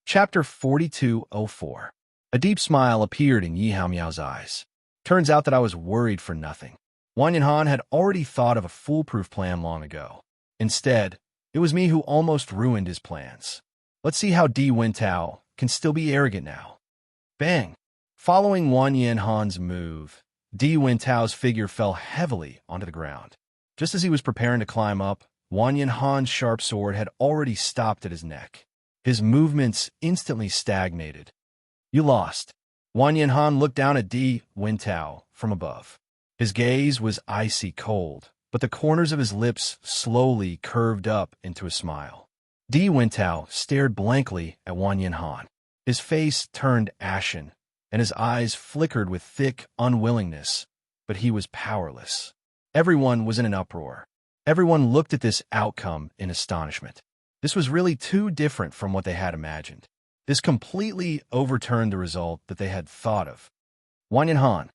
Chapter 4204. A deep smile appeared in Yi Haomiao's eyes. Turns out that I was worried for nothing. Wang Yanhan had already thought of a foolproof plan long ago. Instead, it was me who almost ruined his plans. Let's see how Di Wentao can still be arrogant now. Bang! Following Wang Yanhan's move, Di Wentao's figure fell heavily onto the ground. Just as he was preparing to climb up, Wang Yanhan's sharp sword had already stopped at his neck. His movements instantly stagnated. You lost. Wang Yanhan looked down at Di Wentao from above. His gaze was icy cold, but the corners of his lips slowly curved up into a smile. Di Wentao stared blankly at Wang Yanhan. His face turned ashen, and his eyes flickered with thick unwillingness, but he was powerless. Everyone was in an uproar. Everyone looked at this outcome in astonishment. This was really too different from what they had imagined. This completely overturned the result that they had thought of. Wang Yanhan,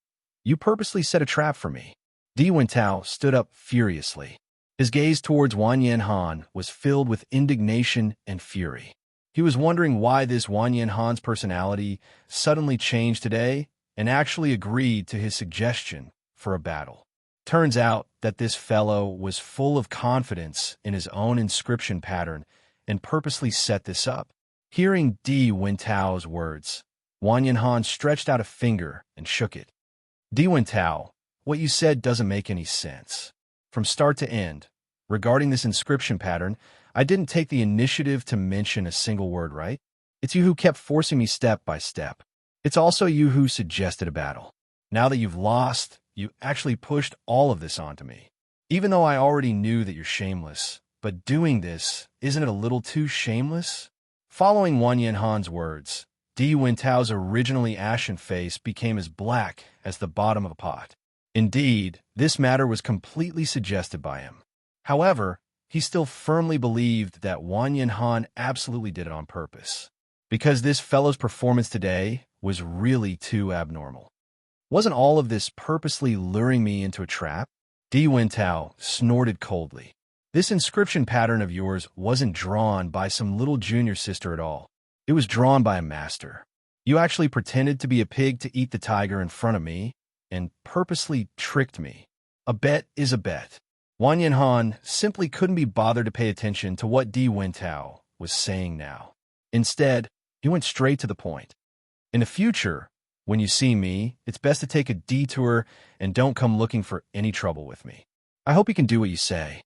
you purposely set a trap for me. Di Wentao stood up furiously. His gaze towards Wang Yanhan was filled with indignation and fury. He was wondering why this Wang Yanhan's personality suddenly changed today and actually agreed to his suggestion for a battle. Turns out that this fellow was full of confidence in his own inscription pattern and purposely set this up. Hearing Di Wentao's words, Wang Yanhan stretched out a finger and shook it. Di Wentao, what you said doesn't make any sense. From start to end, regarding this inscription pattern, I didn't take the initiative to mention a single word, right? It's you who kept forcing me step by step. It's also you who suggested a battle. Now that you've lost, you actually pushed all of this onto me. Even though I already knew that you're shameless, but doing this, isn't it a little too shameless? Following Wang Yanhan's words, Di Wentao's originally ashen face became as black as the bottom of a pot. Indeed, this matter was completely suggested by him. However, he still firmly believed that Wang Yanhan absolutely did it on purpose, because this fellow's performance today was really too abnormal. Wasn't all of this purposely luring me into a trap? Di Wentao snorted coldly. This inscription pattern of yours wasn't drawn by some little junior sister at all. It was drawn by a master. You actually pretended to be a pig to eat the tiger in front of me and purposely tricked me. A bet is a bet. Wang Yanhan simply couldn't be bothered to pay attention to what Di Wentao was saying now. Instead, he went straight to the point. In the future, when you see me, it's best to take a detour and don't come looking for any trouble with me. I hope you can do what you say.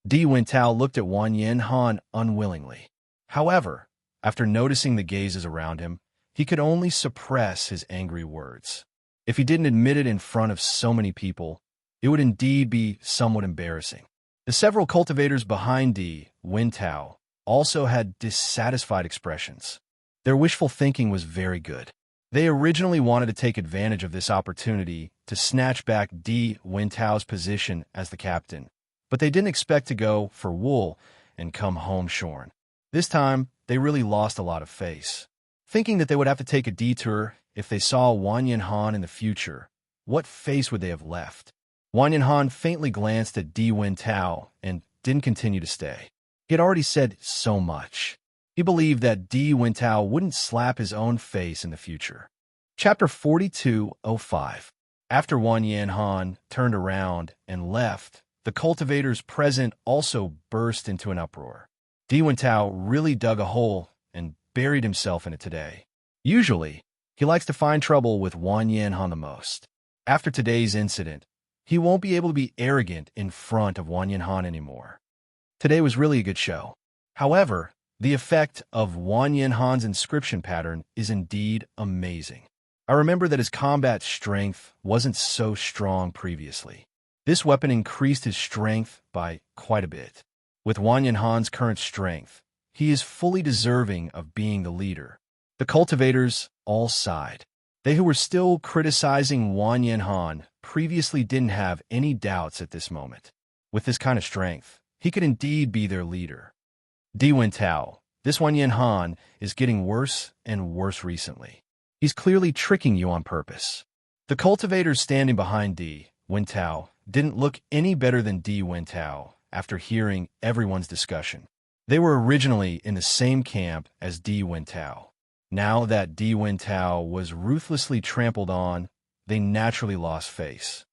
Di Wentao looked at Wang Yanhan unwillingly. However, after noticing the gazes around him, he could only suppress his angry words. If he didn't admit it in front of so many people, it would indeed be somewhat embarrassing. The several cultivators behind Di Wentao also had dissatisfied expressions. Their wishful thinking was very good. They originally wanted to take advantage of this opportunity to snatch back Di Wentao's position as the captain, but they didn't expect to go for wool and come home shorn. This time, they really lost a lot of face. Thinking that they would have to take a detour if they saw Wang Yanhan in the future, what face would they have left? Wang Yanhan faintly glanced at Di Wentao and didn't continue to stay. He had already said so much. He believed that Di Wentao wouldn't slap his own face in the future. Chapter 4205. After Wang Yanhan turned around and left, the cultivators present also burst into an uproar. Di Wentao really dug a hole and buried himself in it today. Usually, he likes to find trouble with Wang Yanhan the most. After today's incident, he won't be able to be arrogant in front of Wang Yanhan anymore. Today was really a good show. However, the effect of Wang Yanhan's inscription pattern is indeed amazing. I remember that his combat strength wasn't so strong previously. This weapon increased his strength by quite a bit. With Wang Yanhan's current strength, he is fully deserving of being the leader. The cultivators all sighed. They who were still criticizing Wang Yanhan previously didn't have any doubts at this moment. With this kind of strength, he could indeed be their leader. Di Wentao, this Wang Yanhan is getting worse and worse recently. He's clearly tricking you on purpose. The cultivators standing behind Di Wentao didn't look any better than Di Wentao after hearing everyone's discussion. They were originally in the same camp as Di Wintao. Now that Di Wintao was ruthlessly trampled on, they naturally lost face.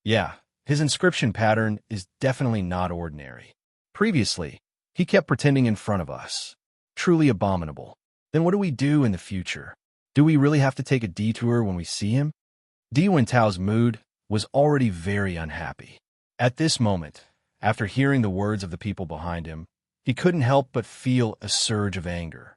Yeah, his inscription pattern is definitely not ordinary. Previously, he kept pretending in front of us. Truly abominable. Then what do we do in the future? Do we really have to take a detour when we see him? Di Wintao's mood was already very unhappy. At this moment, after hearing the words of the people behind him, he couldn't help but feel a surge of anger.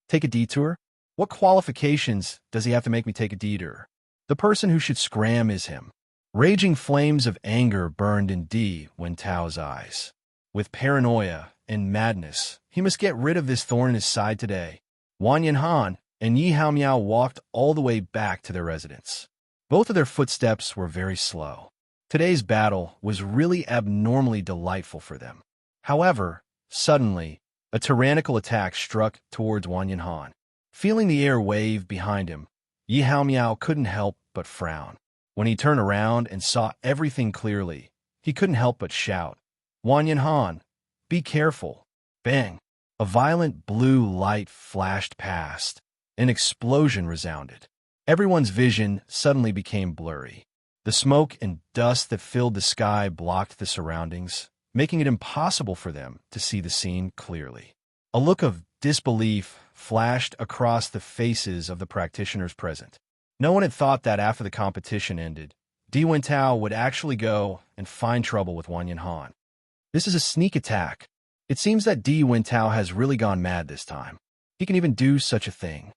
Take a detour? What qualifications does he have to make me take a detour? The person who should scram is him. Raging flames of anger burned in Di Wintao's eyes. With paranoia and madness, he must get rid of this thorn in his side today. Wang Yanhan and Yi Haomiao walked all the way back to their residence. Both of their footsteps were very slow. Today's battle was really abnormally delightful for them. However, suddenly, a tyrannical attack struck towards Wang Yanhan. Feeling the air wave behind him, Yi Haomiao couldn't help but frown. When he turned around and saw everything clearly, he couldn't help but shout, "Wang Yanhan, be careful!" Bang! A violent blue light flashed past. An explosion resounded. Everyone's vision suddenly became blurry. The smoke and dust that filled the sky blocked the surroundings, making it impossible for them to see the scene clearly. A look of disbelief flashed across the faces of the practitioners present. No one had thought that after the competition ended, Di Wintao would actually go and find trouble with Wang Yanhan. This is a sneak attack. It seems that Di Wintao has really gone mad this time. He can even do such a thing.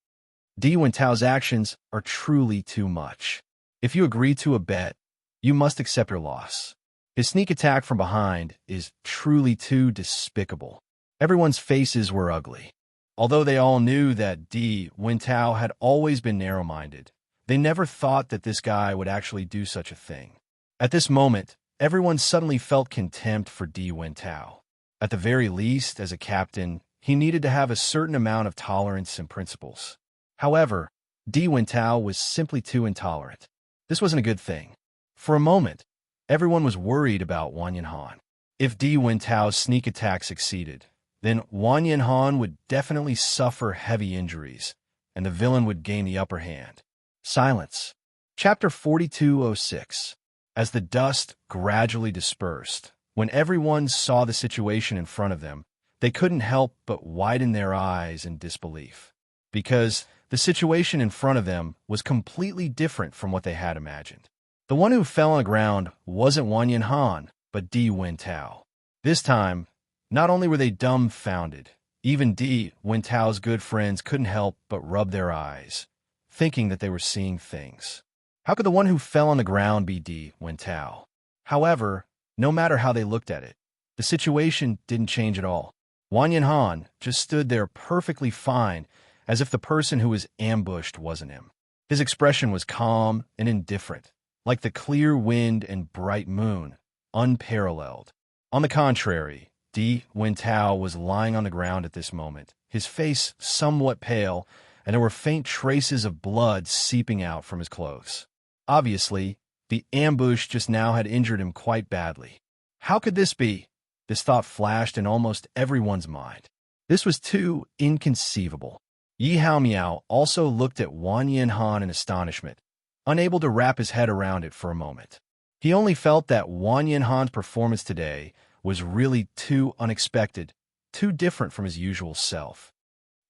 Di Wintao's actions are truly too much. If you agree to a bet, you must accept your loss. His sneak attack from behind is truly too despicable. Everyone's faces were ugly. Although they all knew that Di Wintao had always been narrow-minded, they never thought that this guy would actually do such a thing. At this moment, everyone suddenly felt contempt for Di Wintao. At the very least, as a captain, he needed to have a certain amount of tolerance and principles. However, Di Wintao was simply too intolerant. This wasn't a good thing. For a moment, everyone was worried about Wang Yanhan. If Di Wintao's sneak attack succeeded, then Wang Yanhan would definitely suffer heavy injuries, and the villain would gain the upper hand. Silence. Chapter 4206. As the dust gradually dispersed, when everyone saw the situation in front of them, they couldn't help but widen their eyes in disbelief. Because the situation in front of them was completely different from what they had imagined. The one who fell on the ground wasn't Wang Yanhan, but Di Wintao. This time, not only were they dumbfounded, even Di Wintao's good friends couldn't help but rub their eyes, thinking that they were seeing things. How could the one who fell on the ground be Di Wintao? However, no matter how they looked at it, the situation didn't change at all. Wang Yanhan just stood there perfectly fine, as if the person who was ambushed wasn't him. His expression was calm and indifferent, like the clear wind and bright moon, unparalleled. On the contrary, Di Wintao was lying on the ground at this moment, his face somewhat pale, and there were faint traces of blood seeping out from his clothes. Obviously, the ambush just now had injured him quite badly. How could this be? This thought flashed in almost everyone's mind. This was too inconceivable. Yi Haomiao also looked at Wang Yanhan in astonishment, unable to wrap his head around it for a moment. He only felt that Wang Yanhan's performance today was really too unexpected, too different from his usual self.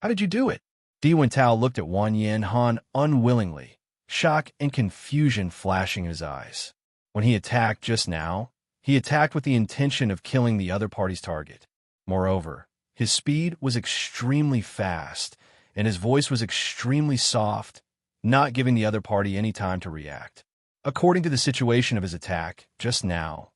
How did you do it? Di Wintao looked at Wang Yanhan unwillingly, shock and confusion flashing in his eyes. When he attacked just now, he attacked with the intention of killing the other party's target. Moreover, his speed was extremely fast, and his voice was extremely soft, not giving the other party any time to react. According to the situation of his attack just now,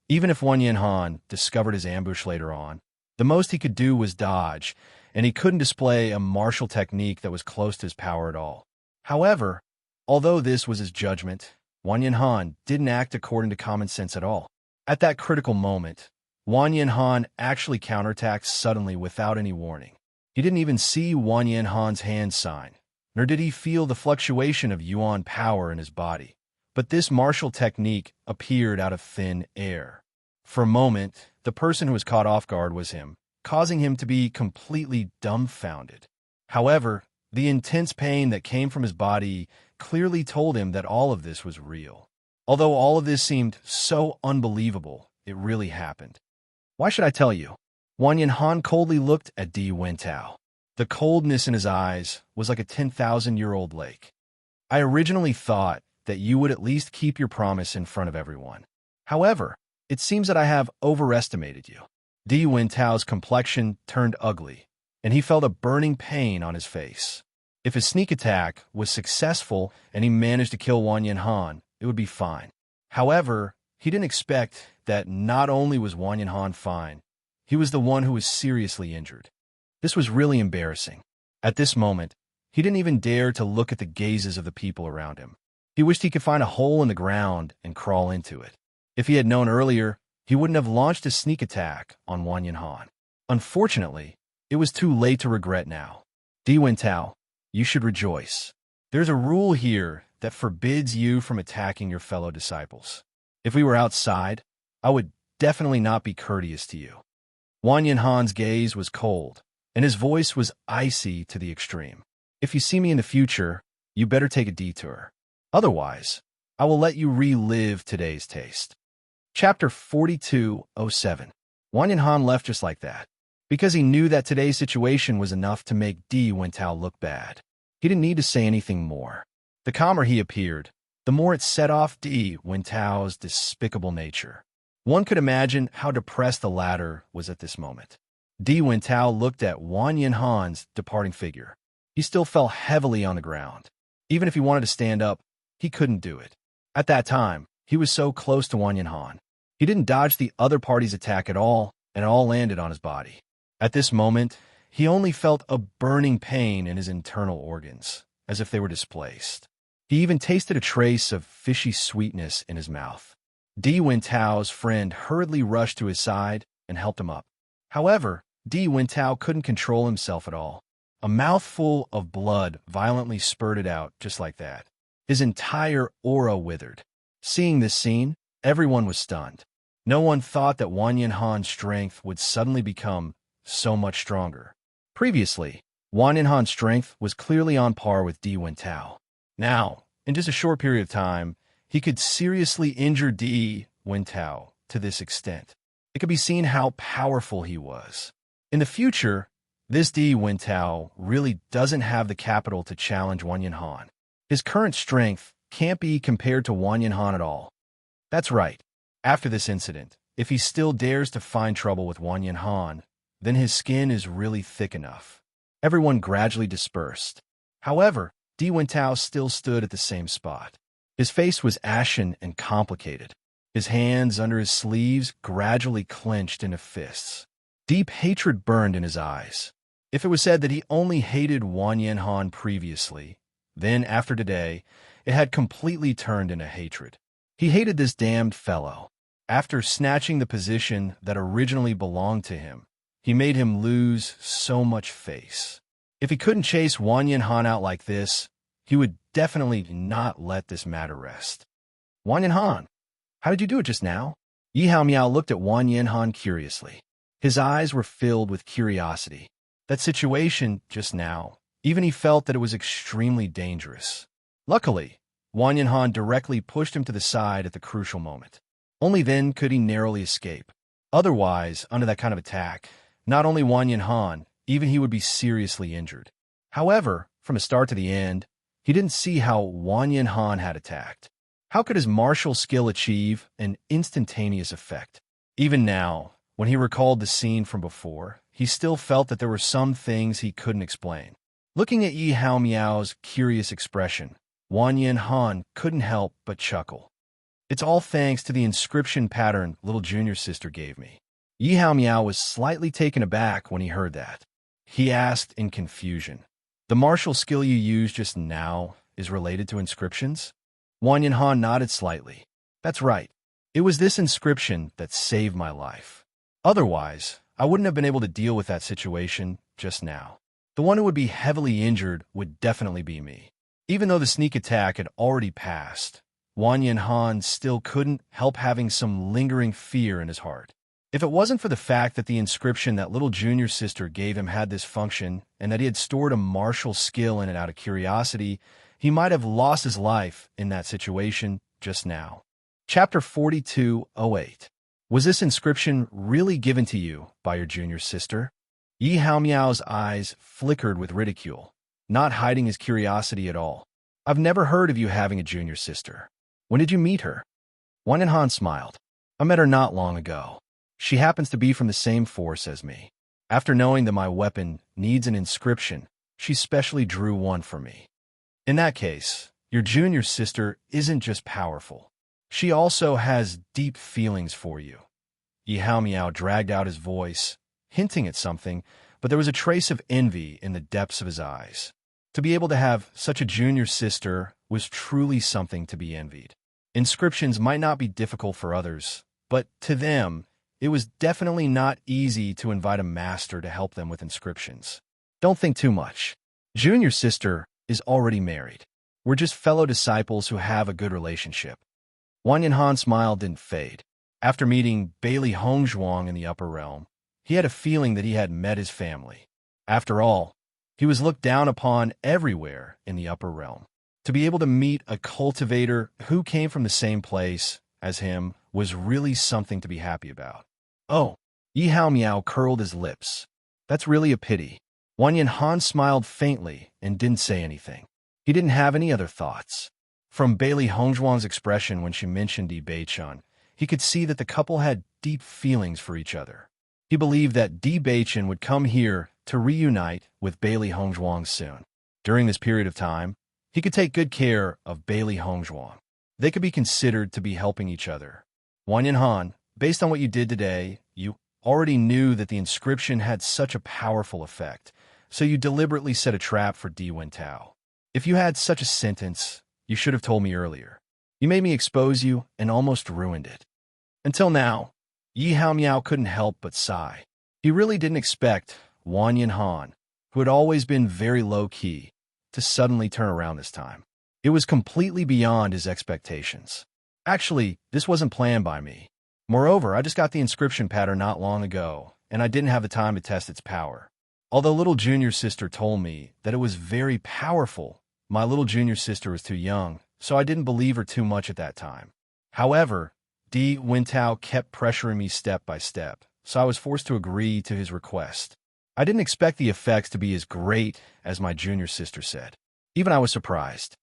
even if Wang Yanhan discovered his ambush later on, the most he could do was dodge, and he couldn't display a martial technique that was close to his power at all. However, although this was his judgment, Wang Yanhan didn't act according to common sense at all. At that critical moment, Wang Yanhan actually counterattacked suddenly without any warning. He didn't even see Wang Yanhan's hand sign, nor did he feel the fluctuation of yuan power in his body. But this martial technique appeared out of thin air. For a moment, the person who was caught off guard was him, causing him to be completely dumbfounded. However, the intense pain that came from his body clearly told him that all of this was real. Although all of this seemed so unbelievable, it really happened. Why should I tell you? Wanyan Han coldly looked at Di Wentao. The coldness in his eyes was like a 10,000-year-old lake. I originally thought that you would at least keep your promise in front of everyone. However, it seems that I have overestimated you. Di Wentao's complexion turned ugly, and he felt a burning pain on his face. If his sneak attack was successful and he managed to kill Wanyan Han, it would be fine. However, he didn't expect that not only was Wanyan Han fine, he was the one who was seriously injured. This was really embarrassing. At this moment, he didn't even dare to look at the gazes of the people around him. He wished he could find a hole in the ground and crawl into it. If he had known earlier, he wouldn't have launched a sneak attack on Wanyan Han. Unfortunately, it was too late to regret now. Di Wentao, you should rejoice. There's a rule here that forbids you from attacking your fellow disciples. If we were outside, I would definitely not be courteous to you. Wanyan Han's gaze was cold, and his voice was icy to the extreme. If you see me in the future, you better take a detour. Otherwise, I will let you relive today's taste. Chapter 4207. Wanyan Han left just like that, because he knew that today's situation was enough to make Di Wentao look bad. He didn't need to say anything more. The calmer he appeared, the more it set off Di Wentao's despicable nature. One could imagine how depressed the latter was at this moment. Di Wentao looked at Wanyan Han's departing figure. He still fell heavily on the ground. Even if he wanted to stand up, he couldn't do it. At that time, he was so close to Wanyan Han. He didn't dodge the other party's attack at all, and it all landed on his body. At this moment, he only felt a burning pain in his internal organs, as if they were displaced. He even tasted a trace of fishy sweetness in his mouth. Di Wentao's friend hurriedly rushed to his side and helped him up. However, Di Wentao couldn't control himself at all. A mouthful of blood violently spurted out just like that. His entire aura withered. Seeing this scene, everyone was stunned. No one thought that Wanyan Han's strength would suddenly become so much stronger. Previously, Wanyan Han's strength was clearly on par with Di Wentao. Now, in just a short period of time, he could seriously injure Di Wentao to this extent. It could be seen how powerful he was. In the future, this Di Wentao really doesn't have the capital to challenge Wanyan Han. His current strength can't be compared to Wanyan Han at all. That's right. After this incident, if he still dares to find trouble with Wanyan Han, then his skin is really thick enough. Everyone gradually dispersed. However, Di Wentao still stood at the same spot. His face was ashen and complicated. His hands under his sleeves gradually clenched into fists. Deep hatred burned in his eyes. If it was said that he only hated Wanyan Han previously, then after today, it had completely turned into hatred. He hated this damned fellow. After snatching the position that originally belonged to him, he made him lose so much face. If he couldn't chase Wanyan Han out like this, he would definitely not let this matter rest. Wanyan Han, how did you do it just now? Yi Hao Miao looked at Wanyan Han curiously. His eyes were filled with curiosity. That situation just now, even he felt that it was extremely dangerous. Luckily, Wanyan Han directly pushed him to the side at the crucial moment. Only then could he narrowly escape. Otherwise, under that kind of attack, not only Wanyan Han, even he would be seriously injured. However, from the start to the end, he didn't see how Wanyan Han had attacked. How could his martial skill achieve an instantaneous effect? Even now, when he recalled the scene from before, he still felt that there were some things he couldn't explain. Looking at Yi Hao Miao's curious expression, Wanyan Han couldn't help but chuckle. It's all thanks to the inscription pattern little junior sister gave me. Yi Hao Miao was slightly taken aback when he heard that. He asked in confusion, "The martial skill you used just now is related to inscriptions?" Wanyan Han nodded slightly. "That's right. It was this inscription that saved my life. Otherwise, I wouldn't have been able to deal with that situation just now. The one who would be heavily injured would definitely be me." Even though the sneak attack had already passed, Wanyan Han still couldn't help having some lingering fear in his heart. If it wasn't for the fact that the inscription that little junior sister gave him had this function, and that he had stored a martial skill in it out of curiosity, he might have lost his life in that situation just now. Chapter 4208. Was this inscription really given to you by your junior sister? Yi Haomiao's eyes flickered with ridicule, not hiding his curiosity at all. I've never heard of you having a junior sister. When did you meet her? Wan Han smiled. I met her not long ago. She happens to be from the same force as me. After knowing that my weapon needs an inscription, she specially drew one for me. In that case, your junior sister isn't just powerful. She also has deep feelings for you. Yi Haomiao dragged out his voice, hinting at something, but there was a trace of envy in the depths of his eyes. To be able to have such a junior sister was truly something to be envied. Inscriptions might not be difficult for others, but to them, it was definitely not easy to invite a master to help them with inscriptions. Don't think too much. Junior sister is already married. We're just fellow disciples who have a good relationship. Wan Han's smile didn't fade. After meeting Bailey Hongzhuang in the upper realm, he had a feeling that he had met his family. After all, he was looked down upon everywhere in the upper realm. To be able to meet a cultivator who came from the same place as him was really something to be happy about. Oh, Yi Haomiao curled his lips. That's really a pity. Wan Han smiled faintly and didn't say anything. He didn't have any other thoughts. From Bailey Hongzhuang's expression when she mentioned Di Beichen, he could see that the couple had deep feelings for each other. He believed that Di Beichen would come here to reunite with Bailey Hongzhuang soon. During this period of time, he could take good care of Bailey Hongzhuang. They could be considered to be helping each other. Wan Han, based on what you did today, you already knew that the inscription had such a powerful effect, so you deliberately set a trap for Di Wentao. If you had such a sentence, you should have told me earlier. You made me expose you and almost ruined it. Until now, Yi Haomiao couldn't help but sigh. He really didn't expect Wan Han, who had always been very low-key, to suddenly turn around this time. It was completely beyond his expectations. Actually, this wasn't planned by me. Moreover, I just got the inscription pattern not long ago, and I didn't have the time to test its power. Although little junior sister told me that it was very powerful, my little junior sister was too young, so I didn't believe her too much at that time. However, Di Wentao kept pressuring me step by step, so I was forced to agree to his request. I didn't expect the effects to be as great as my junior sister said. Even I was surprised.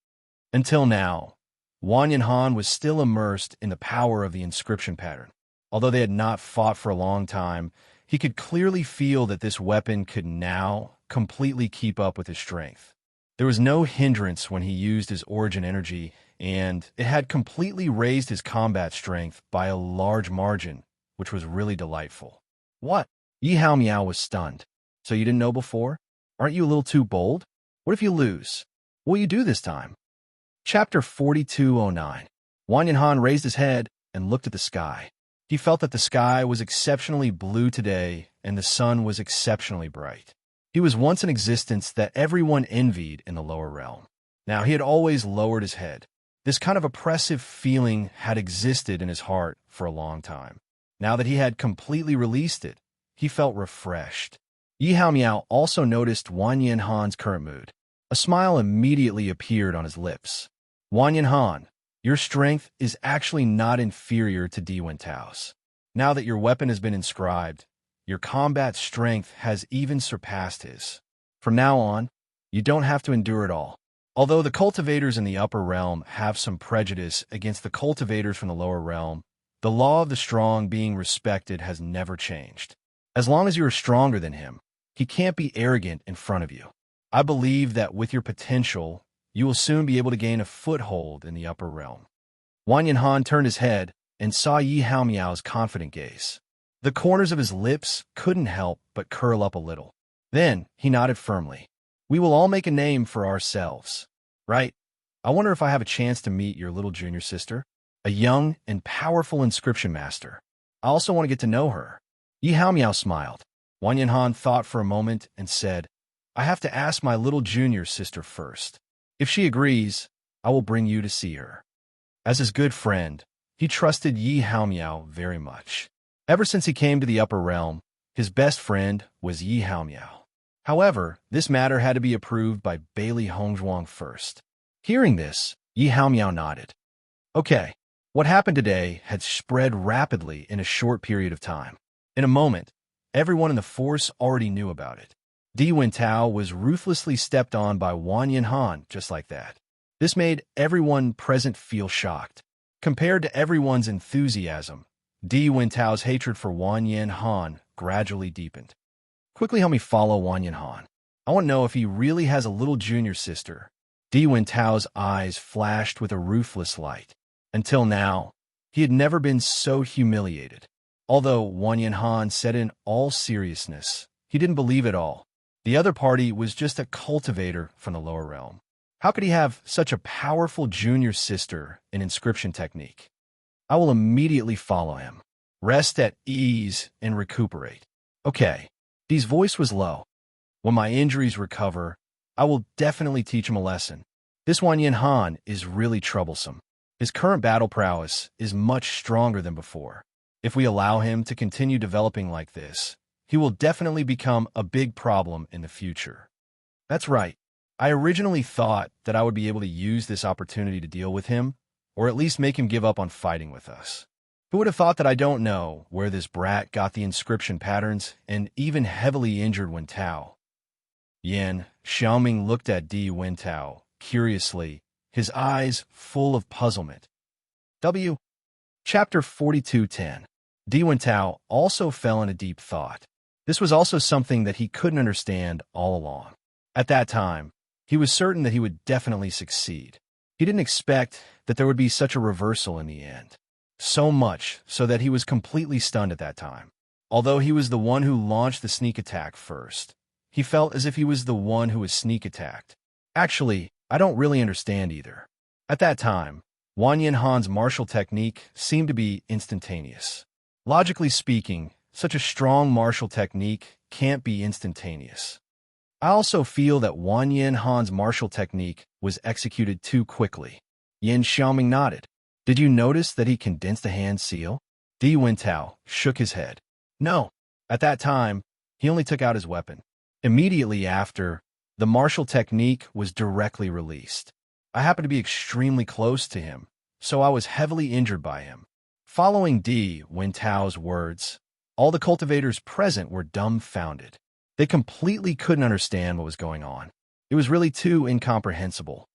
Until now, Wan Han was still immersed in the power of the inscription pattern. Although they had not fought for a long time, he could clearly feel that this weapon could now completely keep up with his strength. There was no hindrance when he used his origin energy, and it had completely raised his combat strength by a large margin, which was really delightful. What? Yi Haomiao was stunned. So you didn't know before? Aren't you a little too bold? What if you lose? What will you do this time? Chapter 4209. Wan Han raised his head and looked at the sky. He felt that the sky was exceptionally blue today and the sun was exceptionally bright. He was once in existence that everyone envied in the lower realm. Now he had always lowered his head. This kind of oppressive feeling had existed in his heart for a long time. Now that he had completely released it, he felt refreshed. Yi Haomiao also noticed Wan Han's current mood. A smile immediately appeared on his lips. Wan Han, your strength is actually not inferior to Di Wentao's. Now that your weapon has been inscribed, your combat strength has even surpassed his. From now on, you don't have to endure it all. Although the cultivators in the upper realm have some prejudice against the cultivators from the lower realm, the law of the strong being respected has never changed. As long as you are stronger than him, he can't be arrogant in front of you. I believe that with your potential, you will soon be able to gain a foothold in the upper realm. Wan Han turned his head and saw Yi Haomiao's confident gaze. The corners of his lips couldn't help but curl up a little. Then he nodded firmly. We will all make a name for ourselves, right? I wonder if I have a chance to meet your little junior sister, a young and powerful inscription master. I also want to get to know her. Yi Haomiao smiled. Wan Han thought for a moment and said, I have to ask my little junior sister first. If she agrees, I will bring you to see her. As his good friend, he trusted Yi Haomiao very much. Ever since he came to the upper realm, his best friend was Yi Haomiao. However, this matter had to be approved by Bailey Hongzhuang first. Hearing this, Yi Haomiao nodded. Okay, what happened today had spread rapidly in a short period of time. In a moment, everyone in the force already knew about it. Di Wintao was ruthlessly stepped on by Wang Yanhan just like that. This made everyone present feel shocked. Compared to everyone's enthusiasm, Di Wintao's hatred for Wang Yanhan gradually deepened. Quickly help me follow Wang Yanhan. I want to know if he really has a little junior sister. Di Wintao's eyes flashed with a ruthless light. Until now, he had never been so humiliated. Although Wang Yanhan said in all seriousness, he didn't believe it all. The other party was just a cultivator from the lower realm. How could he have such a powerful junior sister in inscription technique? I will immediately follow him. Rest at ease and recuperate. Okay, Di's voice was low. When my injuries recover, I will definitely teach him a lesson. This Wang Yanhan is really troublesome. His current battle prowess is much stronger than before. If we allow him to continue developing like this, he will definitely become a big problem in the future. That's right. I originally thought that I would be able to use this opportunity to deal with him, or at least make him give up on fighting with us. Who would have thought that I don't know where this brat got the inscription patterns and even heavily injured Wintao? Yan Xiaoming looked at Di Wintao curiously, his eyes full of puzzlement. Chapter 42:10. Di Wintao also fell in a deep thought. This was also something that he couldn't understand all along. At that time, he was certain that he would definitely succeed. He didn't expect that there would be such a reversal in the end. So much so that he was completely stunned at that time. Although he was the one who launched the sneak attack first, he felt as if he was the one who was sneak attacked. Actually, I don't really understand either. At that time, Wang Yanhan's martial technique seemed to be instantaneous. Logically speaking, such a strong martial technique can't be instantaneous. I also feel that Wang Yanhan's martial technique was executed too quickly. Yan Xiaoming nodded. Did you notice that he condensed a hand seal? Di Wintao shook his head. No. At that time, he only took out his weapon. Immediately after, the martial technique was directly released. I happened to be extremely close to him, so I was heavily injured by him. Following Di Wintao's words, all the cultivators present were dumbfounded. They completely couldn't understand what was going on. It was really too incomprehensible.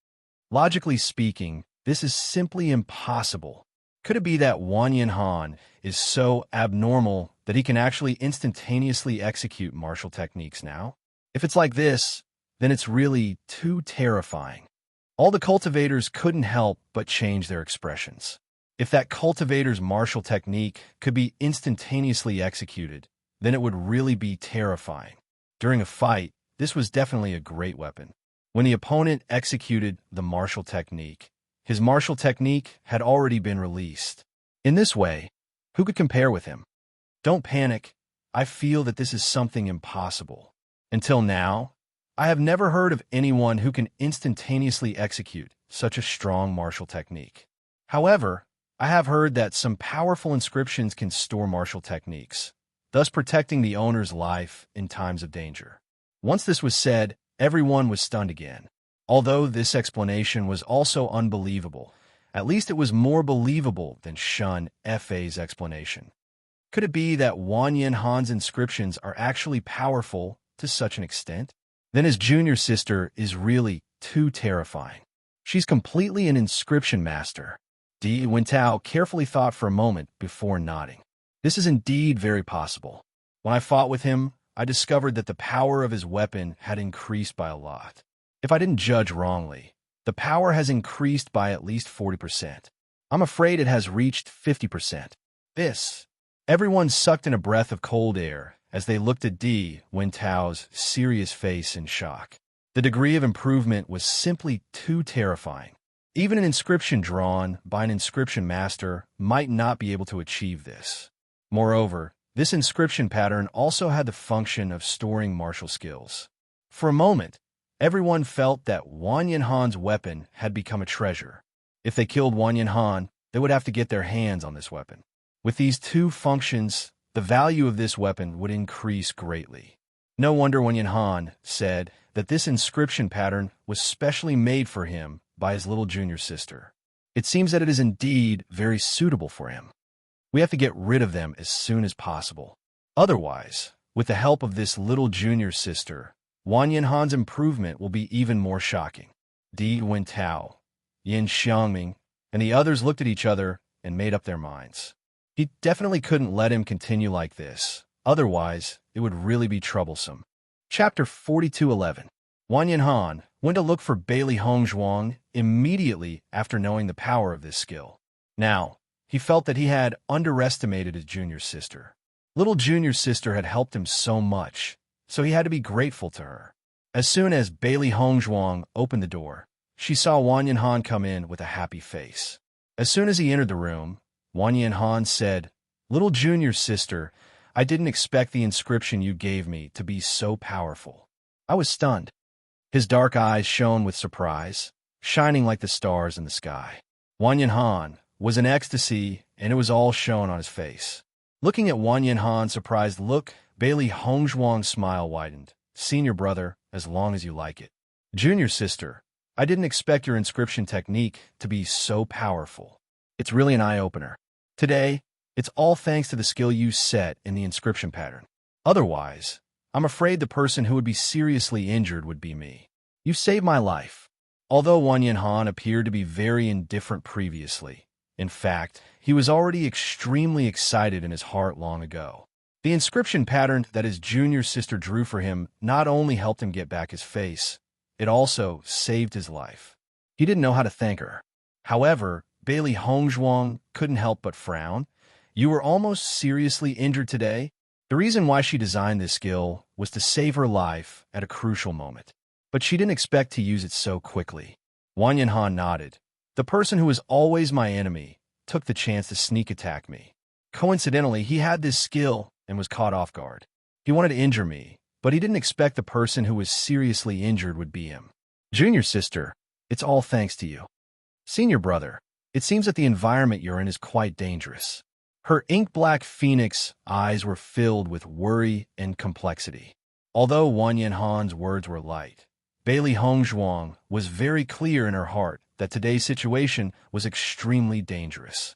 Logically speaking, this is simply impossible. Could it be that Wang Yanhan is so abnormal that he can actually instantaneously execute martial techniques now? If it's like this, then it's really too terrifying. All the cultivators couldn't help but change their expressions. If that cultivator's martial technique could be instantaneously executed, then it would really be terrifying. During a fight, this was definitely a great weapon. When the opponent executed the martial technique, his martial technique had already been released. In this way, who could compare with him? Don't panic. I feel that this is something impossible. Until now, I have never heard of anyone who can instantaneously execute such a strong martial technique. However, I have heard that some powerful inscriptions can store martial techniques, thus protecting the owner's life in times of danger. Once this was said, everyone was stunned again. Although this explanation was also unbelievable, at least it was more believable than Shun Fa's explanation. Could it be that Wang Yanhan's inscriptions are actually powerful to such an extent? Then his junior sister is really too terrifying. She's completely an inscription master. Di Wintao carefully thought for a moment before nodding. This is indeed very possible. When I fought with him, I discovered that the power of his weapon had increased by a lot. If I didn't judge wrongly, the power has increased by at least 40%. I'm afraid it has reached 50%. Everyone sucked in a breath of cold air as they looked at Di Wintao's serious face in shock. The degree of improvement was simply too terrifying. Even an inscription drawn by an inscription master might not be able to achieve this. Moreover, this inscription pattern also had the function of storing martial skills. For a moment, everyone felt that Wang Yanhan's weapon had become a treasure. If they killed Wang Yanhan, they would have to get their hands on this weapon. With these two functions, the value of this weapon would increase greatly. No wonder Wanyan Han said that this inscription pattern was specially made for him by his little junior sister. It seems that it is indeed very suitable for him. We have to get rid of them as soon as possible. Otherwise, with the help of this little junior sister, Wanyan Han's improvement will be even more shocking. Di Wentao, Yin Xiangming, and the others looked at each other and made up their minds. He definitely couldn't let him continue like this. Otherwise, it would really be troublesome. Chapter 42:11. Wanyan Han went to look for Bailey Hongzhuang immediately after knowing the power of this skill. Now, he felt that he had underestimated his junior sister. Little junior sister had helped him so much, so he had to be grateful to her. As soon as Bailey Hongzhuang opened the door, she saw Wanyan Han come in with a happy face. As soon as he entered the room, Wanyan Han said, "Little junior sister, I didn't expect the inscription you gave me to be so powerful." I was stunned. His dark eyes shone with surprise, shining like the stars in the sky. Wanyan Han was in ecstasy, and it was all shown on his face. Looking at Wanyan Han's surprised look, Bailey Hongzhuang's smile widened. "Senior brother, as long as you like it." "Junior sister, I didn't expect your inscription technique to be so powerful. It's really an eye-opener. Today, it's all thanks to the skill you set in the inscription pattern. Otherwise, I'm afraid the person who would be seriously injured would be me. You saved my life." Although Wanyan Han appeared to be very indifferent previously, in fact, he was already extremely excited in his heart long ago. The inscription pattern that his junior sister drew for him not only helped him get back his face, it also saved his life. He didn't know how to thank her. However, Bailey Hongzhuang couldn't help but frown. "You were almost seriously injured today?" The reason why she designed this skill was to save her life at a crucial moment. But she didn't expect to use it so quickly. Wanyan Han nodded. "The person who was always my enemy took the chance to sneak attack me. Coincidentally, he had this skill and was caught off guard. He wanted to injure me, but he didn't expect the person who was seriously injured would be him. Junior sister, it's all thanks to you. Senior brother, it seems that the environment you're in is quite dangerous." Her ink-black phoenix eyes were filled with worry and complexity. Although Wanyan Han's words were light, Bailey Hongzhuang was very clear in her heart that today's situation was extremely dangerous.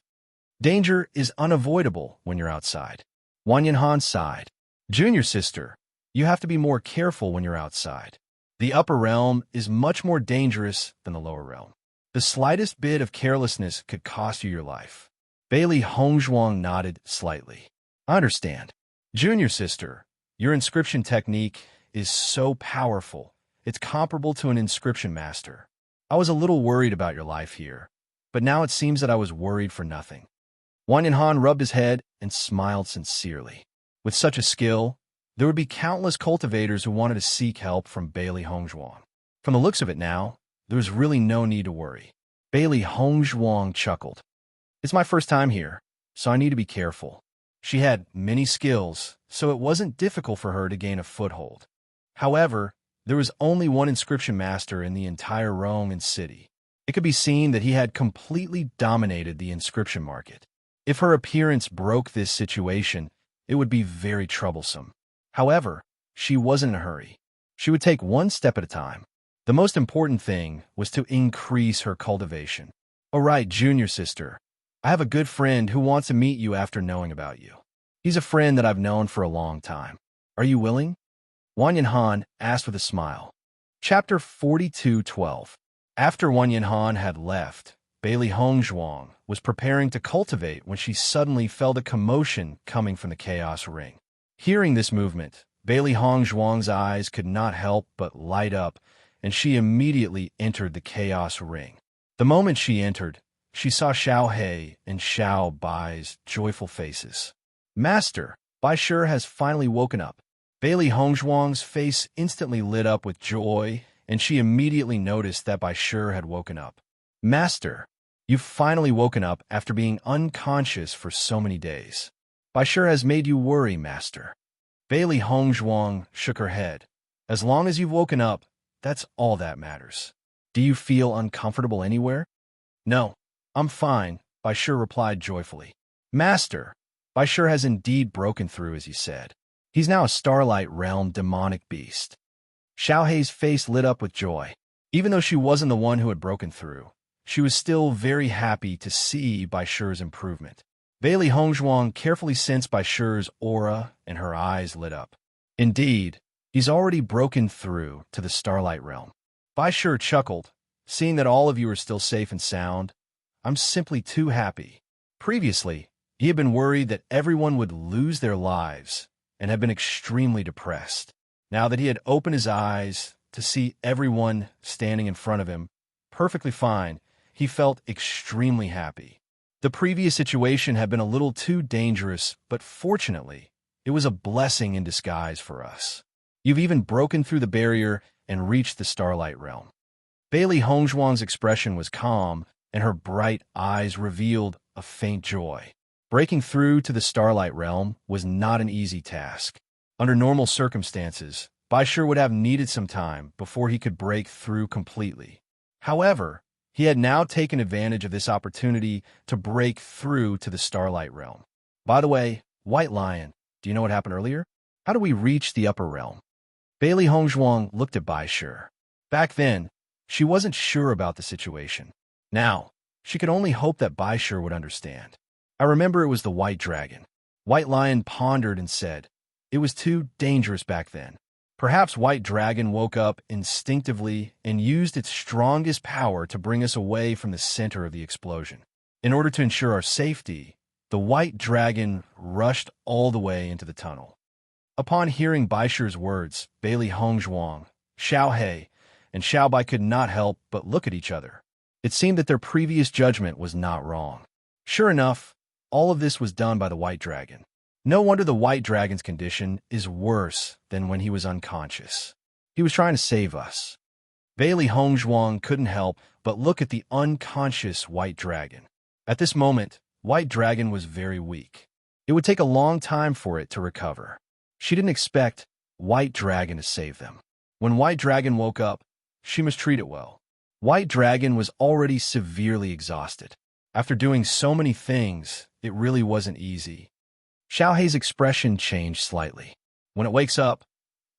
Danger is unavoidable when you're outside. Wanyan Han sighed. "Junior sister, you have to be more careful when you're outside. The upper realm is much more dangerous than the lower realm. The slightest bit of carelessness could cost you your life." Bailey Hongzhuang nodded slightly. "I understand. Junior sister, your inscription technique is so powerful. It's comparable to an inscription master. I was a little worried about your life here, but now it seems that I was worried for nothing." Wanyan Han rubbed his head and smiled sincerely. With such a skill, there would be countless cultivators who wanted to seek help from Bailey Hongzhuang. From the looks of it now, there was really no need to worry. Bailey Hongzhuang chuckled. "It's my first time here, so I need to be careful." She had many skills, so it wasn't difficult for her to gain a foothold. However, there was only one inscription master in the entire realm and city. It could be seen that he had completely dominated the inscription market. If her appearance broke this situation, it would be very troublesome. However, she wasn't in a hurry. She would take one step at a time. The most important thing was to increase her cultivation. "All right, junior sister. I have a good friend who wants to meet you after knowing about you. He's a friend that I've known for a long time. Are you willing?" Wanyan Han asked with a smile. Chapter 42:12. After Wanyan Han had left, Bailey Hongzhuang was preparing to cultivate when she suddenly felt a commotion coming from the chaos ring. Hearing this movement, Bailey Hongzhuang's eyes could not help but light up, and she immediately entered the chaos ring. The moment she entered, she saw Xiao He and Xiao Bai's joyful faces. "Master, Bai Shi has finally woken up." Bailey Hongzhuang's face instantly lit up with joy, and she immediately noticed that Bai Shi had woken up. "Master, you've finally woken up after being unconscious for so many days. Bai Shi has made you worry, Master." Bailey Hongzhuang shook her head. "As long as you've woken up, that's all that matters. Do you feel uncomfortable anywhere?" "No, I'm fine," Bai Shi replied joyfully. "Master, Baishur has indeed broken through, as he said. He's now a Starlight Realm demonic beast. Xiaohei's face lit up with joy. Even though she wasn't the one who had broken through, she was still very happy to see Baishur's improvement. Bailey Hongzhuang carefully sensed Baishur's aura, and her eyes lit up. Indeed, he's already broken through to the Starlight Realm. Baishur chuckled. Seeing that all of you are still safe and sound, I'm simply too happy. Previously, he had been worried that everyone would lose their lives and had been extremely depressed. Now that he had opened his eyes to see everyone standing in front of him, perfectly fine, he felt extremely happy. The previous situation had been a little too dangerous, but fortunately, it was a blessing in disguise for us. You've even broken through the barrier and reached the Starlight Realm. Bailey Hongzhuang's expression was calm, and her bright eyes revealed a faint joy. Breaking through to the Starlight Realm was not an easy task. Under normal circumstances, Baishur would have needed some time before he could break through completely. However, he had now taken advantage of this opportunity to break through to the Starlight Realm. By the way, White Lion, do you know what happened earlier? How do we reach the upper realm? Bailey Hongzhuang looked at Baishur. Back then, she wasn't sure about the situation. Now, she could only hope that Baishur would understand. I remember it was the White Dragon. White Lion pondered and said, it was too dangerous back then. Perhaps White Dragon woke up instinctively and used its strongest power to bring us away from the center of the explosion. In order to ensure our safety, the White Dragon rushed all the way into the tunnel. Upon hearing Baishur's words, Bailey Hongzhuang, Xiaohei, and Xiaobai could not help but look at each other. It seemed that their previous judgment was not wrong. Sure enough, all of this was done by the White Dragon. No wonder the White Dragon's condition is worse than when he was unconscious. He was trying to save us. Bailey Hongzhuang couldn't help but look at the unconscious White Dragon. At this moment, White Dragon was very weak. It would take a long time for it to recover. She didn't expect White Dragon to save them. When White Dragon woke up, she must treat it well. White Dragon was already severely exhausted. After doing so many things, it really wasn't easy. Xiaohei's expression changed slightly. When it wakes up,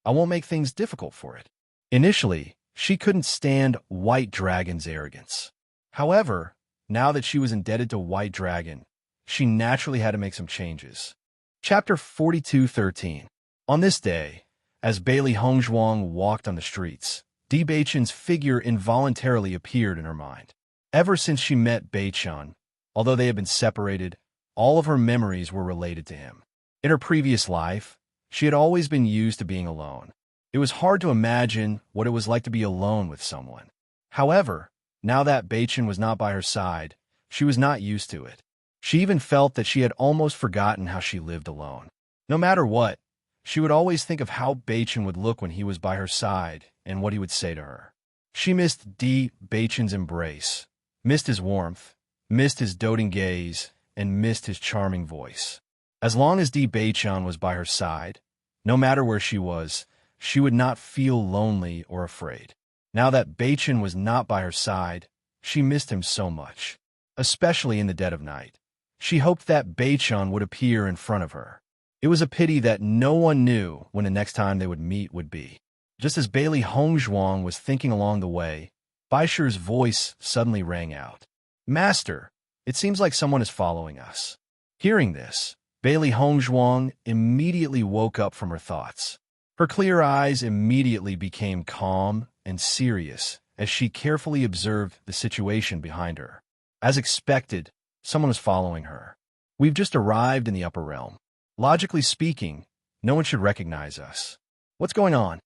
I won't make things difficult for it. Initially, she couldn't stand White Dragon's arrogance. However, now that she was indebted to White Dragon, she naturally had to make some changes. Chapter 42:13. On this day, as Bailey Hongzhuang walked on the streets, Di Beichen's figure involuntarily appeared in her mind. Ever since she met Beichen, although they had been separated, all of her memories were related to him. In her previous life, she had always been used to being alone. It was hard to imagine what it was like to be alone with someone. However, now that Beichen was not by her side, she was not used to it. She even felt that she had almost forgotten how she lived alone. No matter what, she would always think of how Beichen would look when he was by her side and what he would say to her. She missed Di Beichen's embrace, missed his warmth, missed his doting gaze, and missed his charming voice. As long as Di Beichen was by her side, no matter where she was, she would not feel lonely or afraid. Now that Beichen was not by her side, she missed him so much, especially in the dead of night. She hoped that Beichen would appear in front of her. It was a pity that no one knew when the next time they would meet would be. Just as Bailey Hongzhuang was thinking along the way, Baishur's voice suddenly rang out. Master, it seems like someone is following us. Hearing this, Bailey Hongzhuang immediately woke up from her thoughts. Her clear eyes immediately became calm and serious as she carefully observed the situation behind her. As expected, someone was following her. We've just arrived in the upper realm. Logically speaking, no one should recognize us. What's going on?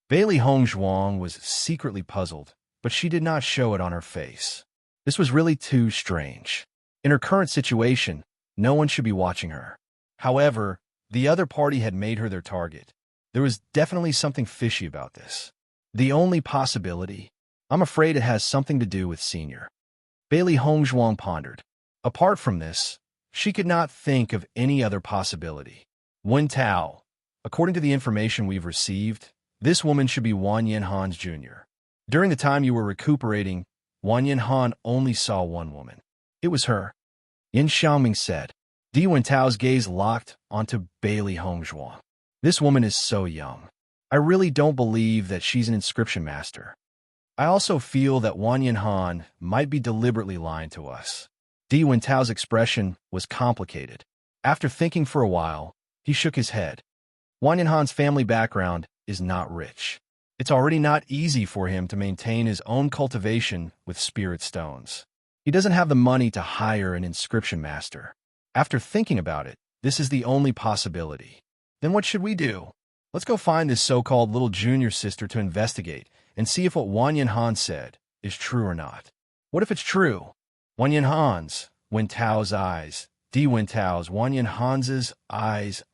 Bailey Hongzhuang was secretly puzzled, but she did not show it on her face. This was really too strange. In her current situation, no one should be watching her. However, the other party had made her their target. There was definitely something fishy about this. The only possibility, I'm afraid it has something to do with Senior. Bailey Hongzhuang pondered. Apart from this, she could not think of any other possibility. Wen Tao, according to the information we've received, this woman should be Wang Yanhan's junior. During the time you were recuperating, Wang Yanhan only saw one woman. It was her. Yin Xiaoming said. Di Wentao's gaze locked onto Bailey Hongzhuang. This woman is so young. I really don't believe that she's an inscription master. I also feel that Wang Yanhan might be deliberately lying to us. Di Wentao's expression was complicated. After thinking for a while, he shook his head. Wang Yanhan's family background is not rich. It's already not easy for him to maintain his own cultivation with spirit stones. He doesn't have the money to hire an inscription master. After thinking about it, this is the only possibility. Then what should we do? Let's go find this so-called little junior sister to investigate and see if what Wang Yanhan said is true or not. What if it's true? Wang Yanhan's, Wentao's eyes, Di Wentao's, Wang Yanhan's eyes.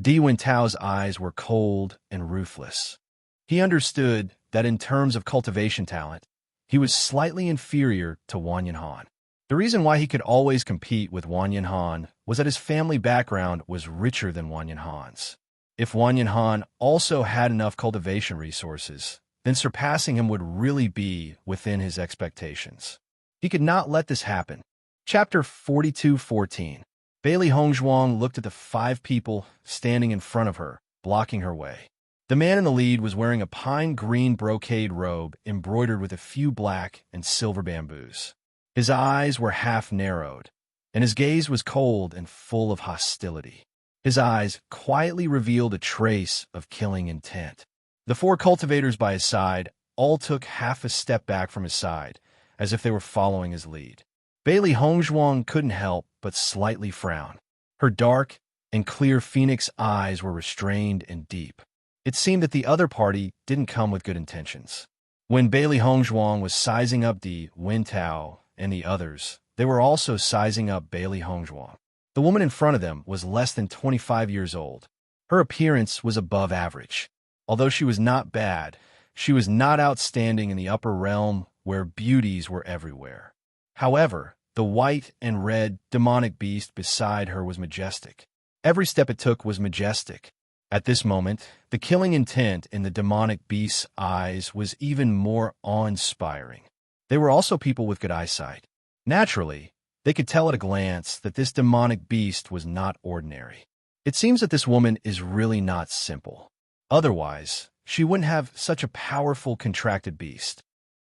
Di Wentao's eyes were cold and ruthless. He understood that in terms of cultivation talent, he was slightly inferior to Wang Yanhan. The reason why he could always compete with Wang Yanhan was that his family background was richer than Wang Yanhan's. If Wang Yanhan also had enough cultivation resources, then surpassing him would really be within his expectations. He could not let this happen. Chapter 42:14. Bailey Hongzhuang looked at the 5 people standing in front of her, blocking her way. The man in the lead was wearing a pine green brocade robe embroidered with a few black and silver bamboos. His eyes were half narrowed, and his gaze was cold and full of hostility. His eyes quietly revealed a trace of killing intent. The 4 cultivators by his side all took half a step back from his side, as if they were following his lead. Bailey Hongzhuang couldn't help but slightly frown. Her dark and clear phoenix eyes were restrained and deep. It seemed that the other party didn't come with good intentions. When Bailey Hongzhuang was sizing up Di Wentao and the others, they were also sizing up Bailey Hongzhuang. The woman in front of them was less than 25 years old. Her appearance was above average. Although she was not bad, she was not outstanding in the upper realm where beauties were everywhere. However, the white and red demonic beast beside her was majestic. Every step it took was majestic. At this moment, the killing intent in the demonic beast's eyes was even more awe-inspiring. They were also people with good eyesight. Naturally, they could tell at a glance that this demonic beast was not ordinary. It seems that this woman is really not simple. Otherwise, she wouldn't have such a powerful contracted beast.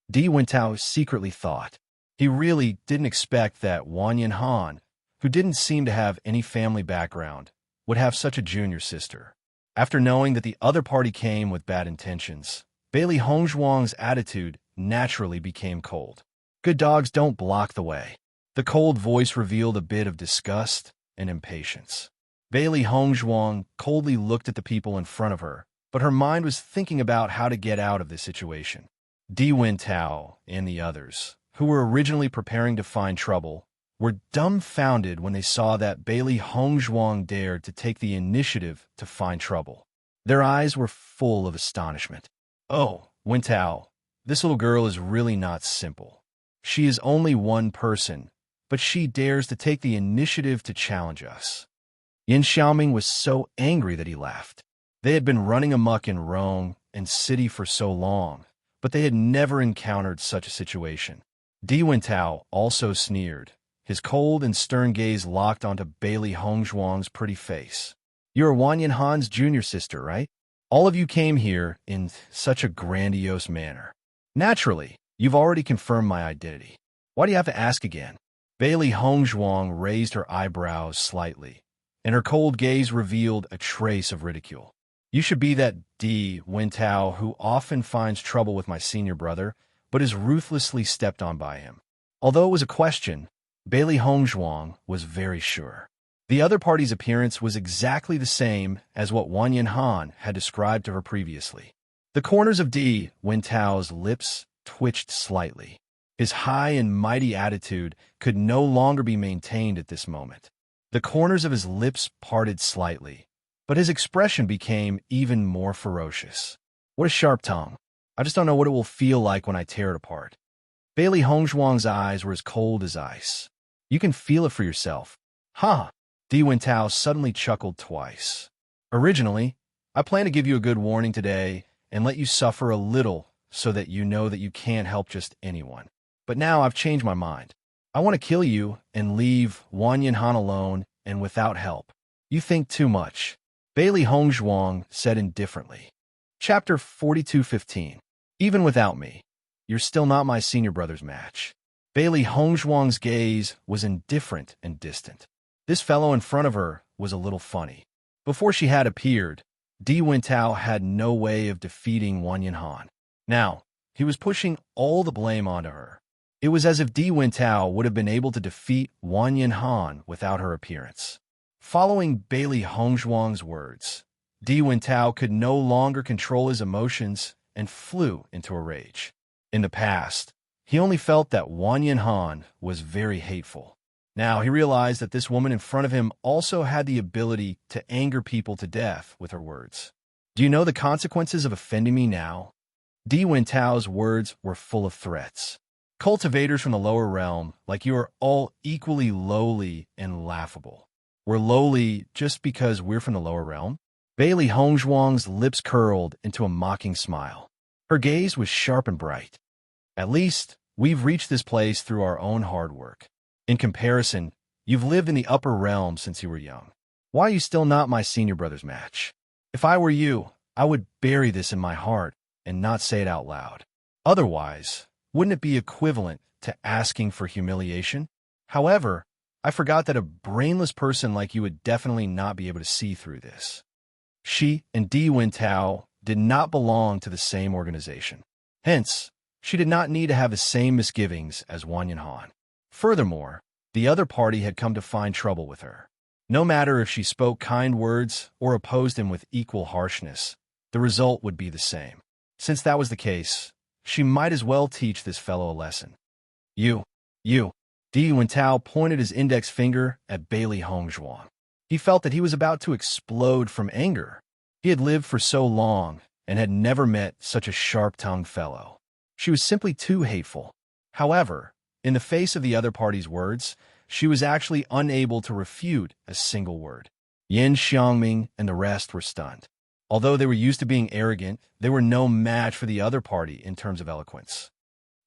Di Wentao secretly thought. He really didn't expect that Wang Yanhan, who didn't seem to have any family background, would have such a junior sister. After knowing that the other party came with bad intentions, Bailey Hongzhuang's attitude naturally became cold. Good dogs don't block the way. The cold voice revealed a bit of disgust and impatience. Bailey Hongzhuang coldly looked at the people in front of her, but her mind was thinking about how to get out of this situation. Di Wentao and the others, who were originally preparing to find trouble, were dumbfounded when they saw that Bailey Hongzhuang dared to take the initiative to find trouble. Their eyes were full of astonishment. Oh, Wentao, this little girl is really not simple. She is only one person, but she dares to take the initiative to challenge us. Yin Xiaoming was so angry that he laughed. They had been running amok in Rome and city for so long, but they had never encountered such a situation. Di Wentao also sneered, his cold and stern gaze locked onto Bailey Hongzhuang's pretty face. You're Wang Yanhan's junior sister, right? All of you came here in such a grandiose manner. Naturally, you've already confirmed my identity. Why do you have to ask again? Bailey Hongzhuang raised her eyebrows slightly, and her cold gaze revealed a trace of ridicule. You should be that Di Wentao who often finds trouble with my senior brother, but is ruthlessly stepped on by him. Although it was a question, Bailey Hongzhuang was very sure. The other party's appearance was exactly the same as what Wang Yanhan had described to her previously. The corners of Di Wentao's lips twitched slightly. His high and mighty attitude could no longer be maintained at this moment. The corners of his lips parted slightly, but his expression became even more ferocious. What a sharp tongue. I just don't know what it will feel like when I tear it apart. Bailey Hongzhuang's eyes were as cold as ice. You can feel it for yourself. Ha! Di Wentao suddenly chuckled twice. Originally, I planned to give you a good warning today and let you suffer a little so that you know that you can't help just anyone. But now I've changed my mind. I want to kill you and leave Wanyan Han alone and without help. You think too much, Bailey Hongzhuang said indifferently. Chapter 42:15. Even without me, you're still not my senior brother's match. Bailey Hongzhuang's gaze was indifferent and distant. This fellow in front of her was a little funny. Before she had appeared, Di Wintao had no way of defeating Wanyan Han. Now, he was pushing all the blame onto her. It was as if Di Wintao would have been able to defeat Wanyan Han without her appearance. Following Bailey Hongzhuang's words, Di Wintao could no longer control his emotions and flew into a rage. In the past, he only felt that Wanyan Han was very hateful. Now he realized that this woman in front of him also had the ability to anger people to death with her words. Do you know the consequences of offending me now? Di Wintao's words were full of threats. Cultivators from the lower realm, like you, are all equally lowly and laughable. We're lowly just because we're from the lower realm? Bailey Hongzhuang's lips curled into a mocking smile. Her gaze was sharp and bright. At least, we've reached this place through our own hard work. In comparison, you've lived in the upper realm since you were young. Why are you still not my senior brother's match? If I were you, I would bury this in my heart and not say it out loud. Otherwise, wouldn't it be equivalent to asking for humiliation? However, I forgot that a brainless person like you would definitely not be able to see through this. She and Di Wintao did not belong to the same organization. Hence, she did not need to have the same misgivings as Wanyan Han. Furthermore, the other party had come to find trouble with her. No matter if she spoke kind words or opposed him with equal harshness, the result would be the same. Since that was the case, she might as well teach this fellow a lesson. You. Di Wintao pointed his index finger at Bailey Hongzhuang. He felt that he was about to explode from anger. He had lived for so long and had never met such a sharp-tongued fellow. She was simply too hateful. However, in the face of the other party's words, she was actually unable to refute a single word. Yin Xiangming and the rest were stunned. Although they were used to being arrogant, they were no match for the other party in terms of eloquence.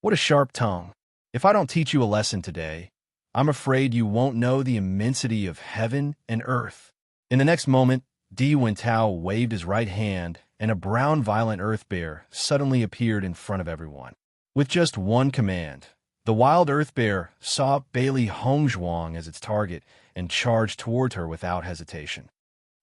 What a sharp tongue. If I don't teach you a lesson today, I'm afraid you won't know the immensity of heaven and earth. In the next moment, Di Wintao waved his right hand, and a brown violent earth bear suddenly appeared in front of everyone. With just one command, the wild earth bear saw Bailey Hongzhuang as its target and charged toward her without hesitation.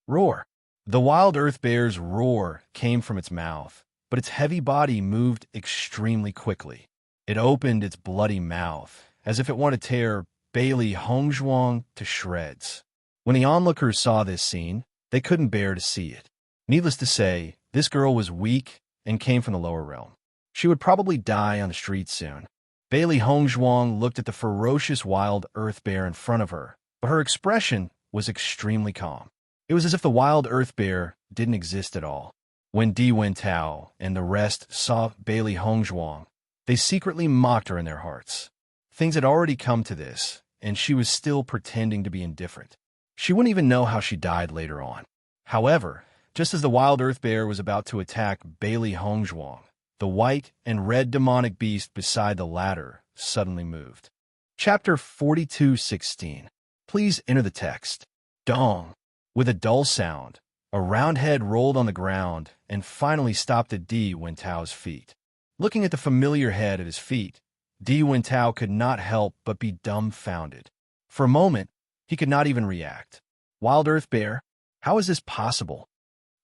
Roar! The wild earth bear's roar came from its mouth, but its heavy body moved extremely quickly. It opened its bloody mouth, as if it wanted to tear Bailey Hongzhuang to shreds. When the onlookers saw this scene, they couldn't bear to see it. Needless to say, this girl was weak and came from the lower realm. She would probably die on the streets soon. Bailey Hongzhuang looked at the ferocious wild earth bear in front of her, but her expression was extremely calm. It was as if the wild earth bear didn't exist at all. When Di Wintao and the rest saw Bailey Hongzhuang, they secretly mocked her in their hearts. Things had already come to this, and she was still pretending to be indifferent. She wouldn't even know how she died later on. However, just as the wild earth bear was about to attack Bailey Hongzhuang, the white and red demonic beast beside the latter suddenly moved. Chapter 42:16. Please enter the text. Dong. With a dull sound, a round head rolled on the ground and finally stopped at Di Wintao's feet. Looking at the familiar head at his feet, Di Wintao could not help but be dumbfounded. For a moment, he could not even react. Wild Earth Bear? How is this possible?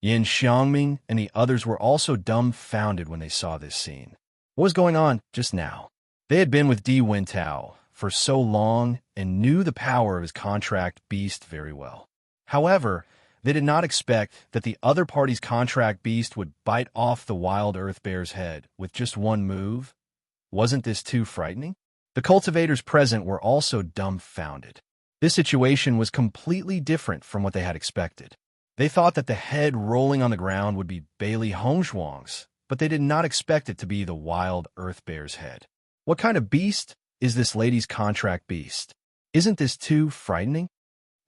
Yin Xiangming and the others were also dumbfounded when they saw this scene. What was going on just now? They had been with Di Wintao for so long and knew the power of his contract beast very well. However, they did not expect that the other party's contract beast would bite off the wild earth bear's head with just one move. Wasn't this too frightening? The cultivators present were also dumbfounded. This situation was completely different from what they had expected. They thought that the head rolling on the ground would be Bailey Hongzhuang's, but they did not expect it to be the wild earth bear's head. What kind of beast is this lady's contract beast? Isn't this too frightening?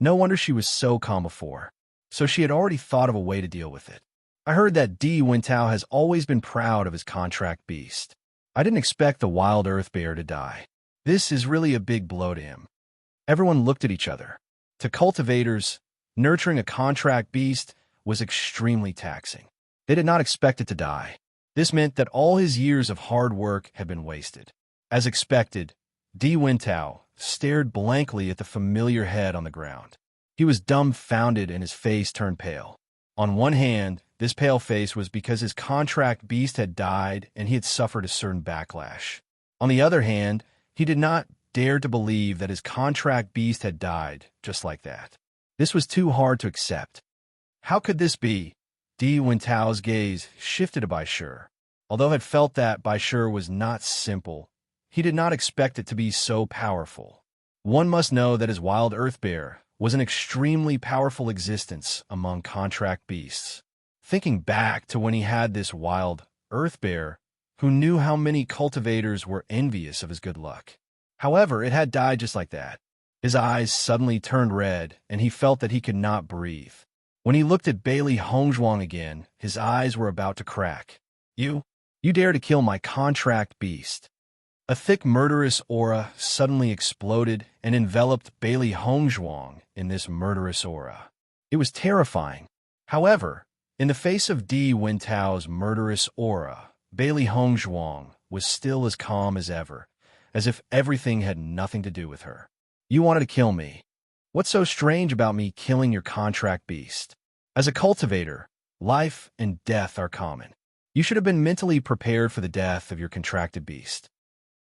No wonder she was so calm before. So she had already thought of a way to deal with it. I heard that Di Wintao has always been proud of his contract beast. I didn't expect the wild earth bear to die. This is really a big blow to him. Everyone looked at each other. To cultivators, nurturing a contract beast was extremely taxing. They did not expect it to die. This meant that all his years of hard work had been wasted. As expected, Di Wintao stared blankly at the familiar head on the ground. He was dumbfounded and his face turned pale. On one hand, this pale face was because his contract beast had died and he had suffered a certain backlash. On the other hand, he did not dare to believe that his contract beast had died just like that. This was too hard to accept. How could this be? Di Wintao's gaze shifted to Bai Shi. Although he had felt that Bai Shi was not simple, he did not expect it to be so powerful. One must know that his wild earth bear was an extremely powerful existence among contract beasts. Thinking back to when he had this wild earth bear, who knew how many cultivators were envious of his good luck. However, it had died just like that. His eyes suddenly turned red, and he felt that he could not breathe. When he looked at Bailey Hongzhuang again, his eyes were about to crack. You dare to kill my contract beast. A thick murderous aura suddenly exploded and enveloped Bailey Hongzhuang in this murderous aura. It was terrifying. However, in the face of Di Wintao's murderous aura, Bailey Hongzhuang was still as calm as ever, as if everything had nothing to do with her. You wanted to kill me. What's so strange about me killing your contract beast? As a cultivator, life and death are common. You should have been mentally prepared for the death of your contracted beast.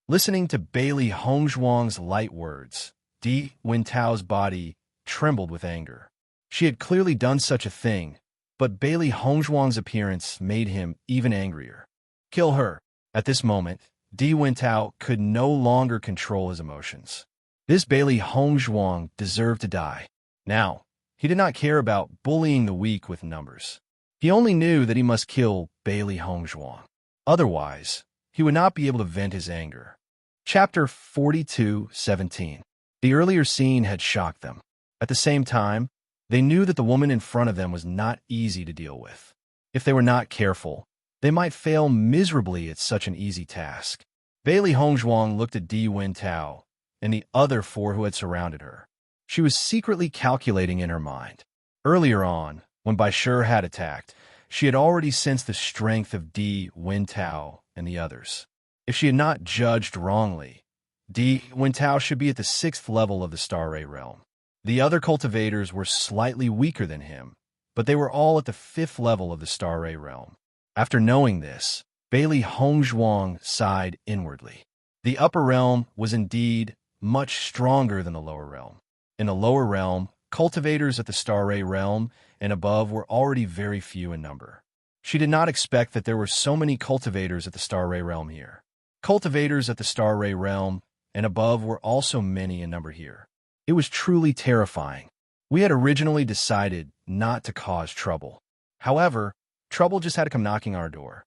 Listening to Bailey Hongzhuang's light words, Di Wintao's body trembled with anger. She had clearly done such a thing, but Bailey Hongzhuang's appearance made him even angrier. Kill her. At this moment, Di Wintao could no longer control his emotions. This Bailey Hongzhuang deserved to die. Now, he did not care about bullying the weak with numbers. He only knew that he must kill Bailey Hongzhuang. Otherwise, he would not be able to vent his anger. Chapter 42:17. The earlier scene had shocked them. At the same time, they knew that the woman in front of them was not easy to deal with. If they were not careful, they might fail miserably at such an easy task. Bailey Hongzhuang looked at Di Wintao and the other four who had surrounded her. She was secretly calculating in her mind. Earlier on, when Bai Shi had attacked, she had already sensed the strength of Di Wintao and the others. If she had not judged wrongly, Di Wintao should be at the 6th level of the Star Ray realm. The other cultivators were slightly weaker than him, but they were all at the 5th level of the Star Ray realm. After knowing this, Bailey Hongzhuang sighed inwardly. The upper realm was indeed much stronger than the lower realm. In the lower realm, cultivators at the Star Ray realm and above were already very few in number. She did not expect that there were so many cultivators at the Star Ray realm here. Cultivators at the Star Ray realm and above were also many in number here. It was truly terrifying. We had originally decided not to cause trouble. However, trouble just had to come knocking on our door.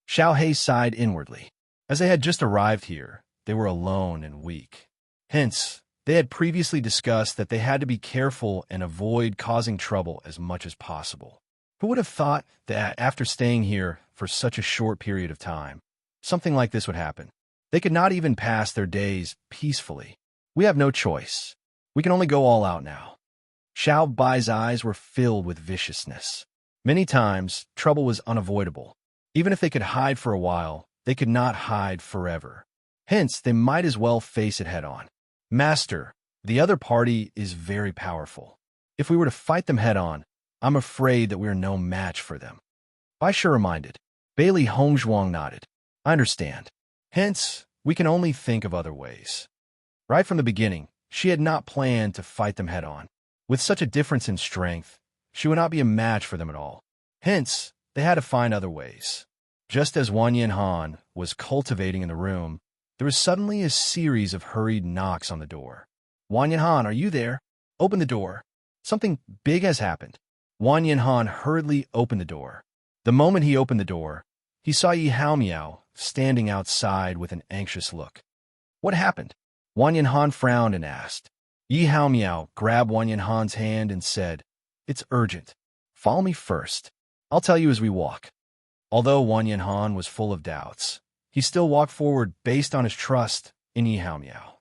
Xiao Hei sighed inwardly. As they had just arrived here, they were alone and weak. Hence, they had previously discussed that they had to be careful and avoid causing trouble as much as possible. Who would have thought that after staying here for such a short period of time, something like this would happen? They could not even pass their days peacefully. We have no choice. We can only go all out now. Xiao Bai's eyes were filled with viciousness. Many times, trouble was unavoidable. Even if they could hide for a while, they could not hide forever. Hence, they might as well face it head-on. Master, the other party is very powerful. If we were to fight them head-on, I'm afraid that we are no match for them. Bai Shi reminded. Bailey Hongzhuang nodded. I understand. Hence, we can only think of other ways. Right from the beginning, she had not planned to fight them head-on. With such a difference in strength, she would not be a match for them at all. Hence, they had to find other ways. Just as Wang Yanhan was cultivating in the room, there was suddenly a series of hurried knocks on the door. Wang Yanhan, are you there? Open the door. Something big has happened. Wang Yanhan hurriedly opened the door. The moment he opened the door, he saw Yi Haomiao standing outside with an anxious look. What happened? Wang Yanhan frowned and asked. Yi Haomiao grabbed Wang Yanhan's hand and said, It's urgent. Follow me first. I'll tell you as we walk. Although Wang Yanhan was full of doubts, he still walked forward based on his trust in Yi Haomiao.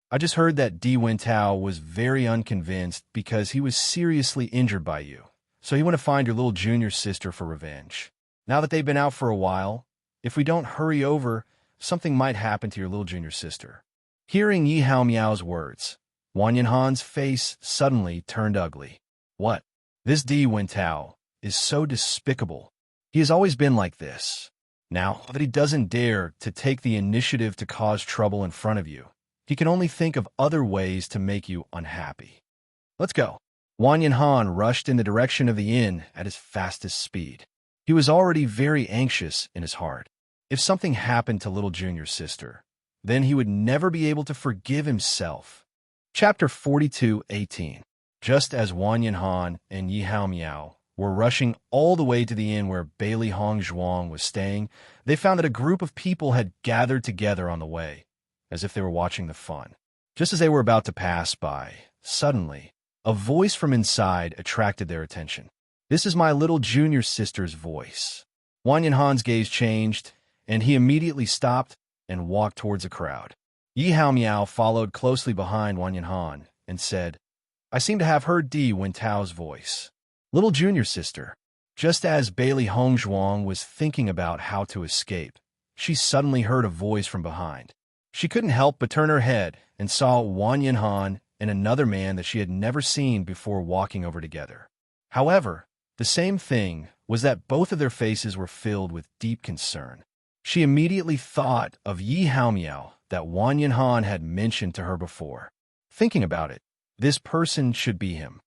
I just heard that Di Wintao was very unconvinced because he was seriously injured by you. So he went to find your little junior sister for revenge. Now that they've been out for a while, if we don't hurry over, something might happen to your little junior sister." Hearing Yi Hao Miao's words, Wang Yanhan's face suddenly turned ugly. What? This Di Wintao is so despicable. He has always been like this. Now that he doesn't dare to take the initiative to cause trouble in front of you, he can only think of other ways to make you unhappy. Let's go. Wang Yanhan rushed in the direction of the inn at his fastest speed. He was already very anxious in his heart. If something happened to little junior sister, then he would never be able to forgive himself. Chapter 42:18. Just as Wang Yanhan and Yi Hao Miao were rushing all the way to the inn where Bailey Hongzhuang was staying, they found that a group of people had gathered together on the way, as if they were watching the fun. Just as they were about to pass by, suddenly, a voice from inside attracted their attention. "This is my little junior sister's voice." Wang Yanhan's gaze changed, and he immediately stopped and walked towards the crowd. Yi Hao Miao followed closely behind Wang Yanhan and said, "I seem to have heard Di Wintao's voice. Little junior sister." Just as Bailey Hongzhuang was thinking about how to escape, she suddenly heard a voice from behind. She couldn't help but turn her head and saw Wang Yanhan and another man that she had never seen before walking over together. However, the same thing was that both of their faces were filled with deep concern. She immediately thought of Yi Hao Miao that Wang Yanhan had mentioned to her before. Thinking about it, this person should be him.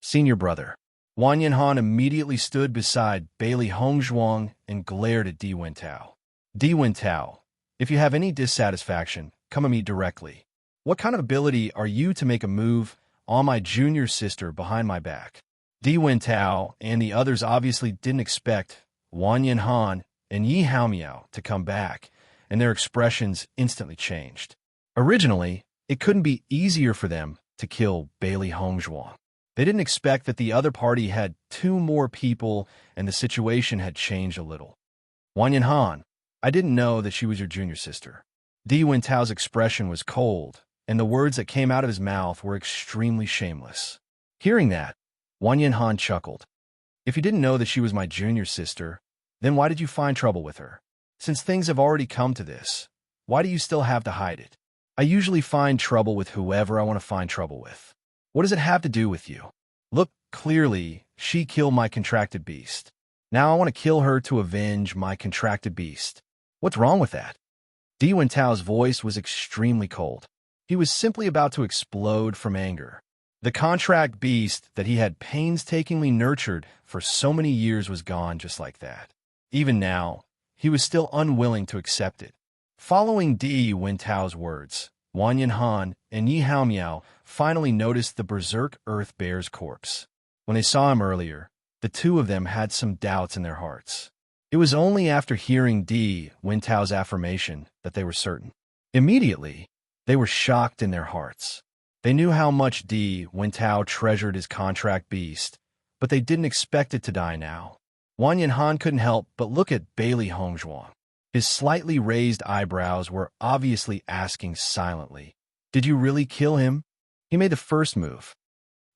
Senior brother. Wang Yanhan immediately stood beside Bailey Hongzhuang and glared at Di Wintao. "Di Wintao, if you have any dissatisfaction, come at me directly. What kind of ability are you to make a move on my junior sister behind my back?" Di Wintao and the others obviously didn't expect Wang Yanhan and Yi Hao Miao to come back, and their expressions instantly changed. Originally, it couldn't be easier for them to kill Bailey Hongzhuang. They didn't expect that the other party had 2 more people, and the situation had changed a little. "Wang Yanhan, I didn't know that she was your junior sister." Di Wintao's expression was cold, and the words that came out of his mouth were extremely shameless. Hearing that, Wang Yanhan chuckled. "If you didn't know that she was my junior sister, then why did you find trouble with her? Since things have already come to this, why do you still have to hide it? I usually find trouble with whoever I want to find trouble with. What does it have to do with you? Look, clearly, she killed my contracted beast. Now I want to kill her to avenge my contracted beast. What's wrong with that?" Di Wintao's voice was extremely cold. He was simply about to explode from anger. The contract beast that he had painstakingly nurtured for so many years was gone just like that. Even now, he was still unwilling to accept it. Following Di Wintao's words, Wang Yanhan and Yi Hao Miao finally noticed the berserk earth bear's corpse. When they saw him earlier, the two of them had some doubts in their hearts. It was only after hearing Di Wintao's affirmation that they were certain. Immediately, they were shocked in their hearts. They knew how much Di Wintao treasured his contract beast, but they didn't expect it to die now. Wang Yanhan couldn't help but look at Bailey Hongzhuang. His slightly raised eyebrows were obviously asking silently, "Did you really kill him?" He made the first move.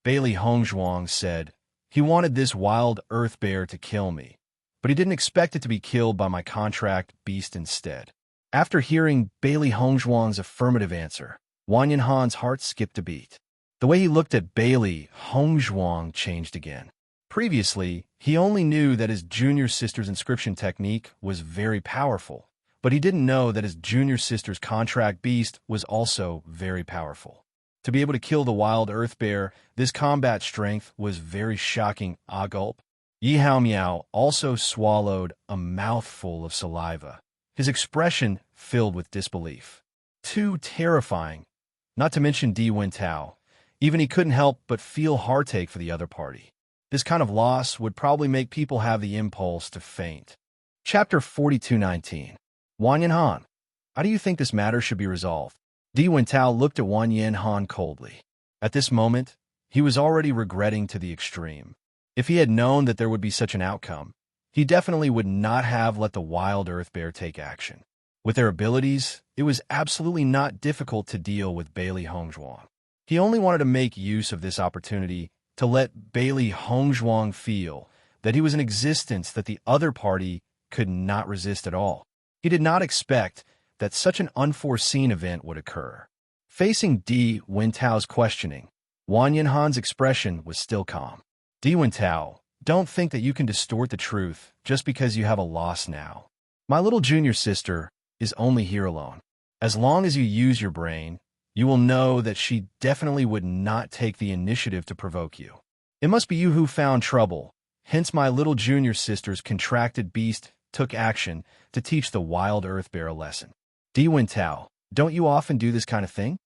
Bailey Hongzhuang said, "He wanted this wild earth bear to kill me, but he didn't expect it to be killed by my contract beast instead." After hearing Bailey Hongzhuang's affirmative answer, Wang Yanhan's heart skipped a beat. The way he looked at Bailey Hongzhuang changed again. Previously, he only knew that his junior sister's inscription technique was very powerful, but he didn't know that his junior sister's contract beast was also very powerful. To be able to kill the wild earth bear, this combat strength was very shocking. A gulp. Yi Hao Miao also swallowed a mouthful of saliva, his expression filled with disbelief. Too terrifying, not to mention Di Wintao. Even he couldn't help but feel heartache for the other party. This kind of loss would probably make people have the impulse to faint. Chapter 42:19. Wang Yanhan, how do you think this matter should be resolved? Di Wintao looked at Wang Yanhan coldly. At this moment, he was already regretting to the extreme. If he had known that there would be such an outcome, he definitely would not have let the wild earth bear take action. With their abilities, it was absolutely not difficult to deal with Bailey Hongzhuang. He only wanted to make use of this opportunity to let Bailey Hongzhuang feel that he was an existence that the other party could not resist at all. He did not expect that such an unforeseen event would occur. Facing Di Wentao's questioning, Wang Yinhan's expression was still calm. Di Wentao, don't think that you can distort the truth just because you have a loss now. My little junior sister is only here alone. As long as you use your brain, you will know that she definitely would not take the initiative to provoke you. It must be you who found trouble, hence my little junior sister's contracted beast took action to teach the wild earth bear a lesson. Di Wentao, don't you often do this kind of thing?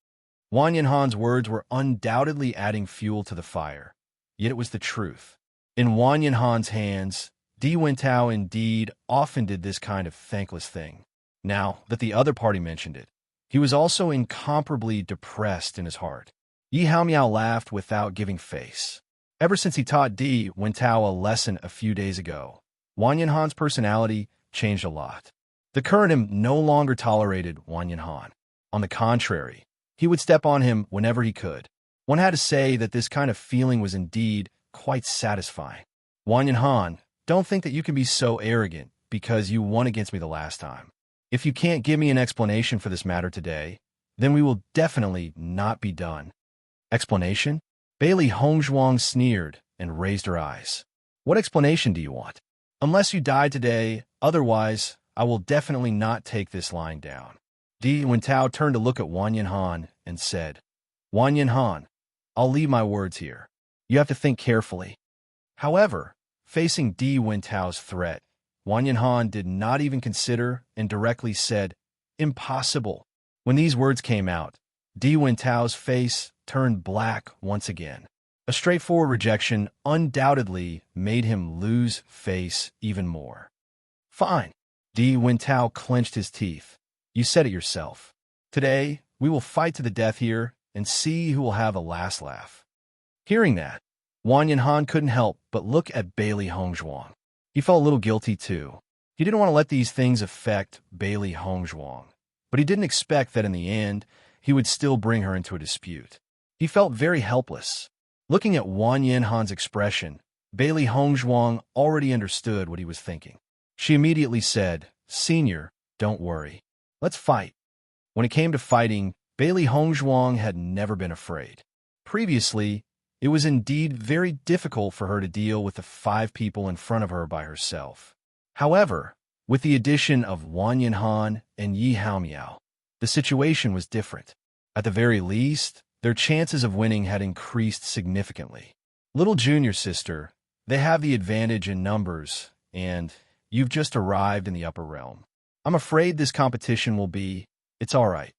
Wang Yinhan's words were undoubtedly adding fuel to the fire, yet it was the truth. In Wang Yinhan's hands, Di Wentao indeed often did this kind of thankless thing. Now that the other party mentioned it, he was also incomparably depressed in his heart. Yi Haomiao laughed without giving face. Ever since he taught Di Wentao a lesson a few days ago, Wang Yinhan's personality changed a lot. The current him no longer tolerated Wang Yinhan. On the contrary, he would step on him whenever he could. One had to say that this kind of feeling was indeed quite satisfying. Wang Yinhan, don't think that you can be so arrogant because you won against me the last time. If you can't give me an explanation for this matter today, then we will definitely not be done. Explanation? Bailey Hongzhuang sneered and raised her eyes. What explanation do you want? Unless you die today, otherwise, I will definitely not take this lying down. Di Wentao turned to look at Wang Yinhan and said, Wang Yinhan, I'll leave my words here. You have to think carefully. However, facing Di Wentao's threat, Wang Yinhan did not even consider and directly said, Impossible. When these words came out, Di Wentao's face turned black once again. A straightforward rejection undoubtedly made him lose face even more. Fine. Di Wentao clenched his teeth. You said it yourself. Today, we will fight to the death here and see who will have the last laugh. Hearing that, Wang Yinhan couldn't help but look at Bailey Hongzhuang. He felt a little guilty too. He didn't want to let these things affect Bailey Hongzhuang, but he didn't expect that in the end, he would still bring her into a dispute. He felt very helpless. Looking at Wang Yinhan's expression, Bailey Hongzhuang already understood what he was thinking. She immediately said, Senior, don't worry. Let's fight. When it came to fighting, Bailey Hongzhuang had never been afraid. Previously, it was indeed very difficult for her to deal with the 5 people in front of her by herself. However, with the addition of Wang Yinhan and Yi Haomiao, the situation was different. At the very least, their chances of winning had increased significantly. Little junior sister, they have the advantage in numbers, and you've just arrived in the upper realm. I'm afraid this competition will be, it's all right.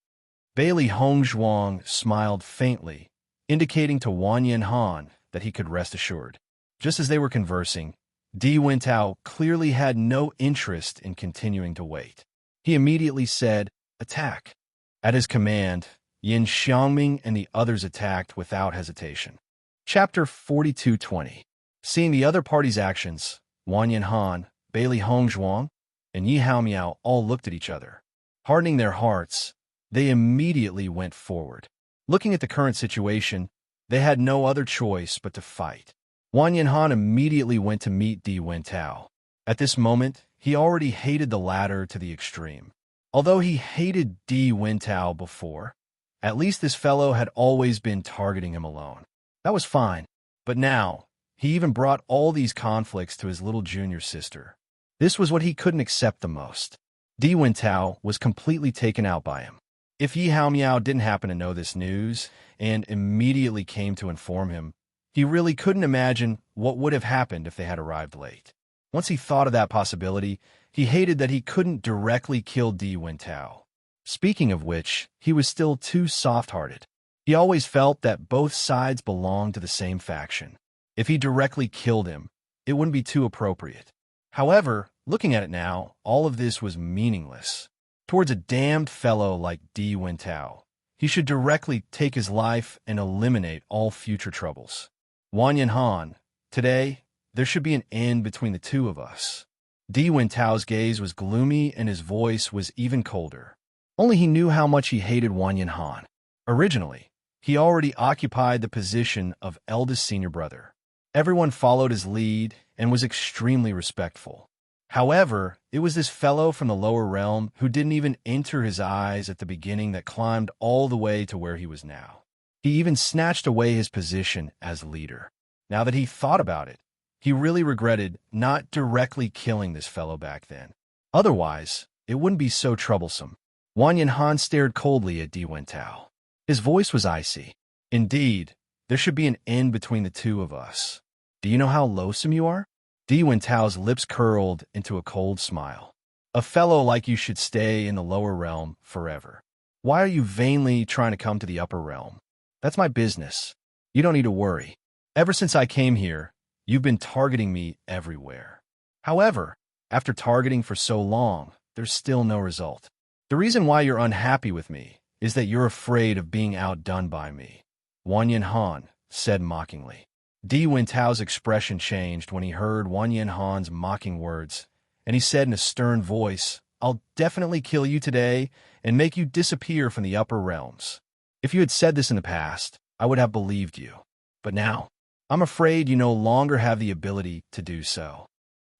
Bailey Hongzhuang smiled faintly, indicating to Wang Yinhan that he could rest assured. Just as they were conversing, Di Wentao clearly had no interest in continuing to wait. He immediately said, Attack. At his command, Yin Xiangming and the others attacked without hesitation. Chapter 42:20. Seeing the other party's actions, Wang Yinhan, Bailey Hongzhuang, and Yi Haomiao all looked at each other. Hardening their hearts, they immediately went forward. Looking at the current situation, they had no other choice but to fight. Wang Yinhan immediately went to meet Di Wentao. At this moment, he already hated the latter to the extreme. Although he hated Di Wentao before, at least this fellow had always been targeting him alone. That was fine, but now, he even brought all these conflicts to his little junior sister. This was what he couldn't accept the most. Di Wentao was completely taken out by him. If Yi Haomiao didn't happen to know this news and immediately came to inform him, he really couldn't imagine what would have happened if they had arrived late. Once he thought of that possibility, he hated that he couldn't directly kill Di Wentao. Speaking of which, he was still too soft-hearted. He always felt that both sides belonged to the same faction. If he directly killed him, it wouldn't be too appropriate. However, looking at it now, all of this was meaningless. Towards a damned fellow like Di Wentao, he should directly take his life and eliminate all future troubles. Wang Yinhan, today, there should be an end between the two of us. Di Wintao's gaze was gloomy and his voice was even colder. Only he knew how much he hated Wang Yanhan. Originally, he already occupied the position of eldest senior brother. Everyone followed his lead and was extremely respectful. However, it was this fellow from the lower realm who didn't even enter his eyes at the beginning that climbed all the way to where he was now. He even snatched away his position as leader. Now that he thought about it, he really regretted not directly killing this fellow back then. Otherwise, it wouldn't be so troublesome. Wang Yanhan stared coldly at Di Wentao. His voice was icy. Indeed, there should be an end between the two of us. Do you know how loathsome you are? Di Wentao's lips curled into a cold smile. A fellow like you should stay in the lower realm forever. Why are you vainly trying to come to the upper realm? That's my business. You don't need to worry. Ever since I came here, you've been targeting me everywhere. However, after targeting for so long, there's still no result. The reason why you're unhappy with me is that you're afraid of being outdone by me, Wang Yanhan said mockingly. Di Wentao's expression changed when he heard Wang Yanhan's mocking words, and he said in a stern voice, "I'll definitely kill you today and make you disappear from the upper realms." If you had said this in the past, I would have believed you. But now, I'm afraid you no longer have the ability to do so.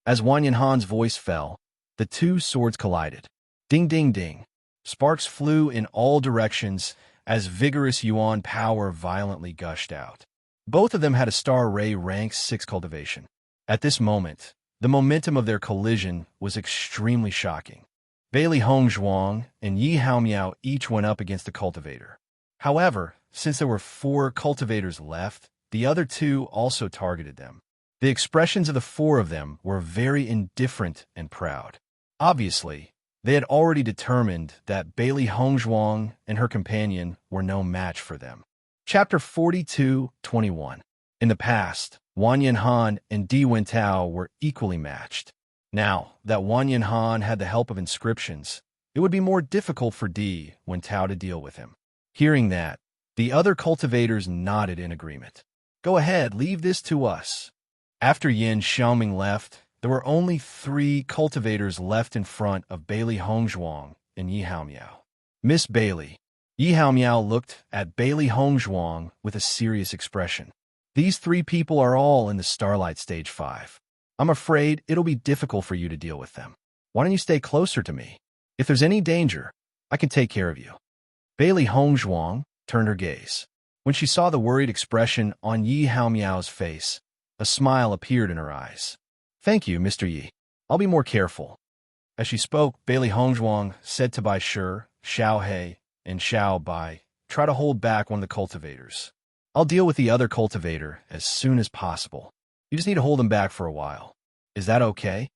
As Wang Yanhan's voice fell, the two swords collided. Ding, ding, ding. Sparks flew in all directions as vigorous Yuan power violently gushed out. Both of them had a star ray rank 6 cultivation. At this moment, the momentum of their collision was extremely shocking. Bailey Hongzhuang and Yi Haomiao each went up against the cultivator. However, since there were 4 cultivators left, the other 2 also targeted them. The expressions of the 4 of them were very indifferent and proud. Obviously, they had already determined that Bailey Hongzhuang and her companion were no match for them. Chapter 42:21. In the past, Wang Yanhan and Di Wentao were equally matched. Now that Wang Yanhan had the help of inscriptions, it would be more difficult for Di Wentao to deal with him. Hearing that, the other cultivators nodded in agreement. Go ahead, leave this to us. After Yin Xiaoming left, there were only 3 cultivators left in front of Bailey Hongzhuang and Yi Haomiao. Miss Bailey. Yi Haomiao looked at Bailey Hongzhuang with a serious expression. These 3 people are all in the Starlight Stage 5. I'm afraid it'll be difficult for you to deal with them. Why don't you stay closer to me? If there's any danger, I can take care of you. Bailey Hongzhuang turned her gaze. When she saw the worried expression on Yi Haomiao's face, a smile appeared in her eyes. Thank you, Mr. Yi. I'll be more careful. As she spoke, Bailey Hongzhuang said to Bai Shi, Xiao He, and Xiao Bai, try to hold back one of the cultivators. I'll deal with the other cultivator as soon as possible. You just need to hold him back for a while. Is that okay?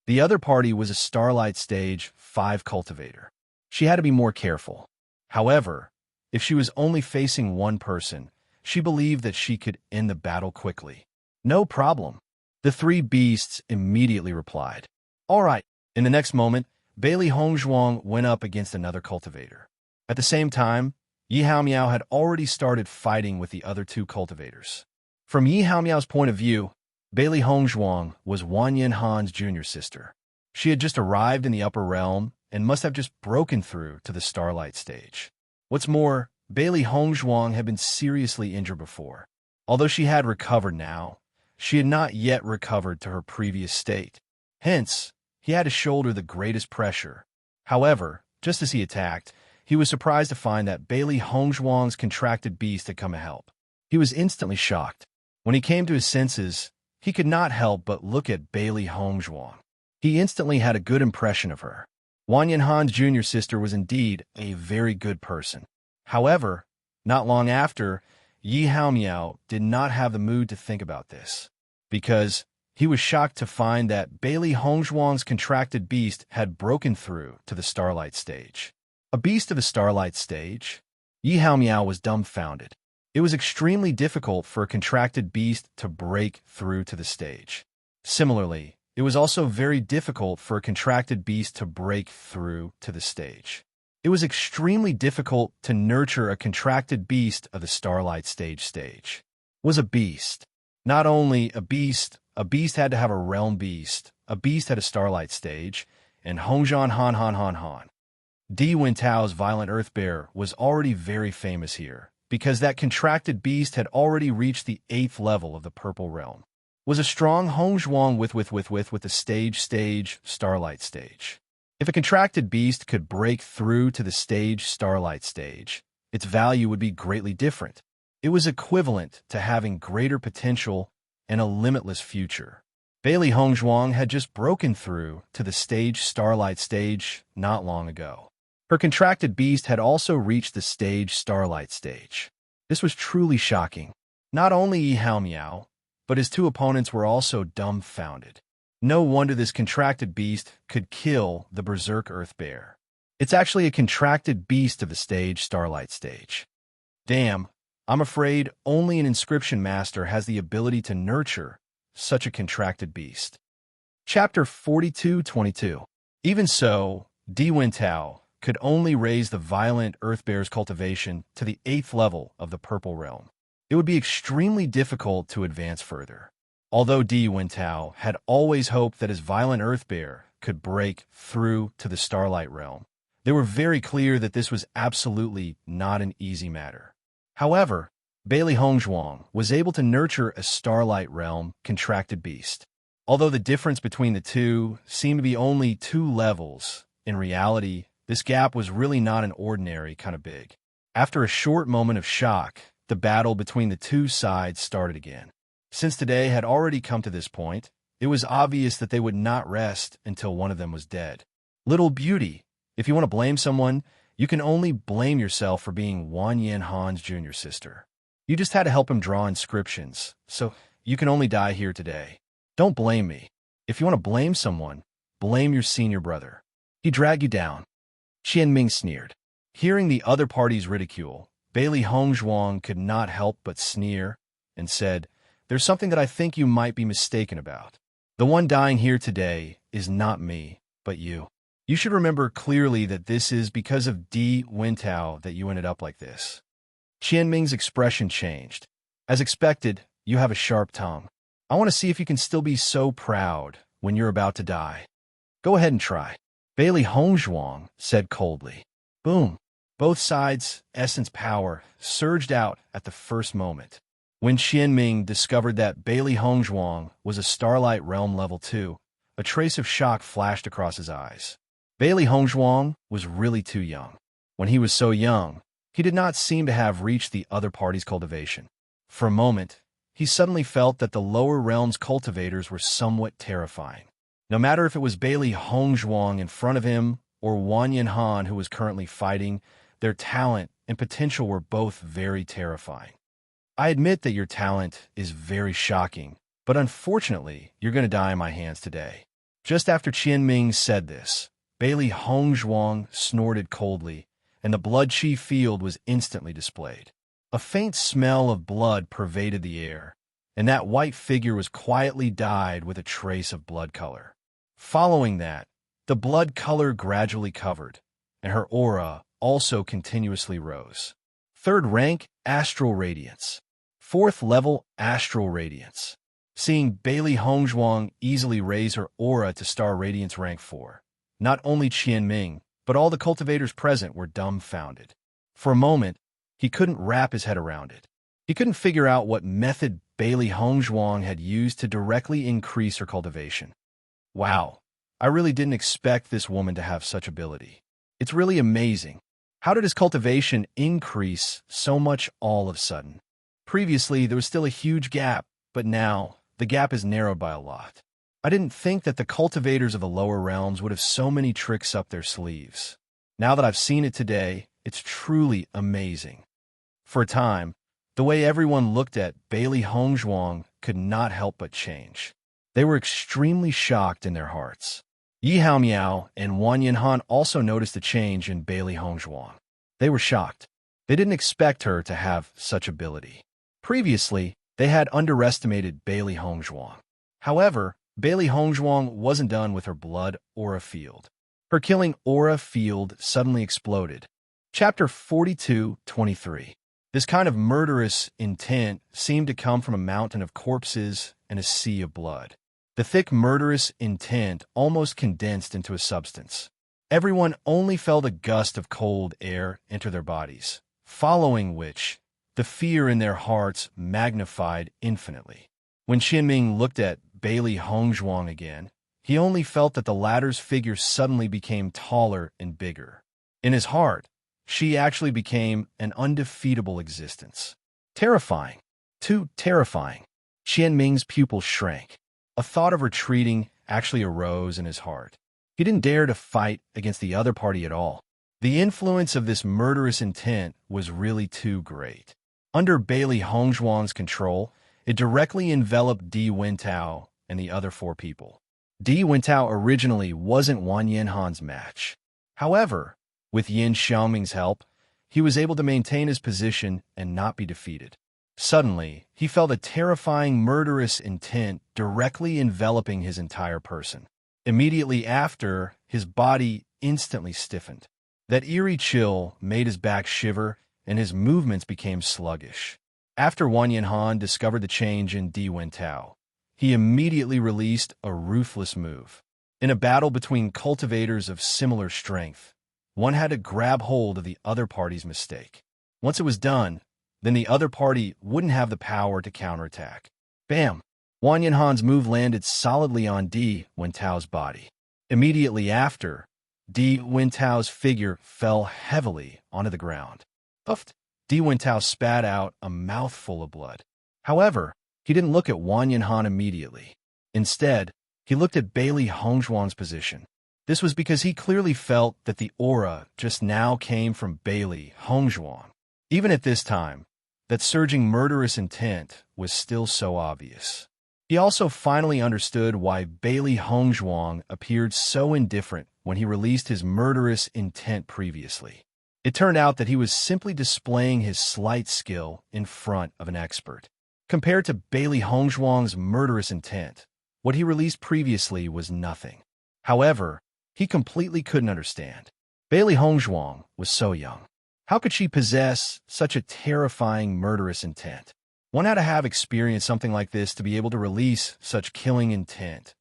The other party was a Starlight Stage 5 cultivator. She had to be more careful. However, if she was only facing one person, she believed that she could end the battle quickly. No problem. The 3 beasts immediately replied. All right. In the next moment, Bailey Hongzhuang went up against another cultivator. At the same time, Yi Haomiao had already started fighting with the other 2 cultivators. From Yi Haomiao's point of view, Bailey Hongzhuang was Wang Yanhan's junior sister. She had just arrived in the upper realm and must have just broken through to the Starlight Stage. What's more, Bailey Hongzhuang had been seriously injured before. Although she had recovered now, she had not yet recovered to her previous state. Hence, he had to shoulder the greatest pressure. However, just as he attacked, he was surprised to find that Bailey Hongzhuang's contracted beast had come to help. He was instantly shocked. When he came to his senses, he could not help but look at Bailey Hongzhuang. He instantly had a good impression of her. Wang Yanhan's junior sister was indeed a very good person. However, not long after, Yi Haomiao did not have the mood to think about this, because he was shocked to find that Bailey Hongzhuang's contracted beast had broken through to the Starlight Stage. A beast of the Starlight Stage? Yi Haomiao was dumbfounded. It was extremely difficult for a contracted beast to break through to the stage. Similarly, it was also very difficult for a contracted beast to break through to the stage. It was extremely difficult to nurture a contracted beast of the Starlight Stage. Was a beast. Not only a beast had to have a realm beast, a beast had a starlight stage, and Hongzhan Han Han Han Han. Di Wintao's violent earth bear was already very famous here, because that contracted beast had already reached the 8th level of the purple realm. Was a strong Hongzhuang with the stage, starlight stage. If a contracted beast could break through to the starlight stage, its value would be greatly different. It was equivalent to having greater potential and a limitless future. Bailey Hongzhuang had just broken through to the starlight stage not long ago. Her contracted beast had also reached the starlight stage. This was truly shocking. Not only Yi Hao Miao, but his two opponents were also dumbfounded. No wonder this contracted beast could kill the berserk earth bear. It's actually a contracted beast of the starlight stage. Damn, I'm afraid only an inscription master has the ability to nurture such a contracted beast. Chapter 42-22. Even so, Di Wintao could only raise the violent earth bear's cultivation to the 8th level of the purple realm. It would be extremely difficult to advance further. Although Di Wintao had always hoped that his violent earth bear could break through to the starlight realm, they were very clear that this was absolutely not an easy matter. However, Bailey Hongzhuang was able to nurture a starlight realm contracted beast. Although the difference between the two seemed to be only 2 levels, in reality, this gap was really not an ordinary kind of big. After a short moment of shock, the battle between the two sides started again. Since today had already come to this point, it was obvious that they would not rest until one of them was dead. Little beauty, if you want to blame someone, you can only blame yourself for being Wanyan Han's junior sister. You just had to help him draw inscriptions, so you can only die here today. Don't blame me. If you want to blame someone, blame your senior brother. He dragged you down. Qianming sneered. Hearing the other party's ridicule, Bailey Hongzhuang could not help but sneer and said, "There's something that I think you might be mistaken about. The one dying here today is not me, but you. You should remember clearly that this is because of Di Wintao that you ended up like this." Qianming's expression changed. As expected, you have a sharp tongue. I want to see if you can still be so proud when you're about to die. Go ahead and try. Bailey Hongzhuang said coldly. Boom. Both sides' essence power surged out at the first moment. When Qianming discovered that Bailey Hongzhuang was a Starlight Realm Level 2, a trace of shock flashed across his eyes. Bailey Hongzhuang was really too young. When he was so young, he did not seem to have reached the other party's cultivation. For a moment, he suddenly felt that the lower realm's cultivators were somewhat terrifying. No matter if it was Bailey Hongzhuang in front of him or Wanyan Han who was currently fighting, their talent and potential were both very terrifying. I admit that your talent is very shocking, but unfortunately, you're going to die in my hands today. Just after Qianming said this, Bailey Hongzhuang snorted coldly, and the blood chi field was instantly displayed. A faint smell of blood pervaded the air, and that white figure was quietly dyed with a trace of blood color. Following that, the blood color gradually covered, and her aura also continuously rose. 3rd rank, Astral Radiance. 4th level, Astral Radiance. Seeing Bailey Hongzhuang easily raise her aura to Star Radiance rank 4, not only Qianming, but all the cultivators present were dumbfounded. For a moment, he couldn't wrap his head around it. He couldn't figure out what method Bailey Hongzhuang had used to directly increase her cultivation. Wow, I really didn't expect this woman to have such ability. It's really amazing. How did his cultivation increase so much all of a sudden? Previously, there was still a huge gap, but now, the gap is narrowed by a lot. I didn't think that the cultivators of the lower realms would have so many tricks up their sleeves. Now that I've seen it today, it's truly amazing. For a time, the way everyone looked at Bailey Hongzhuang could not help but change. They were extremely shocked in their hearts. Yi Hao Miao and Wanyan Han also noticed a change in Bailey Hongzhuang. They were shocked. They didn't expect her to have such ability. Previously, they had underestimated Bailey Hongzhuang. However, Bailey Hongzhuang wasn't done with her blood aura field. Her killing aura field suddenly exploded. Chapter 42-23. This kind of murderous intent seemed to come from a mountain of corpses and a sea of blood. The thick murderous intent almost condensed into a substance. Everyone only felt a gust of cold air enter their bodies, following which the fear in their hearts magnified infinitely. When Qianming looked at Bailey Hongzhuang again, he only felt that the latter's figure suddenly became taller and bigger. In his heart, she actually became an undefeatable existence. Terrifying. Too terrifying. Qianming's pupils shrank. A thought of retreating actually arose in his heart. He didn't dare to fight against the other party at all. The influence of this murderous intent was really too great. Under Bailey Hongzhuang's control, it directly enveloped Di Wentao and the other four people. Di Wentao originally wasn't Wang Yanhan's match. However, with Yin Xiaoming's help, he was able to maintain his position and not be defeated. Suddenly, he felt a terrifying murderous intent directly enveloping his entire person. Immediately after, his body instantly stiffened. That eerie chill made his back shiver, and his movements became sluggish. After Wang Yanhan discovered the change in Di Wentao, he immediately released a ruthless move. In a battle between cultivators of similar strength, one had to grab hold of the other party's mistake. Once it was done, then the other party wouldn't have the power to counterattack. Bam! Wang Yanhan's move landed solidly on Di Wentao's body. Immediately after, Di Wentao's figure fell heavily onto the ground. Puffed! Di Wentao spat out a mouthful of blood. However, he didn't look at Wang Yanhan immediately. Instead, he looked at Bailey Hongzhuang's position. This was because he clearly felt that the aura just now came from Bailey Hongzhuang. Even at this time, that surging murderous intent was still so obvious. He also finally understood why Bailey Hongzhuang appeared so indifferent when he released his murderous intent previously. It turned out that he was simply displaying his slight skill in front of an expert. Compared to Bailey Hongzhuang's murderous intent, what he released previously was nothing. However, he completely couldn't understand. Bailey Hongzhuang was so young. How could she possess such a terrifying murderous intent? One had to have experienced something like this to be able to release such killing intent.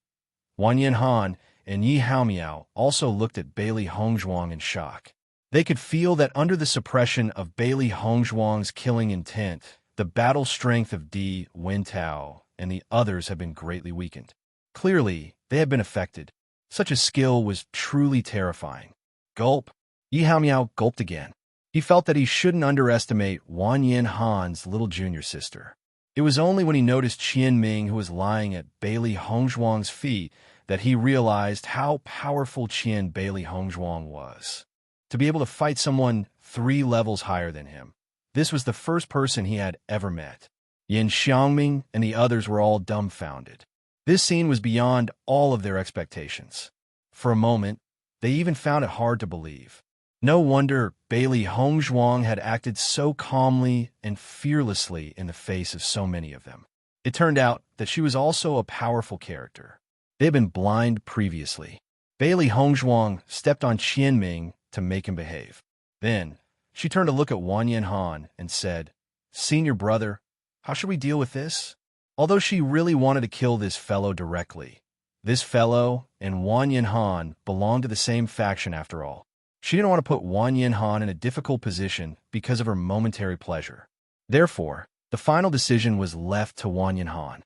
Wang Yanhan and Yi Haomiao also looked at Bailey Hongzhuang in shock. They could feel that under the suppression of Bailey Hongzhuang's killing intent, the battle strength of Di Wentao and the others had been greatly weakened. Clearly, they had been affected. Such a skill was truly terrifying. Gulp. Yi Haomiao gulped again. He felt that he shouldn't underestimate Wang Yanhan's little junior sister. It was only when he noticed Qianming, who was lying at Bailey Hongzhuang's feet, that he realized how powerful Bailey Hongzhuang was. To be able to fight someone 3 levels higher than him. This was the first person he had ever met. Yin Xiaoming and the others were all dumbfounded. This scene was beyond all of their expectations. For a moment, they even found it hard to believe. No wonder Bailey Hongzhuang had acted so calmly and fearlessly in the face of so many of them. It turned out that she was also a powerful character. They had been blind previously. Bailey Hongzhuang stepped on Qianming to make him behave. Then, she turned to look at Wang Yanhan and said, "Senior brother, how should we deal with this?" Although she really wanted to kill this fellow directly, this fellow and Wang Yanhan belonged to the same faction after all. She didn't want to put Wang Yanhan in a difficult position because of her momentary pleasure. Therefore, the final decision was left to Wang Yanhan.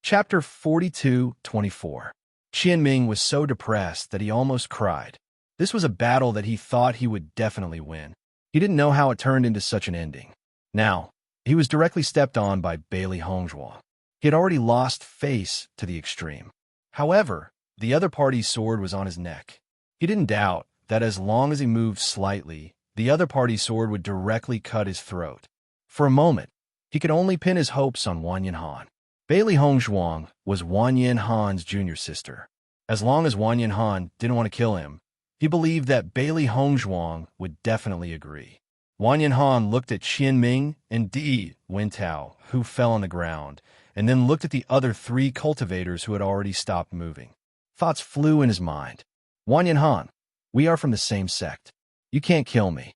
Chapter 42-24. Qianming was so depressed that he almost cried. This was a battle that he thought he would definitely win. He didn't know how it turned into such an ending. Now, he was directly stepped on by Bailey Hongzhuang. He had already lost face to the extreme. However, the other party's sword was on his neck. He didn't doubt that as long as he moved slightly, the other party's sword would directly cut his throat. For a moment, he could only pin his hopes on Wang Yanhan. Bailey Hongzhuang was Wang Yanhan's junior sister. As long as Wang Yanhan didn't want to kill him, he believed that Bailey Hongzhuang would definitely agree. Wang Yanhan looked at Qianming and Di Wentao, who fell on the ground, and then looked at the other 3 cultivators who had already stopped moving. Thoughts flew in his mind. Wang Yanhan, we are from the same sect. You can't kill me.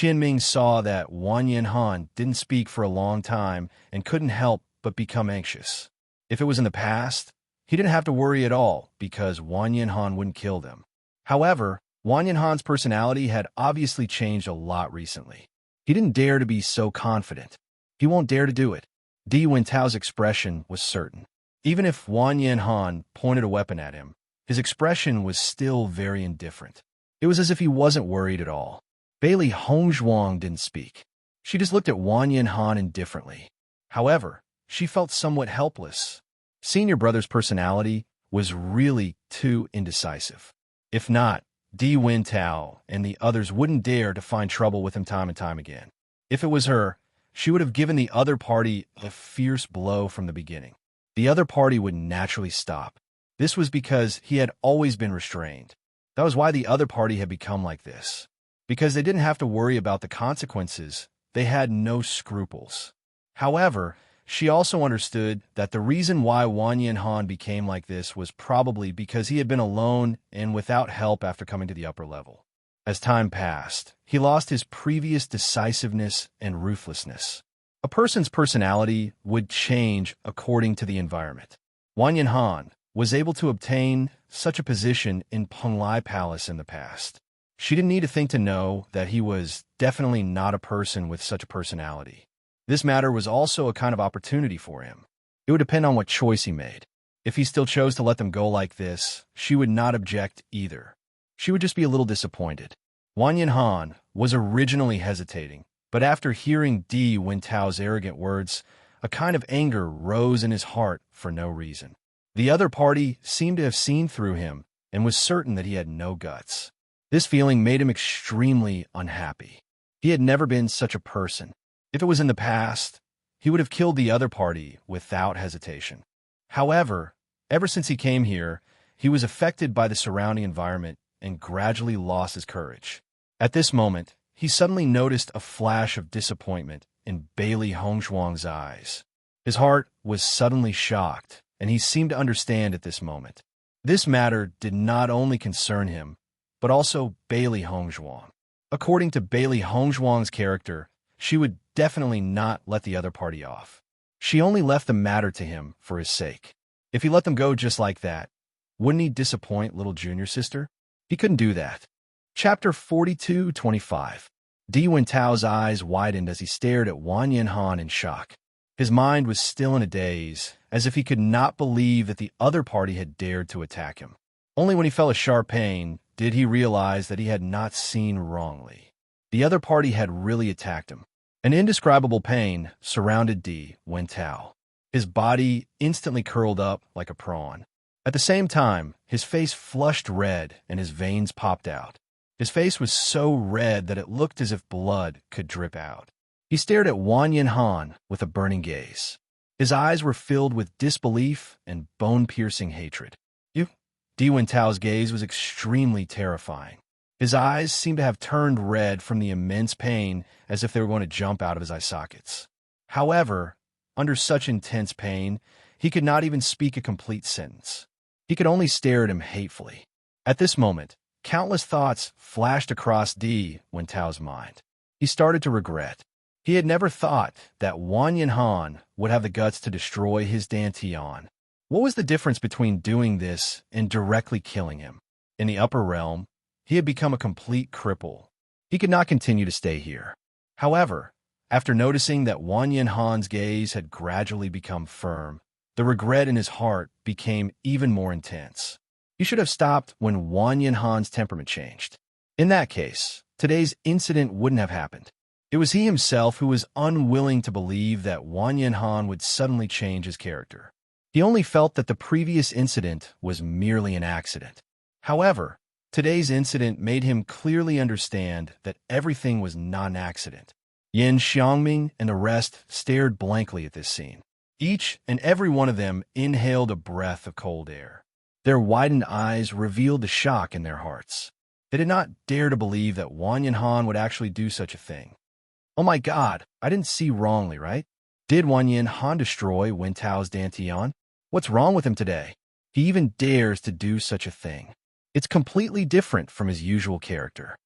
Ming saw that Wang Yanhan didn't speak for a long time and couldn't help but become anxious. If it was in the past, he didn't have to worry at all because Wang Yanhan wouldn't kill them. However, Wang Yanhan's personality had obviously changed a lot recently. He didn't dare to be so confident. He won't dare to do it. Di Wentao's expression was certain. Even if Wang Yanhan pointed a weapon at him, his expression was still very indifferent. It was as if he wasn't worried at all. Bailey Hongzhuang didn't speak. She just looked at Wang Yanhan indifferently. However, she felt somewhat helpless. Senior brother's personality was really too indecisive. If not, Di Wentao and the others wouldn't dare to find trouble with him time and time again. If it was her, she would have given the other party a fierce blow from the beginning. The other party would naturally stop. This was because he had always been restrained. That was why the other party had become like this. Because they didn't have to worry about the consequences, they had no scruples. However, she also understood that the reason why Wang Yanhan became like this was probably because he had been alone and without help after coming to the upper level. As time passed, he lost his previous decisiveness and ruthlessness. A person's personality would change according to the environment. Wang Yanhan was able to obtain such a position in Penglai Palace in the past. She didn't need to think to know that he was definitely not a person with such a personality. This matter was also a kind of opportunity for him. It would depend on what choice he made. If he still chose to let them go like this, she would not object either. She would just be a little disappointed. Wang Yanhan was originally hesitating, but after hearing Di Wentao's arrogant words, a kind of anger rose in his heart for no reason. The other party seemed to have seen through him and was certain that he had no guts. This feeling made him extremely unhappy. He had never been such a person. If it was in the past, he would have killed the other party without hesitation. However, ever since he came here, he was affected by the surrounding environment and gradually lost his courage. At this moment, he suddenly noticed a flash of disappointment in Bailey Hongzhuang's eyes. His heart was suddenly shocked, and he seemed to understand at this moment. This matter did not only concern him, but also Bailey Hongzhuang. According to Bailey Hongzhuang's character, she would definitely not let the other party off. She only left the matter to him for his sake. If he let them go just like that, wouldn't he disappoint little junior sister? He couldn't do that. Chapter 42-25. Di Wentao's eyes widened as he stared at Wang Yanhan in shock. His mind was still in a daze, as if he could not believe that the other party had dared to attack him. Only when he felt a sharp pain did he realize that he had not seen wrongly. The other party had really attacked him. An indescribable pain surrounded Di Wentao. His body instantly curled up like a prawn. At the same time, his face flushed red and his veins popped out. His face was so red that it looked as if blood could drip out. He stared at Wang Yanhan with a burning gaze. His eyes were filled with disbelief and bone-piercing hatred. Di Wentao's gaze was extremely terrifying. His eyes seemed to have turned red from the immense pain, as if they were going to jump out of his eye sockets. However, under such intense pain, he could not even speak a complete sentence. He could only stare at him hatefully. At this moment, countless thoughts flashed across Di Wentao's mind. He started to regret. He had never thought that Wang Yanhan would have the guts to destroy his Dantian. What was the difference between doing this and directly killing him? In the upper realm, he had become a complete cripple. He could not continue to stay here. However, after noticing that Wang Yanhan's gaze had gradually become firm, the regret in his heart became even more intense. He should have stopped when Wang Yanhan's temperament changed. In that case, today's incident wouldn't have happened. It was he himself who was unwilling to believe that Wang Yanhan would suddenly change his character. He only felt that the previous incident was merely an accident. However, today's incident made him clearly understand that everything was not an accident. Yin Xiangming and the rest stared blankly at this scene. Each and every one of them inhaled a breath of cold air. Their widened eyes revealed the shock in their hearts. They did not dare to believe that Wang Yanhan would actually do such a thing. Oh my God, I didn't see wrongly, right? Did Wang Yanhan destroy Wentao's Dantian? What's wrong with him today? He even dares to do such a thing. It's completely different from his usual character.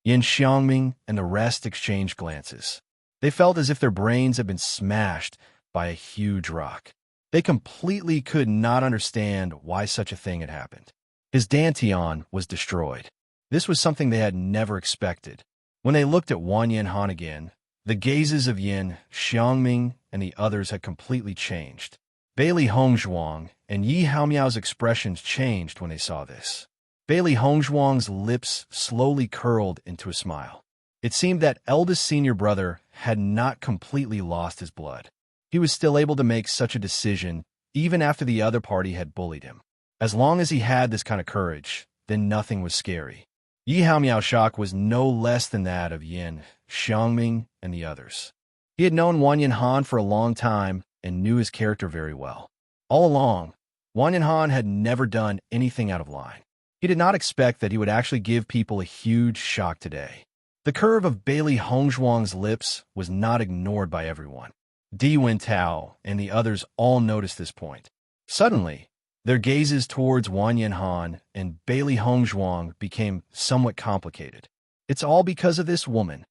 Yin Xiangming and the rest exchanged glances. They felt as if their brains had been smashed by a huge rock. They completely could not understand why such a thing had happened. His Dantian was destroyed. This was something they had never expected. When they looked at Wang Yanhan again, the gazes of Yin Xiangming and the others had completely changed. Bailey Hongzhuang and Yi Haomiao's expressions changed when they saw this. Bailey Hongzhuang's lips slowly curled into a smile. It seemed that eldest senior brother had not completely lost his blood. He was still able to make such a decision even after the other party had bullied him. As long as he had this kind of courage, then nothing was scary. Yi Haomiao's shock was no less than that of Yin Xiangming and the others. He had known Wang Yanhan for a long time and knew his character very well. All along, Wang Yanhan had never done anything out of line. He did not expect that he would actually give people a huge shock today. The curve of Bailey Hongzhuang's lips was not ignored by everyone. Di Wentao and the others all noticed this point. Suddenly, their gazes towards Wang Yanhan and Bailey Hongzhuang became somewhat complicated. It's all because of this woman.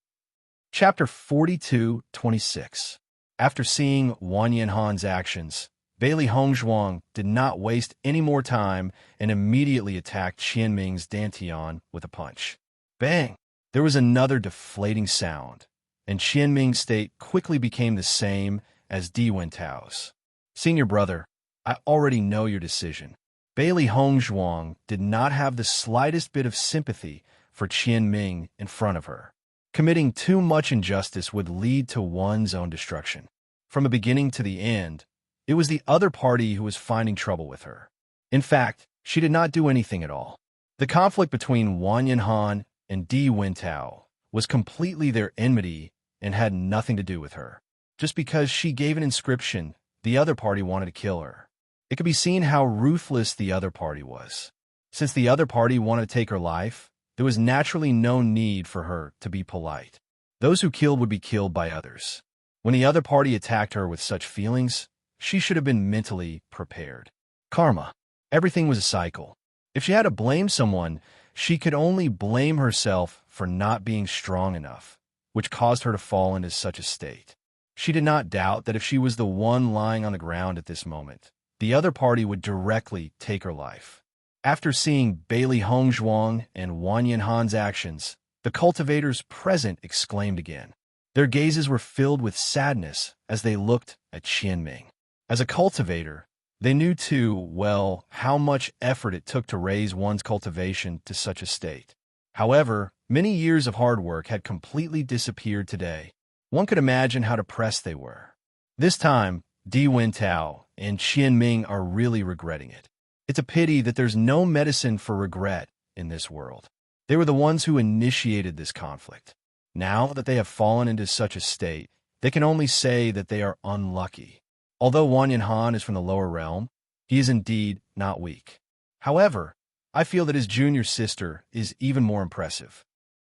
Chapter 42:26. After seeing Wang Yanhan's actions, Bailey Hongzhuang did not waste any more time and immediately attacked Qianming's Dantian with a punch. Bang! There was another deflating sound, and Qianming's state quickly became the same as Di Wentao's. Senior brother, I already know your decision. Bailey Hongzhuang did not have the slightest bit of sympathy for Qianming in front of her. Committing too much injustice would lead to one's own destruction. From the beginning to the end, it was the other party who was finding trouble with her. In fact, she did not do anything at all. The conflict between Wang Yanhan and Di Wentao was completely their enmity and had nothing to do with her. Just because she gave an inscription, the other party wanted to kill her. It could be seen how ruthless the other party was. Since the other party wanted to take her life, there was naturally no need for her to be polite. Those who killed would be killed by others. When the other party attacked her with such feelings, she should have been mentally prepared. Karma. Everything was a cycle. If she had to blame someone, she could only blame herself for not being strong enough, which caused her to fall into such a state. She did not doubt that if she was the one lying on the ground at this moment, the other party would directly take her life. After seeing Bailey Hongzhuang and Wang Yanhan's actions, the cultivators present exclaimed again. Their gazes were filled with sadness as they looked at Qianming. As a cultivator, they knew too well how much effort it took to raise one's cultivation to such a state. However, many years of hard work had completely disappeared today. One could imagine how depressed they were. This time, Di Wentao and Qianming are really regretting it. It's a pity that there's no medicine for regret in this world. They were the ones who initiated this conflict. Now that they have fallen into such a state, they can only say that they are unlucky. Although Wang Yanhan is from the lower realm, he is indeed not weak. However, I feel that his junior sister is even more impressive.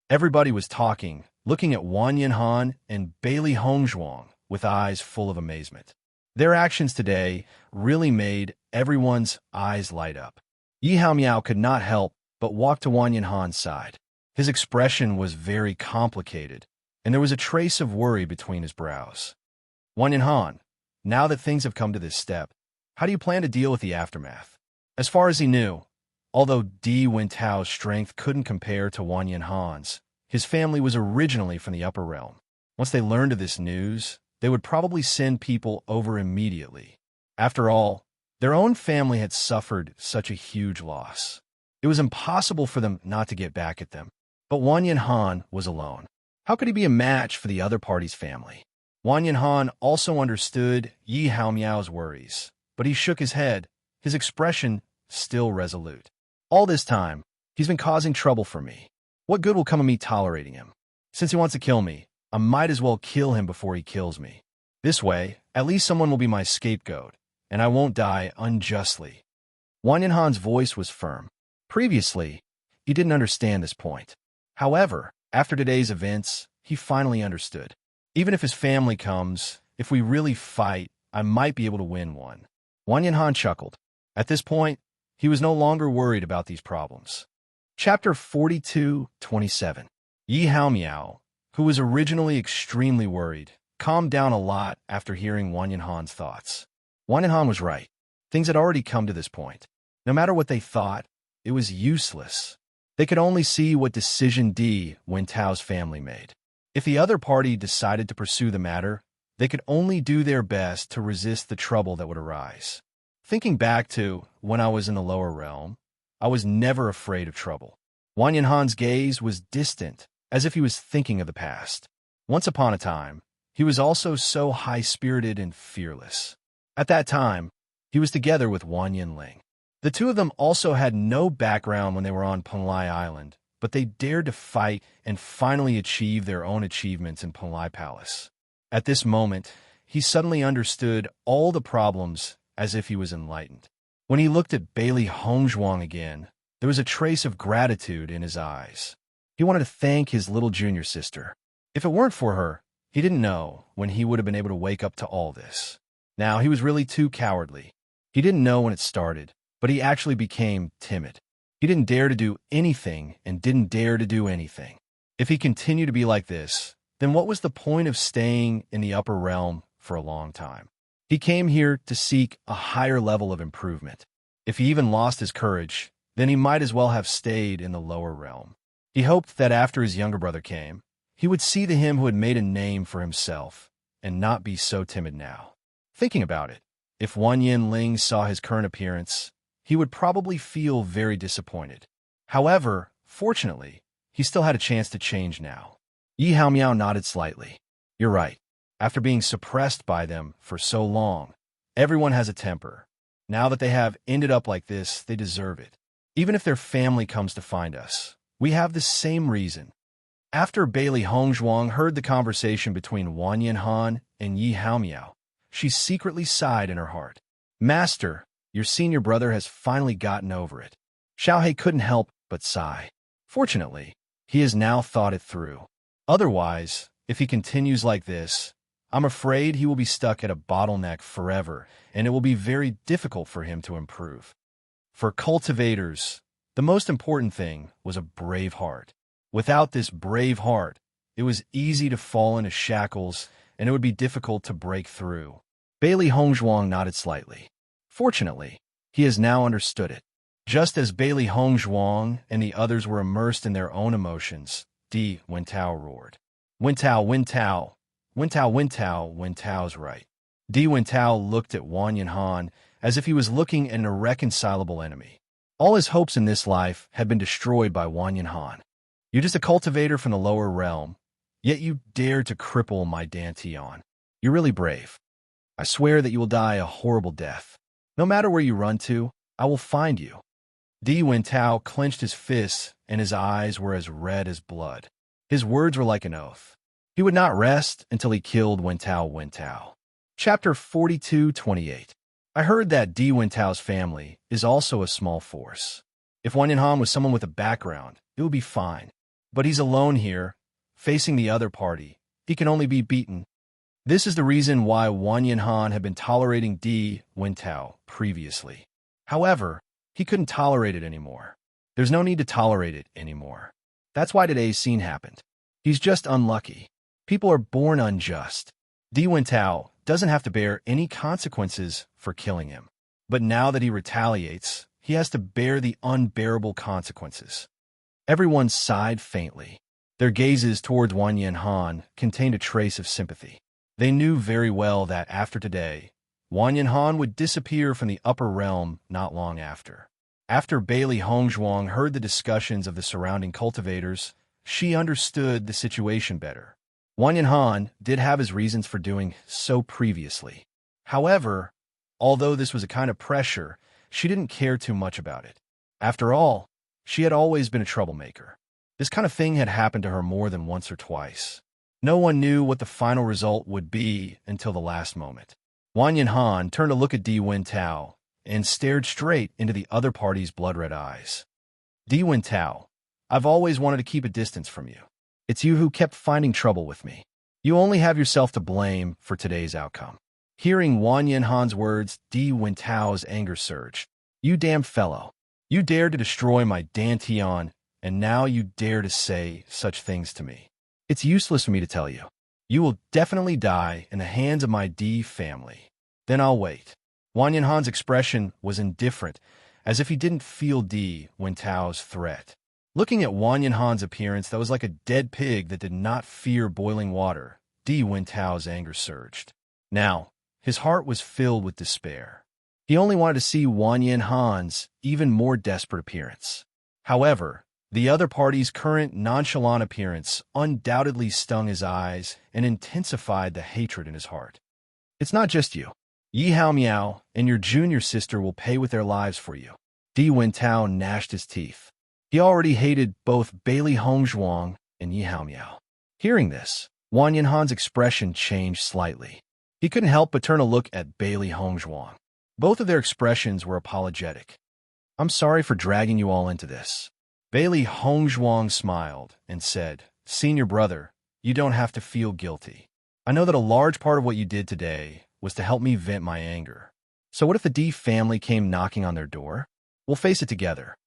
Everybody was talking, looking at Wang Yanhan and Bailey Hongzhuang with eyes full of amazement. Their actions today really made everyone's eyes light up. Yi Haomiao could not help but walk to Wang Yanhan's side. His expression was very complicated, and there was a trace of worry between his brows. Wang Yanhan, now that things have come to this step, how do you plan to deal with the aftermath? As far as he knew, although Di Wentao's strength couldn't compare to Wang Yanhan's, his family was originally from the upper realm. Once they learned of this news, they would probably send people over immediately. After all, their own family had suffered such a huge loss. It was impossible for them not to get back at them. But Wang Yanhan was alone. How could he be a match for the other party's family? Wang Yanhan also understood Yi Haomiao's worries, but he shook his head, his expression still resolute. All this time, he's been causing trouble for me. What good will come of me tolerating him? Since he wants to kill me, I might as well kill him before he kills me. This way, at least someone will be my scapegoat, and I won't die unjustly. Wang Yanhan's voice was firm. Previously, he didn't understand this point. However, after today's events, he finally understood. Even if his family comes, if we really fight, I might be able to win one. Wang Yanhan chuckled. At this point, he was no longer worried about these problems. Chapter 42:27. Yi Haomiao, who was originally extremely worried, calmed down a lot after hearing Wang Yanhan's thoughts. Wang Yanhan was right. Things had already come to this point. No matter what they thought, it was useless. They could only see what decision Di Wentao's family made. If the other party decided to pursue the matter, they could only do their best to resist the trouble that would arise. Thinking back to when I was in the lower realm, I was never afraid of trouble. Wang Yanhan's gaze was distant, as if he was thinking of the past. Once upon a time, he was also so high-spirited and fearless. At that time, he was together with Wang Yinling. The two of them also had no background when they were on Penlai Island, but they dared to fight and finally achieve their own achievements in Penlai Palace. At this moment, he suddenly understood all the problems as if he was enlightened. When he looked at Bailey Hongzhuang again, there was a trace of gratitude in his eyes. He wanted to thank his little junior sister. If it weren't for her, he didn't know when he would have been able to wake up to all this. Now, he was really too cowardly. He didn't know when it started, but he actually became timid. He didn't dare to do anything and didn't dare to do anything. If he continued to be like this, then what was the point of staying in the upper realm for a long time? He came here to seek a higher level of improvement. If he even lost his courage, then he might as well have stayed in the lower realm. He hoped that after his younger brother came, he would see the him who had made a name for himself and not be so timid now. Thinking about it, if Wang Yinling saw his current appearance, he would probably feel very disappointed. However, fortunately, he still had a chance to change now. Yi Haomiao nodded slightly. You're right. After being suppressed by them for so long, everyone has a temper. Now that they have ended up like this, they deserve it. Even if their family comes to find us, we have the same reason. After Bailey Hongzhuang heard the conversation between Wang Yanhan and Yi Haomiao, she secretly sighed in her heart. Master, your senior brother has finally gotten over it. Xiaohe couldn't help but sigh. Fortunately, he has now thought it through. Otherwise, if he continues like this, I'm afraid he will be stuck at a bottleneck forever, and it will be very difficult for him to improve. For cultivators, the most important thing was a brave heart. Without this brave heart, it was easy to fall into shackles, and it would be difficult to break through. Bailey Hongzhuang nodded slightly. Fortunately, he has now understood it. Just as Bailey Hongzhuang and the others were immersed in their own emotions, Di Wentao roared. Wentao, Wentao, Wentao, Wentao, Wentao's right. Di Wentao looked at Wang Yanhan as if he was looking at an irreconcilable enemy. All his hopes in this life had been destroyed by Wang Yanhan. You're just a cultivator from the lower realm, yet you dare to cripple my Dantian. You're really brave. I swear that you will die a horrible death. No matter where you run to, I will find you. Di Wentao clenched his fists, and his eyes were as red as blood. His words were like an oath. He would not rest until he killed Wentao Wentao. Chapter 42:28. I heard that Di Wentao's family is also a small force. If Wang Yanhan was someone with a background, it would be fine. But he's alone here, facing the other party. He can only be beaten. This is the reason why Wang Yanhan had been tolerating Di Wentao previously. However, he couldn't tolerate it anymore. There's no need to tolerate it anymore. That's why today's scene happened. He's just unlucky. People are born unjust. Di Wentao doesn't have to bear any consequences for killing him. But now that he retaliates, he has to bear the unbearable consequences. Everyone sighed faintly. Their gazes towards Wang Yanhan contained a trace of sympathy. They knew very well that after today, Wang Yanhan would disappear from the upper realm not long after. After Bailey Hongzhuang heard the discussions of the surrounding cultivators, she understood the situation better. Wang Yanhan did have his reasons for doing so previously. However, although this was a kind of pressure, she didn't care too much about it. After all, she had always been a troublemaker. This kind of thing had happened to her more than once or twice. No one knew what the final result would be until the last moment. Wang Yanhan turned to look at Di Wentao and stared straight into the other party's blood-red eyes. Di Wentao, I've always wanted to keep a distance from you. It's you who kept finding trouble with me. You only have yourself to blame for today's outcome. Hearing Wang Yanhan's words, Di Wentao's anger surged. You damn fellow. You dared to destroy my Dantian and now you dare to say such things to me. It's useless for me to tell you. You will definitely die in the hands of my D family. Then I'll wait. Wang Yanhan's expression was indifferent, as if he didn't feel Di Wentao's threat. Looking at Wang Yanhan's appearance that was like a dead pig that did not fear boiling water, Di Wentao's anger surged. Now, his heart was filled with despair. He only wanted to see Wang Yanhan's even more desperate appearance. However, the other party's current nonchalant appearance undoubtedly stung his eyes and intensified the hatred in his heart. It's not just you. Yi Hao Miao and your junior sister will pay with their lives for you. Di Wentao gnashed his teeth. He already hated both Bailey Hongzhuang and Yi Hao Miao. Hearing this, Wang Yanhan's expression changed slightly. He couldn't help but turn a look at Bailey Hongzhuang. Both of their expressions were apologetic. I'm sorry for dragging you all into this. Bailey Hongzhuang smiled and said, Senior brother, you don't have to feel guilty. I know that a large part of what you did today was to help me vent my anger. So what if the D family came knocking on their door? We'll face it together.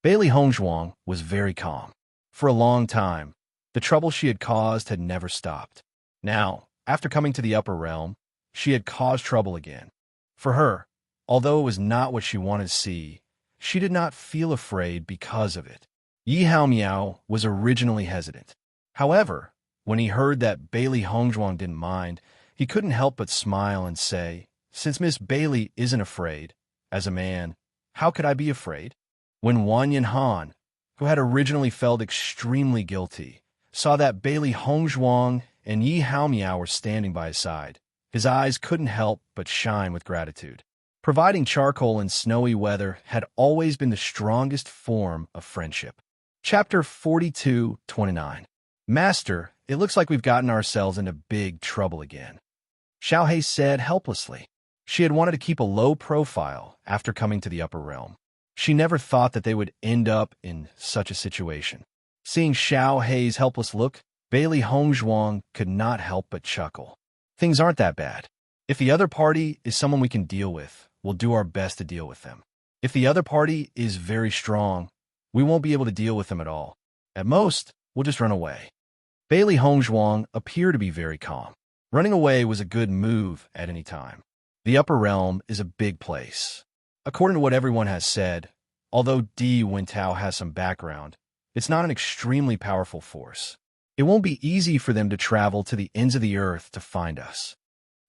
Bailey Hongzhuang was very calm. For a long time, the trouble she had caused had never stopped. Now, after coming to the upper realm, she had caused trouble again. For her, although it was not what she wanted to see, she did not feel afraid because of it. Yi Hao Miao was originally hesitant. However, when he heard that Bailey Hongzhuang didn't mind, he couldn't help but smile and say, Since Miss Bailey isn't afraid, as a man, how could I be afraid? When Wang Yanhan, who had originally felt extremely guilty, saw that Bailey Hongzhuang and Yi Hao Miao were standing by his side, his eyes couldn't help but shine with gratitude. Providing charcoal in snowy weather had always been the strongest form of friendship. Chapter 42-29. Master, it looks like we've gotten ourselves into big trouble again. Xiaohei said helplessly. She had wanted to keep a low profile after coming to the upper realm. She never thought that they would end up in such a situation. Seeing Xiaohei's helpless look, Bailey Hongzhuang could not help but chuckle. Things aren't that bad. If the other party is someone we can deal with, we'll do our best to deal with them. If the other party is very strong, we won't be able to deal with them at all. At most, we'll just run away. Bailey Hongzhuang appeared to be very calm. Running away was a good move at any time. The upper realm is a big place. According to what everyone has said, although Di Wentao has some background, it's not an extremely powerful force. It won't be easy for them to travel to the ends of the earth to find us.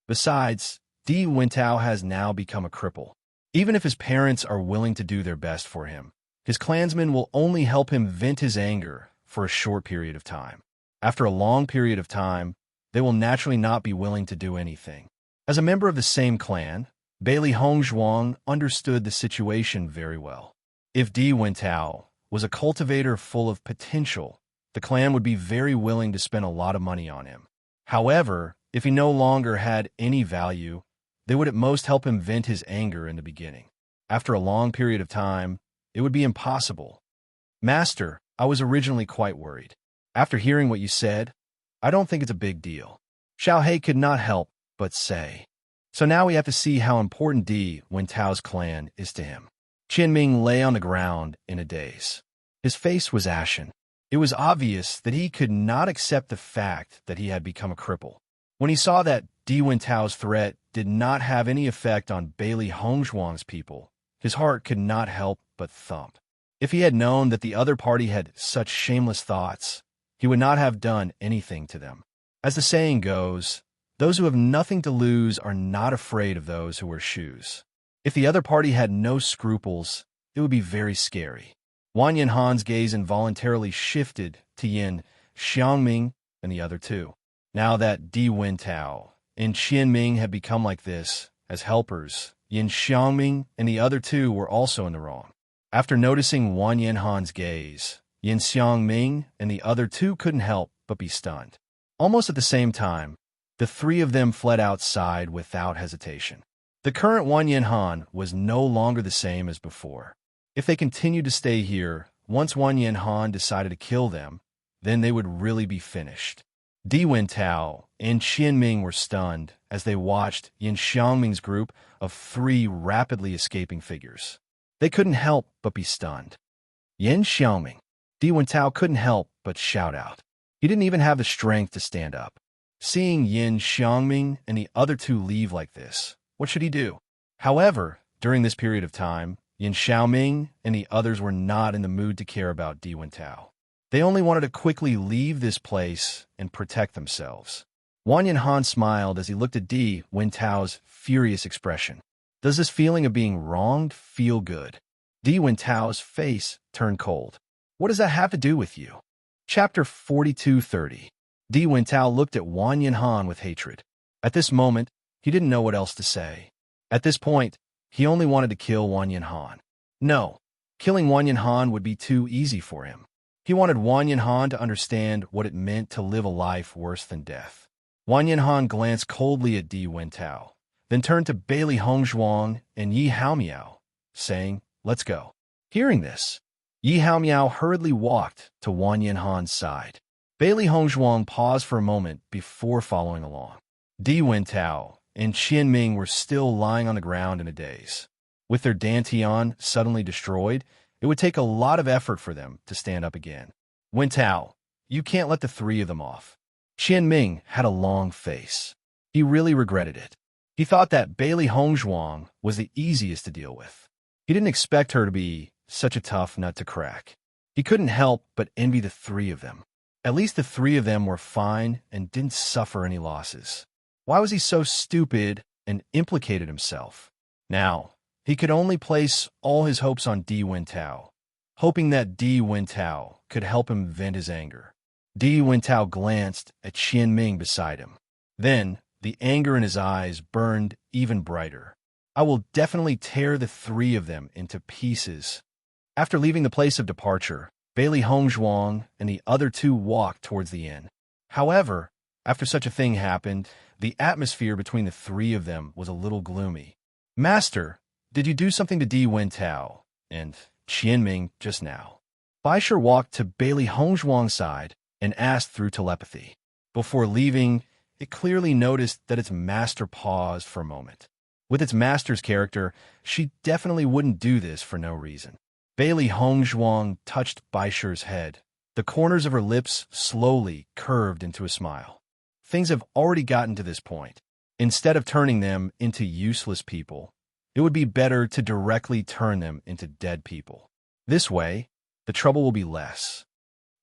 Besides, Di Wentao has now become a cripple. Even if his parents are willing to do their best for him, his clansmen will only help him vent his anger for a short period of time. After a long period of time, they will naturally not be willing to do anything. As a member of the same clan, Bailey Hongzhuang understood the situation very well. If Di Wentao was a cultivator full of potential, the clan would be very willing to spend a lot of money on him. However, if he no longer had any value, they would at most help him vent his anger in the beginning. After a long period of time, it would be impossible. Master, I was originally quite worried. After hearing what you said, I don't think it's a big deal. Xiaohei could not help but say. So now we have to see how important Di Wentao's clan is to him. Qianming lay on the ground in a daze. His face was ashen. It was obvious that he could not accept the fact that he had become a cripple. When he saw that Di Wentao's threat did not have any effect on Bailey Hongzhuang's people, his heart could not help but thump. If he had known that the other party had such shameless thoughts, he would not have done anything to them. As the saying goes, those who have nothing to lose are not afraid of those who wear shoes. If the other party had no scruples, it would be very scary. Wang Yanhan's gaze involuntarily shifted to Yin Xiangming and the other two. Now that Di Wentao and Qianming had become like this, as helpers, Yin Xiangming and the other two were also in the wrong. After noticing Wang Yanhan's gaze, Yin Xiangming and the other two couldn't help but be stunned. Almost at the same time, the three of them fled outside without hesitation. The current Wang Yanhan was no longer the same as before. If they continued to stay here, once Wang Yanhan decided to kill them, then they would really be finished. Di Wentao and Qianming were stunned as they watched Yin Xiangming's group of three rapidly escaping figures. They couldn't help but be stunned. Yin Xiangming. Di Wentao couldn't help but shout out. He didn't even have the strength to stand up. Seeing Yin Xiangming and the other two leave like this, what should he do? However, during this period of time, Yin Xiaoming and the others were not in the mood to care about Di Wentao. They only wanted to quickly leave this place and protect themselves. Wang Yanhan smiled as he looked at Di Wentao's furious expression. Does this feeling of being wronged feel good? Di Wentao's face turned cold. What does that have to do with you? Chapter 42:30. Di Wentao looked at Wang Yanhan with hatred. At this moment, he didn't know what else to say. At this point, he only wanted to kill Wang Yanhan. No, killing Wang Yanhan would be too easy for him. He wanted Wang Yanhan to understand what it meant to live a life worse than death. Wang Yanhan glanced coldly at Di Wentao, then turned to Bailey Hongzhuang and Yi Haomiao, saying, "Let's go." Hearing this, Yi Haomiao hurriedly walked to Wang Yanhan's side. Bailey Hongzhuang paused for a moment before following along. Di Wentao and Qian Ming were still lying on the ground in a daze. With their dantian suddenly destroyed, it would take a lot of effort for them to stand up again. Wentao, you can't let the three of them off. Qian Ming had a long face. He really regretted it. He thought that Bailey Hongzhuang was the easiest to deal with. He didn't expect her to be such a tough nut to crack. He couldn't help but envy the three of them. At least the three of them were fine and didn't suffer any losses. Why was he so stupid and implicated himself? Now, he could only place all his hopes on Di Wentao, hoping that Di Wentao could help him vent his anger. Di Wentao glanced at Qian Ming beside him. Then, the anger in his eyes burned even brighter. I will definitely tear the three of them into pieces. After leaving the place of departure, Bailey Hongzhuang and the other two walked towards the inn. However, after such a thing happened, the atmosphere between the three of them was a little gloomy. Master, did you do something to Di Wentao and Qian Ming just now? Baisher walked to Bailey Hongzhuang's side and asked through telepathy. Before leaving, it clearly noticed that its master paused for a moment. With its master's character, she definitely wouldn't do this for no reason. Bailey Hongzhuang touched Baisher's head. The corners of her lips slowly curved into a smile. Things have already gotten to this point. Instead of turning them into useless people, it would be better to directly turn them into dead people. This way, the trouble will be less.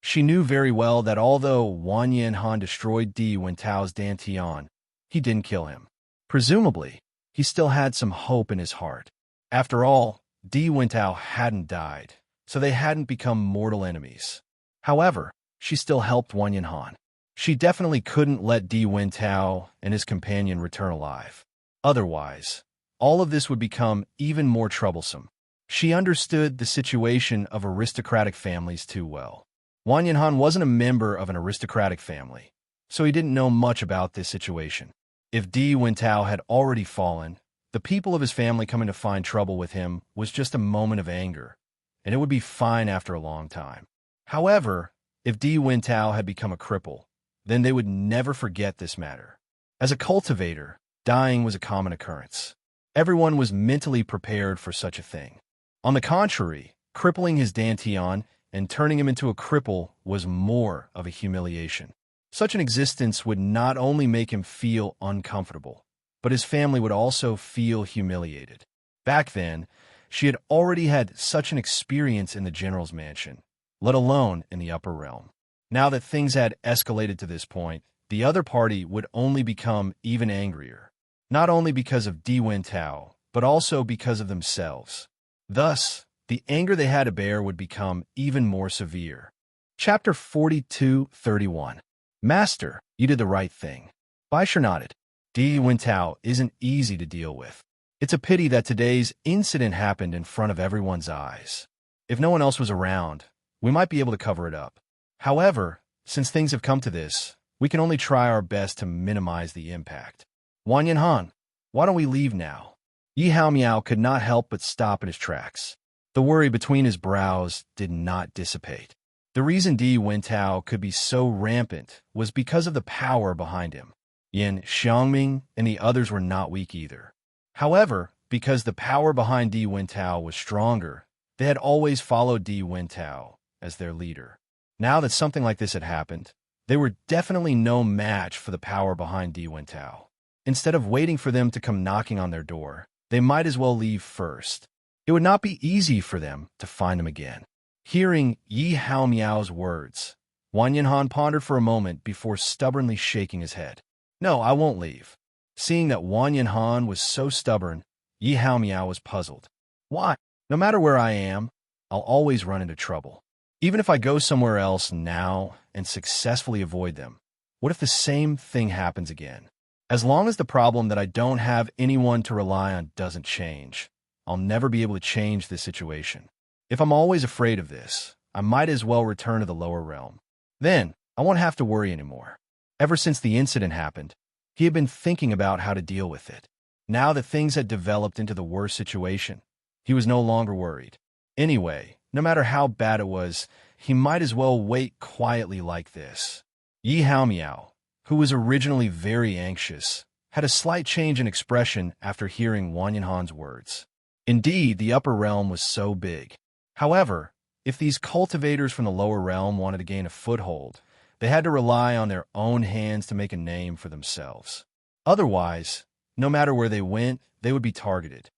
She knew very well that although Wang Yanhan destroyed Di Wentao's dantian, he didn't kill him. Presumably, he still had some hope in his heart. After all, Di Wentao hadn't died, so they hadn't become mortal enemies. However, she still helped Wang Yanhan. She definitely couldn't let Di Wentao and his companion return alive. Otherwise, all of this would become even more troublesome. She understood the situation of aristocratic families too well. Wang Yanhan wasn't a member of an aristocratic family, so he didn't know much about this situation. If Di Wentao had already fallen, the people of his family coming to find trouble with him was just a moment of anger, and it would be fine after a long time. However, if Di Wentao had become a cripple, then they would never forget this matter. As a cultivator, dying was a common occurrence. Everyone was mentally prepared for such a thing. On the contrary, crippling his dantian and turning him into a cripple was more of a humiliation. Such an existence would not only make him feel uncomfortable, but his family would also feel humiliated. Back then, she had already had such an experience in the general's mansion, let alone in the upper realm. Now that things had escalated to this point, the other party would only become even angrier, not only because of Di Wentao, but also because of themselves. Thus, the anger they had to bear would become even more severe. Chapter 42:31. Master, you did the right thing. Baisher nodded. Di Wentao isn't easy to deal with. It's a pity that today's incident happened in front of everyone's eyes. If no one else was around, we might be able to cover it up. However, since things have come to this, we can only try our best to minimize the impact. Wang Yanhan, why don't we leave now? Yi Haomiao could not help but stop in his tracks. The worry between his brows did not dissipate. The reason Di Wentao could be so rampant was because of the power behind him. Yin Xiangming and the others were not weak either. However, because the power behind Di Wentao was stronger, they had always followed Di Wentao as their leader. Now that something like this had happened, they were definitely no match for the power behind Di Wentao. Instead of waiting for them to come knocking on their door, they might as well leave first. It would not be easy for them to find them again. Hearing Yi Hao Miao's words, Wang Yanhan pondered for a moment before stubbornly shaking his head. No, I won't leave. Seeing that Wang Yanhan was so stubborn, Yi Hao Miao was puzzled. Why? No matter where I am, I'll always run into trouble. Even if I go somewhere else now and successfully avoid them, what if the same thing happens again? As long as the problem that I don't have anyone to rely on doesn't change, I'll never be able to change this situation. If I'm always afraid of this, I might as well return to the lower realm. Then, I won't have to worry anymore. Ever since the incident happened, he had been thinking about how to deal with it. Now that things had developed into the worst situation, he was no longer worried. Anyway, no matter how bad it was, he might as well wait quietly like this. Yi Hao Miao, who was originally very anxious, had a slight change in expression after hearing Wang Yanhan's words. Indeed, the upper realm was so big. However, if these cultivators from the lower realm wanted to gain a foothold, they had to rely on their own hands to make a name for themselves. Otherwise, no matter where they went, they would be targeted.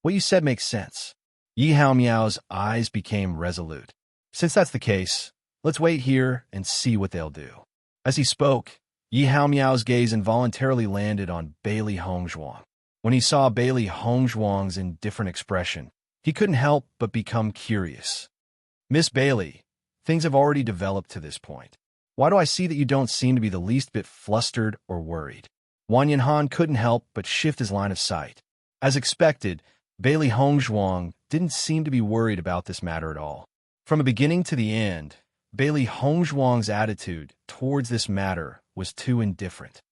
What you said makes sense. Yi Hao Miao's eyes became resolute. Since that's the case, let's wait here and see what they'll do. As he spoke, Yi Hao Miao's gaze involuntarily landed on Bailey Hongzhuang. When he saw Bailey Hongzhuang's indifferent expression, he couldn't help but become curious. Miss Bailey, things have already developed to this point. Why do I see that you don't seem to be the least bit flustered or worried? Wang Yanhan couldn't help but shift his line of sight. As expected, Bailey Hongzhuang didn't seem to be worried about this matter at all. From the beginning to the end, Bailey Hongzhuang's attitude towards this matter was too indifferent.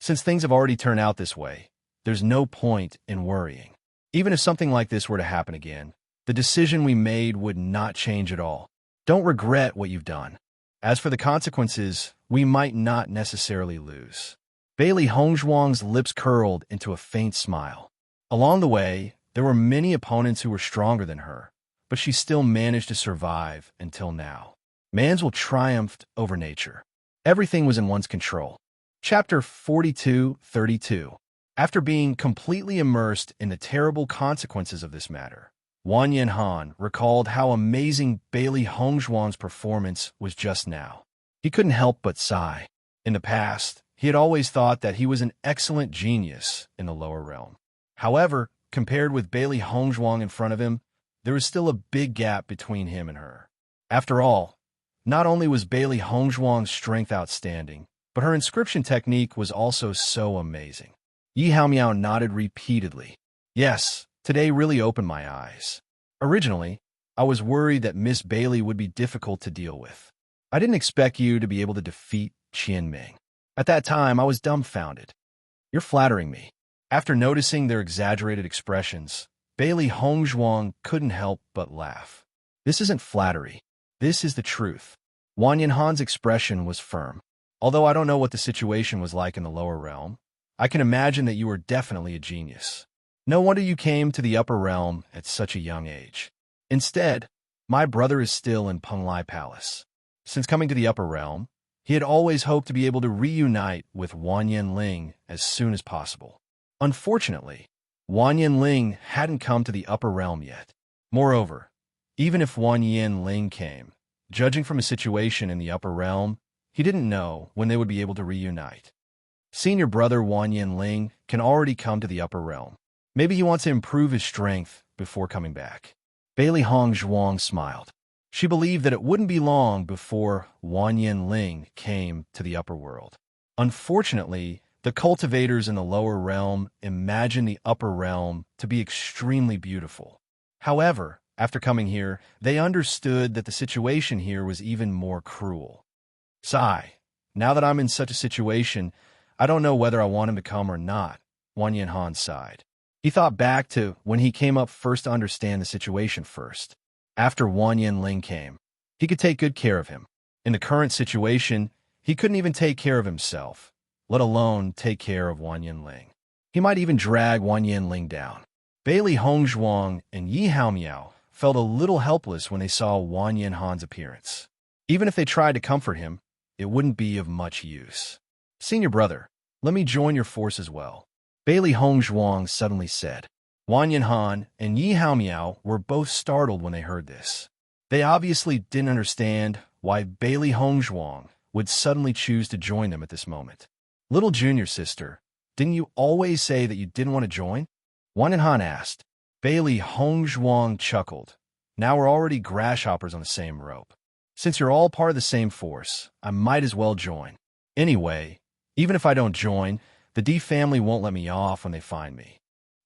Since things have already turned out this way, there's no point in worrying. Even if something like this were to happen again, the decision we made would not change at all. Don't regret what you've done. As for the consequences, we might not necessarily lose. Bailey Hongzhuang's lips curled into a faint smile. Along the way, there were many opponents who were stronger than her, but she still managed to survive until now. Man's will triumphed over nature. Everything was in one's control. Chapter 42-32. After being completely immersed in the terrible consequences of this matter, Wang Yanhan recalled how amazing Bailey Hongzhuang's performance was just now. He couldn't help but sigh. In the past, he had always thought that he was an excellent genius in the lower realm. However, compared with Bailey Hongzhuang in front of him, there was still a big gap between him and her. After all, not only was Bailey Hongzhuang's strength outstanding, but her inscription technique was also so amazing. Yi Hao Miao nodded repeatedly. Yes, today really opened my eyes. Originally, I was worried that Miss Bailey would be difficult to deal with. I didn't expect you to be able to defeat Qian Ming. At that time, I was dumbfounded. You're flattering me. After noticing their exaggerated expressions, Bailey Hongzhuang couldn't help but laugh. This isn't flattery. This is the truth. Wang Yanhan's expression was firm. Although I don't know what the situation was like in the lower realm, I can imagine that you were definitely a genius. No wonder you came to the upper realm at such a young age. Instead, my brother is still in Penglai Palace. Since coming to the upper realm, he had always hoped to be able to reunite with Wang Yanling as soon as possible. Unfortunately, Wang Yanling hadn't come to the upper realm yet. Moreover, even if Wang Yanling came, judging from his situation in the upper realm, he didn't know when they would be able to reunite. Senior brother Wang Yanling can already come to the upper realm. Maybe he wants to improve his strength before coming back. Bailey Hongzhuang smiled. She believed that it wouldn't be long before Wang Yanling came to the upper world. Unfortunately, the cultivators in the lower realm imagined the upper realm to be extremely beautiful. However, after coming here, they understood that the situation here was even more cruel. Sigh, now that I'm in such a situation, I don't know whether I want him to come or not, Wang Yanhan sighed. He thought back to when he came up first to understand the situation first. After Wang Yanling came, he could take good care of him. In the current situation, he couldn't even take care of himself, let alone take care of Wang Yanling. He might even drag Wang Yanling down. Bailey Hongzhuang and Yi Hao Miao felt a little helpless when they saw Wan Yin Han's appearance. Even if they tried to comfort him, it wouldn't be of much use. "Senior brother, let me join your force as well," Bailey Hongzhuang suddenly said. Wan Yin Han and Yi Haomiao were both startled when they heard this. They obviously didn't understand why Bailey Hongzhuang would suddenly choose to join them at this moment. "Little junior sister, didn't you always say that you didn't want to join?" Wan Yin Han asked. Bailey Hongzhuang chuckled. "Now we're already grasshoppers on the same rope. Since you're all part of the same force, I might as well join. Anyway, even if I don't join, the D family won't let me off when they find me.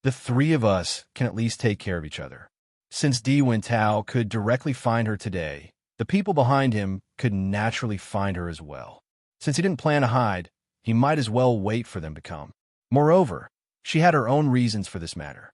The three of us can at least take care of each other. Since Di Wintao could directly find her today, the people behind him could naturally find her as well. Since he didn't plan to hide, he might as well wait for them to come. Moreover, she had her own reasons for this matter."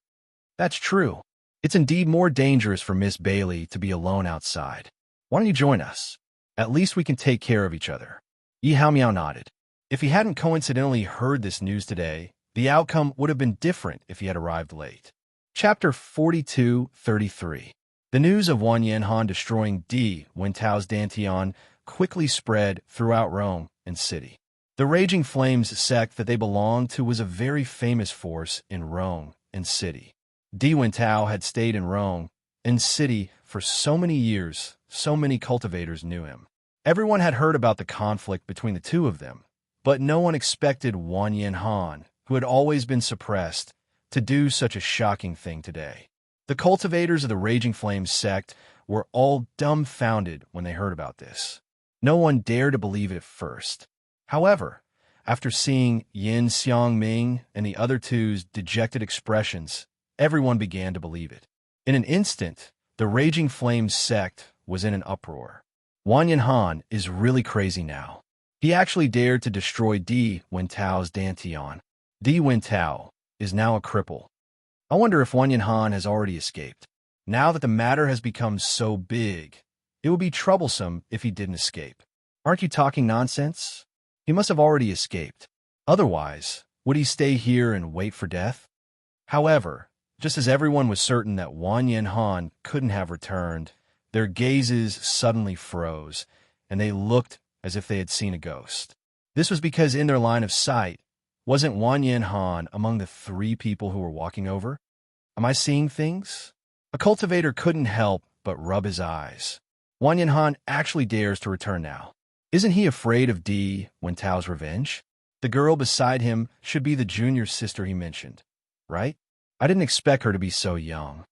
"That's true. It's indeed more dangerous for Miss Bailey to be alone outside. Why don't you join us? At least we can take care of each other." Yi Haomiao nodded. If he hadn't coincidentally heard this news today, the outcome would have been different if he had arrived late. Chapter 42:33. The news of Wan Yin Han destroying Di Wintao's Dantian quickly spread throughout Rome and city. The Raging Flames sect that they belonged to was a very famous force in Rome and city. Di Wintao had stayed in Rome and city for so many years, so many cultivators knew him. Everyone had heard about the conflict between the two of them, but no one expected Wan Yin Han, who had always been suppressed, to do such a shocking thing today. The cultivators of the Raging Flames sect were all dumbfounded when they heard about this. No one dared to believe it at first. However, after seeing Yin Xiangming and the other two's dejected expressions, everyone began to believe it. In an instant, the Raging Flames sect was in an uproar. Wan Yin Han is really crazy now. He actually dared to destroy Di Wintao's Dantian. Di Wintao is now a cripple. I wonder if Wan Yin Han has already escaped. Now that the matter has become so big, it would be troublesome if he didn't escape. Aren't you talking nonsense? He must have already escaped. Otherwise, would he stay here and wait for death? However, just as everyone was certain that Wan Yin Han couldn't have returned, their gazes suddenly froze, and they looked as if they had seen a ghost. This was because in their line of sight, wasn't Wan Yin Han among the three people who were walking over? Am I seeing things? A cultivator couldn't help but rub his eyes. Wan Yin Han actually dares to return now. Isn't he afraid of Di Wintao's revenge? The girl beside him should be the junior sister he mentioned, right? I didn't expect her to be so young.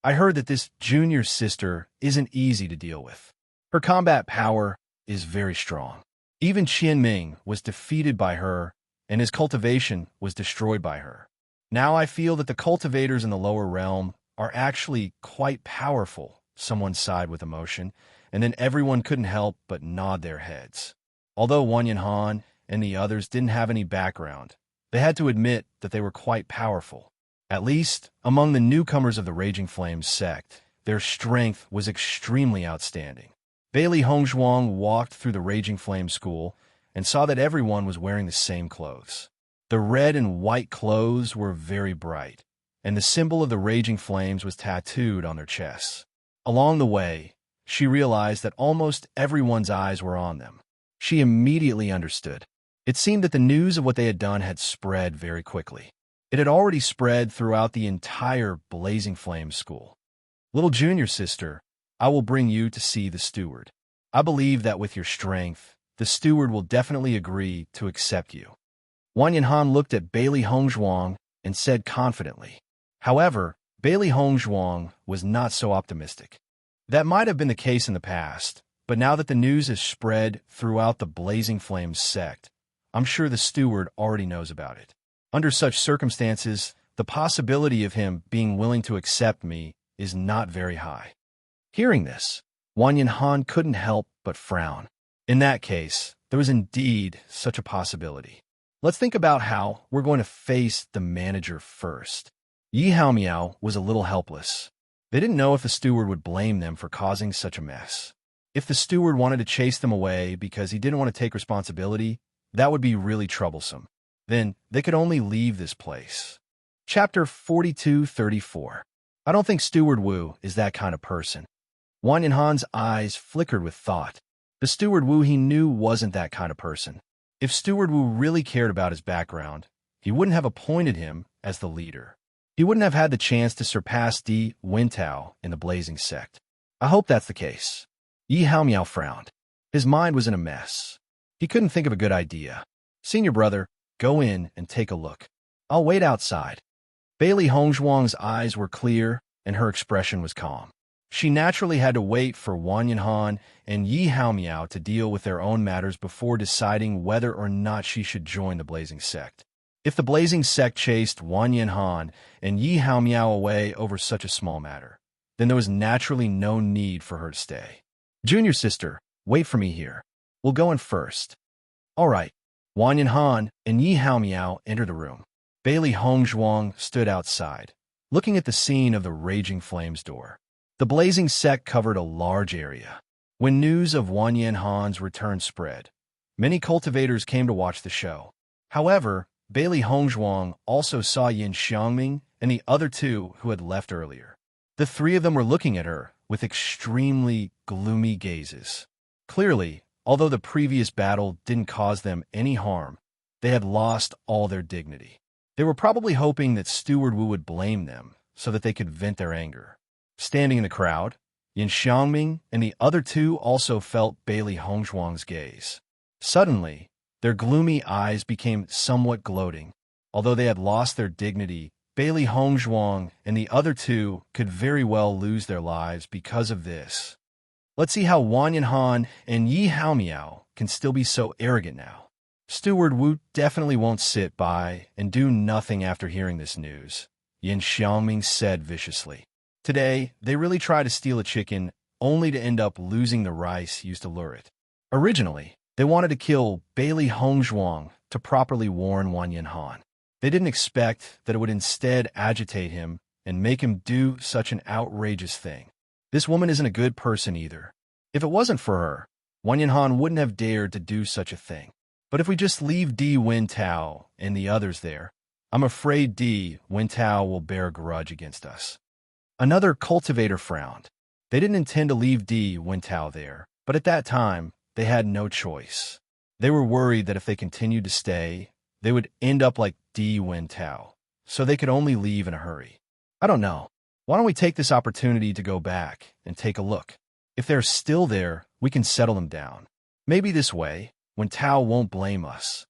I heard that this junior sister isn't easy to deal with. Her combat power is very strong. Even Qianming was defeated by her, and his cultivation was destroyed by her. Now I feel that the cultivators in the lower realm are actually quite powerful, someone sighed with emotion, and then everyone couldn't help but nod their heads. Although Wan Yin Han and the others didn't have any background, they had to admit that they were quite powerful. At least, among the newcomers of the Raging Flames sect, their strength was extremely outstanding. Bailey Hongzhuang walked through the Raging Flame school and saw that everyone was wearing the same clothes. The red and white clothes were very bright, and the symbol of the Raging Flames was tattooed on their chests. Along the way, she realized that almost everyone's eyes were on them. She immediately understood. It seemed that the news of what they had done had spread very quickly. It had already spread throughout the entire Blazing Flame school. "Little junior sister, I will bring you to see the steward. I believe that with your strength, the steward will definitely agree to accept you." Wan Yin Han looked at Bailey Hongzhuang and said confidently. However, Bailey Hongzhuang was not so optimistic. That might have been the case in the past, but now that the news has spread throughout the Blazing Flames sect, I'm sure the steward already knows about it. Under such circumstances, the possibility of him being willing to accept me is not very high. Hearing this, Wan Yin Han couldn't help but frown. In that case, there was indeed such a possibility. Let's think about how we're going to face the manager first. Yi Haomiao was a little helpless. They didn't know if the steward would blame them for causing such a mess. If the steward wanted to chase them away because he didn't want to take responsibility, that would be really troublesome. Then they could only leave this place. Chapter 42:34. I don't think Steward Wu is that kind of person. Wang Yanhan's eyes flickered with thought. The Steward Wu he knew wasn't that kind of person. If Steward Wu really cared about his background, he wouldn't have appointed him as the leader. He wouldn't have had the chance to surpass Di Wintao in the Blazing Sect. I hope that's the case. Yi Haomiao frowned. His mind was in a mess. He couldn't think of a good idea. Senior brother, go in and take a look. I'll wait outside. Bailey Hongzhuang's eyes were clear, and her expression was calm. She naturally had to wait for Wang Yanhan and Yi Haomiao to deal with their own matters before deciding whether or not she should join the Blazing Sect. If the Blazing Sect chased Wang Yanhan and Yi Haomiao away over such a small matter, then there was naturally no need for her to stay. Junior sister, wait for me here. We'll go in first. All right. Wang Yanhan and Yi Haomiao entered the room. Bailey Hongzhuang stood outside, looking at the scene of the Raging Flames door. The Blazing Sect covered a large area. When news of Wang Yanhan's return spread, many cultivators came to watch the show. However, Bailey Hongzhuang also saw Yin Xiangming and the other two who had left earlier. The three of them were looking at her with extremely gloomy gazes. Clearly, although the previous battle didn't cause them any harm, they had lost all their dignity. They were probably hoping that Steward Wu would blame them so that they could vent their anger. Standing in the crowd, Yin Xiangming and the other two also felt Bailey Hongzhuang's gaze. Suddenly, their gloomy eyes became somewhat gloating. Although they had lost their dignity, Bailey Hongzhuang and the other two could very well lose their lives because of this. Let's see how Wang Yanhan and Yi Haomiao can still be so arrogant now. Steward Wu definitely won't sit by and do nothing after hearing this news, Yin Xiangming said viciously. Today, they really tried to steal a chicken only to end up losing the rice used to lure it. Originally, they wanted to kill Bailey Hongzhuang to properly warn Wang Yanhan. They didn't expect that it would instead agitate him and make him do such an outrageous thing. This woman isn't a good person either. If it wasn't for her, Wang Yanhan wouldn't have dared to do such a thing. But if we just leave Di Wintao and the others there, I'm afraid Di Wintao will bear a grudge against us. Another cultivator frowned. They didn't intend to leave Di Wintao there, but at that time, they had no choice. They were worried that if they continued to stay, they would end up like Di Wintao, so they could only leave in a hurry. I don't know. Why don't we take this opportunity to go back and take a look? If they're still there, we can settle them down. Maybe this way, when Tao won't blame us.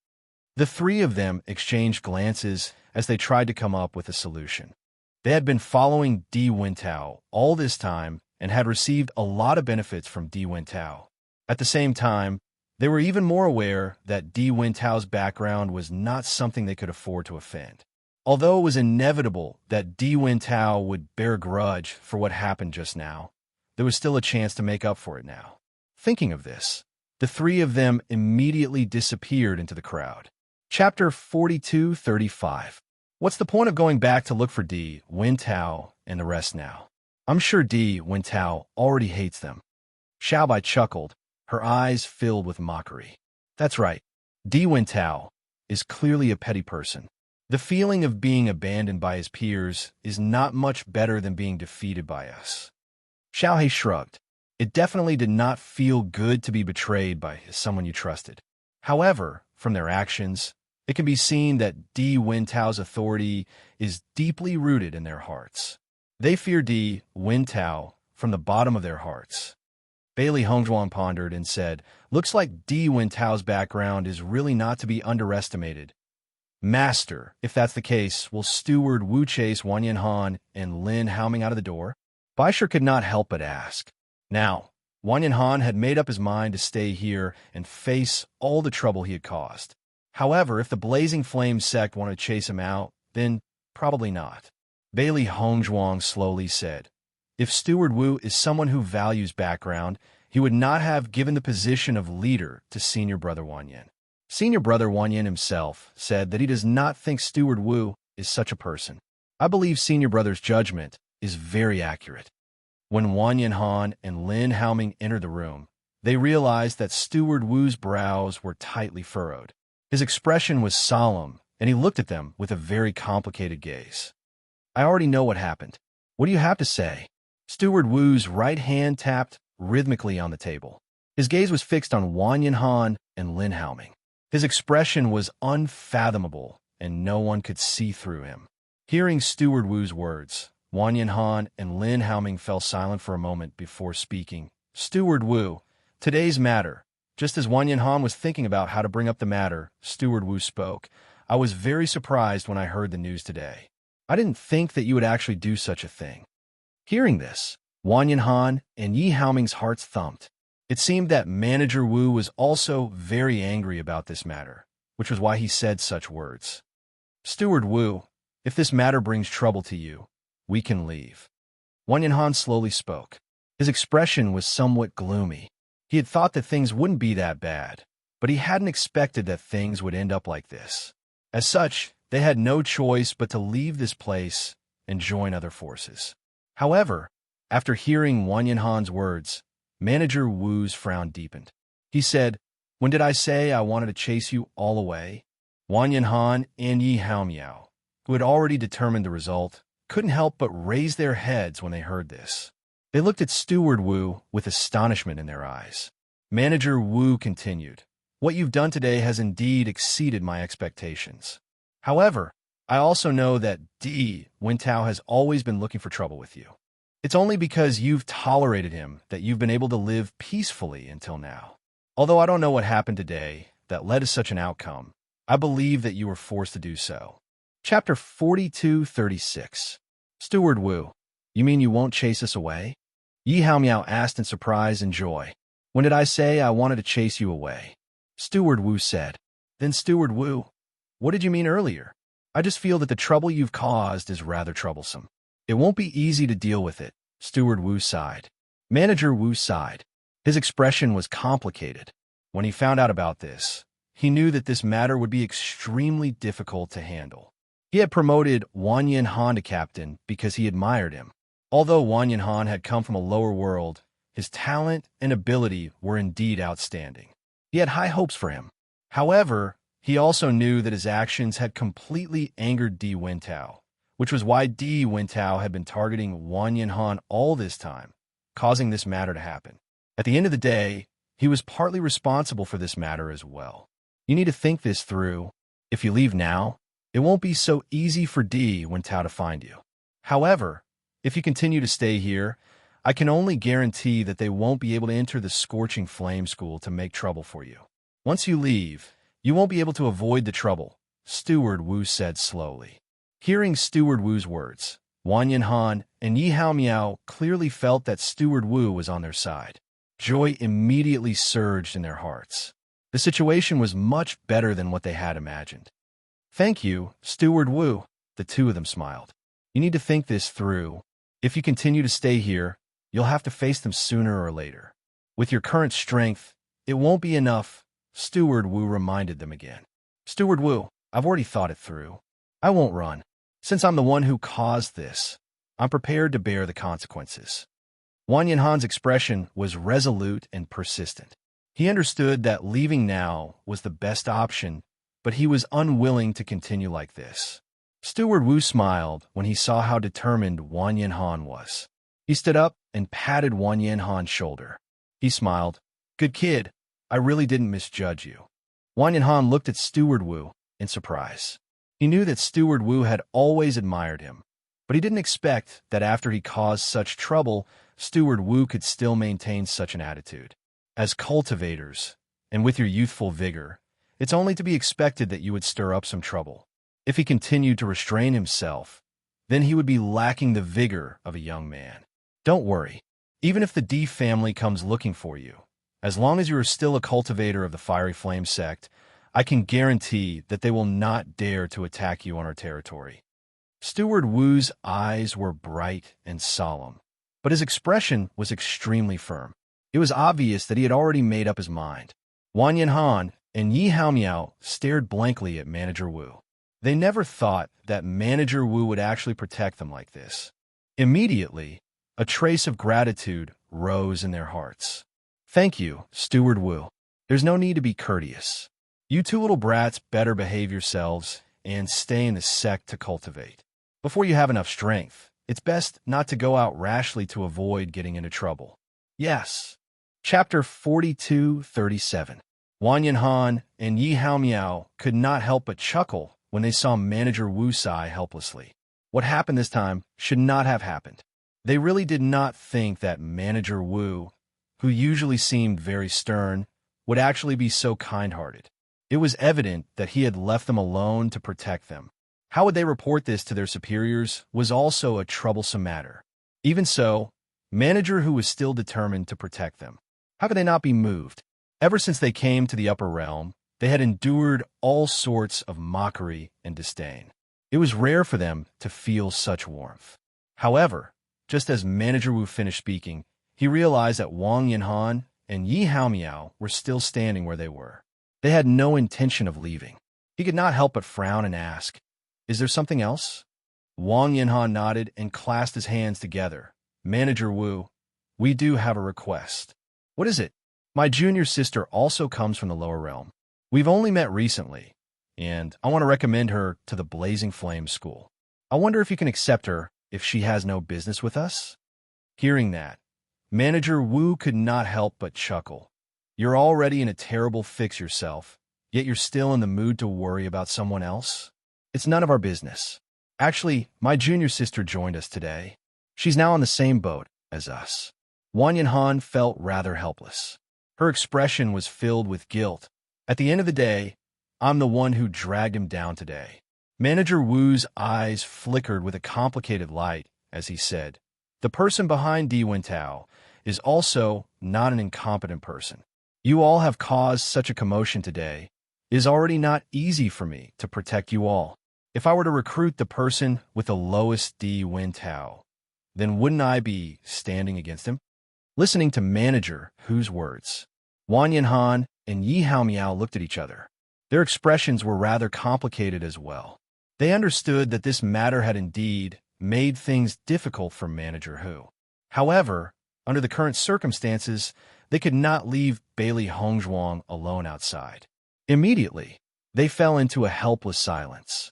The three of them exchanged glances as they tried to come up with a solution. They had been following Di Wintao all this time and had received a lot of benefits from Di Wintao. At the same time, they were even more aware that Di Wintao's background was not something they could afford to offend. Although it was inevitable that Di Wintao would bear a grudge for what happened just now, there was still a chance to make up for it now. Thinking of this, the three of them immediately disappeared into the crowd. Chapter 42:35. What's the point of going back to look for Di Wintao and the rest now? I'm sure Di Wintao already hates them. Xiaobai chuckled, her eyes filled with mockery. That's right. Di Wintao is clearly a petty person. The feeling of being abandoned by his peers is not much better than being defeated by us. Xiaohei shrugged. It definitely did not feel good to be betrayed by someone you trusted. However, from their actions, it can be seen that Di Wintao's authority is deeply rooted in their hearts. They fear Di Wintao from the bottom of their hearts. Bailey Hongzhuang pondered and said, looks like Di Wintao's background is really not to be underestimated. Master, if that's the case, will Steward Wu chase Wang Yanhan and Lin Haoming out of the door? Baisher could not help but ask. Now, Wang Yanhan had made up his mind to stay here and face all the trouble he had caused. However, if the Blazing Flame sect wanted to chase him out, then probably not. Bailey Hongzhuang slowly said, if Steward Wu is someone who values background, he would not have given the position of leader to Senior Brother Wang Yan. Senior Brother Wang Yan himself said that he does not think Steward Wu is such a person. I believe Senior Brother's judgment is very accurate. When Wang Yanhan and Lin Haoming entered the room, they realized that Steward Wu's brows were tightly furrowed. His expression was solemn, and he looked at them with a very complicated gaze. I already know what happened. What do you have to say? Steward Wu's right hand tapped rhythmically on the table. His gaze was fixed on Wang Yanhan and Lin Haoming. His expression was unfathomable, and no one could see through him. Hearing Steward Wu's words, Wang Yanhan and Lin Haoming fell silent for a moment before speaking. Steward Wu, today's matter. Just as Wang Yanhan was thinking about how to bring up the matter, Steward Wu spoke. I was very surprised when I heard the news today. I didn't think that you would actually do such a thing. Hearing this, Wang Yanhan and Yi Haoming's hearts thumped. It seemed that Manager Wu was also very angry about this matter, which was why he said such words. Steward Wu, if this matter brings trouble to you, we can leave. Wang Yanhan slowly spoke. His expression was somewhat gloomy. He had thought that things wouldn't be that bad, but he hadn't expected that things would end up like this. As such, they had no choice but to leave this place and join other forces. However, after hearing Wang Yanhan's words, Manager Wu's frown deepened. He said, "When did I say I wanted to chase you all away?" Wang Yanhan and Yi Haomiao, who had already determined the result, couldn't help but raise their heads when they heard this. They looked at Steward Wu with astonishment in their eyes. Manager Wu continued, "What you've done today has indeed exceeded my expectations. However, I also know that Di Wintao has always been looking for trouble with you. It's only because you've tolerated him that you've been able to live peacefully until now. Although I don't know what happened today that led to such an outcome, I believe that you were forced to do so." Chapter 42:36. Steward Wu, you mean you won't chase us away? Yi Haomiao asked in surprise and joy. When did I say I wanted to chase you away? Steward Wu said. Then Steward Wu, what did you mean earlier? I just feel that the trouble you've caused is rather troublesome. It won't be easy to deal with it, Steward Wu sighed. Manager Wu sighed. His expression was complicated. When he found out about this, he knew that this matter would be extremely difficult to handle. He had promoted Wang Yanhan to captain because he admired him. Although Wang Yanhan had come from a lower world, his talent and ability were indeed outstanding. He had high hopes for him. However, he also knew that his actions had completely angered Di Wintao, which was why Di Wintao had been targeting Wang Yanhan all this time, causing this matter to happen. At the end of the day, he was partly responsible for this matter as well. You need to think this through. If you leave now, it won't be so easy for Di Wintao to find you. However, if you continue to stay here, I can only guarantee that they won't be able to enter the Scorching Flame School to make trouble for you. Once you leave, you won't be able to avoid the trouble, Steward Wu said slowly. Hearing Steward Wu's words, Wang Yanhan and Yi Haomiao clearly felt that Steward Wu was on their side. Joy immediately surged in their hearts. The situation was much better than what they had imagined. Thank you, Steward Wu, the two of them smiled. You need to think this through. If you continue to stay here, you'll have to face them sooner or later. With your current strength, it won't be enough, Steward Wu reminded them again. Steward Wu, I've already thought it through. I won't run. Since I'm the one who caused this, I'm prepared to bear the consequences. Wang Yanhan's expression was resolute and persistent. He understood that leaving now was the best option, but he was unwilling to continue like this. Steward Wu smiled when he saw how determined Wang Yanhan was. He stood up and patted Wang Yanhan's shoulder. He smiled. Good kid, I really didn't misjudge you. Wang Yanhan looked at Steward Wu in surprise. He knew that Steward Wu had always admired him, but he didn't expect that after he caused such trouble, Steward Wu could still maintain such an attitude. As cultivators, and with your youthful vigor, it's only to be expected that you would stir up some trouble. If he continued to restrain himself, then he would be lacking the vigor of a young man. Don't worry, even if the D family comes looking for you, as long as you are still a cultivator of the Fiery Flame sect, I can guarantee that they will not dare to attack you on our territory. Steward Wu's eyes were bright and solemn, but his expression was extremely firm. It was obvious that he had already made up his mind. Wang Yanhan and Yi Haomiao stared blankly at Manager Wu. They never thought that Manager Wu would actually protect them like this. Immediately, a trace of gratitude rose in their hearts. Thank you, Steward Wu. There's no need to be courteous. You two little brats better behave yourselves and stay in the sect to cultivate. Before you have enough strength, It's best not to go out rashly to avoid getting into trouble. Yes. Chapter 42:37. Wang Yanhan and Yi Haomiao could not help but chuckle when they saw Manager Wu sigh helplessly. What happened this time should not have happened. They really did not think that Manager Wu, who usually seemed very stern, would actually be so kind-hearted. It was evident that he had left them alone to protect them. How would they report this to their superiors was also a troublesome matter. Even so, Manager Wu was still determined to protect them. How could they not be moved? Ever since they came to the upper realm, they had endured all sorts of mockery and disdain. It was rare for them to feel such warmth. However, just as Manager Wu finished speaking, he realized that Wang Yanhan and Yi Haomiao were still standing where they were. They had no intention of leaving. He could not help but frown and ask, "Is there something else?" Wang Yanhan nodded and clasped his hands together. "Manager Wu, we do have a request." "What is it?" "My junior sister also comes from the lower realm. We've only met recently, and I want to recommend her to the Blazing Flame School. I wonder if you can accept her if she has no business with us?" Hearing that, Manager Wu could not help but chuckle. "You're already in a terrible fix yourself, yet you're still in the mood to worry about someone else? It's none of our business. Actually, my junior sister joined us today. She's now on the same boat as us." Wang Yanhan felt rather helpless. Her expression was filled with guilt. At the end of the day, I'm the one who dragged him down today. Manager Wu's eyes flickered with a complicated light as he said, "The person behind Di Wentao is also not an incompetent person. You all have caused such a commotion today. It is already not easy for me to protect you all. If I were to recruit the person with the lowest Di Wentao, then wouldn't I be standing against him?" Listening to Manager Wu's words, Wang Yanhan and Yi Haomiao looked at each other. Their expressions were rather complicated as well. They understood that this matter had indeed made things difficult for Manager Wu. However, under the current circumstances, they could not leave Bailey Hongzhuang alone outside. Immediately, they fell into a helpless silence.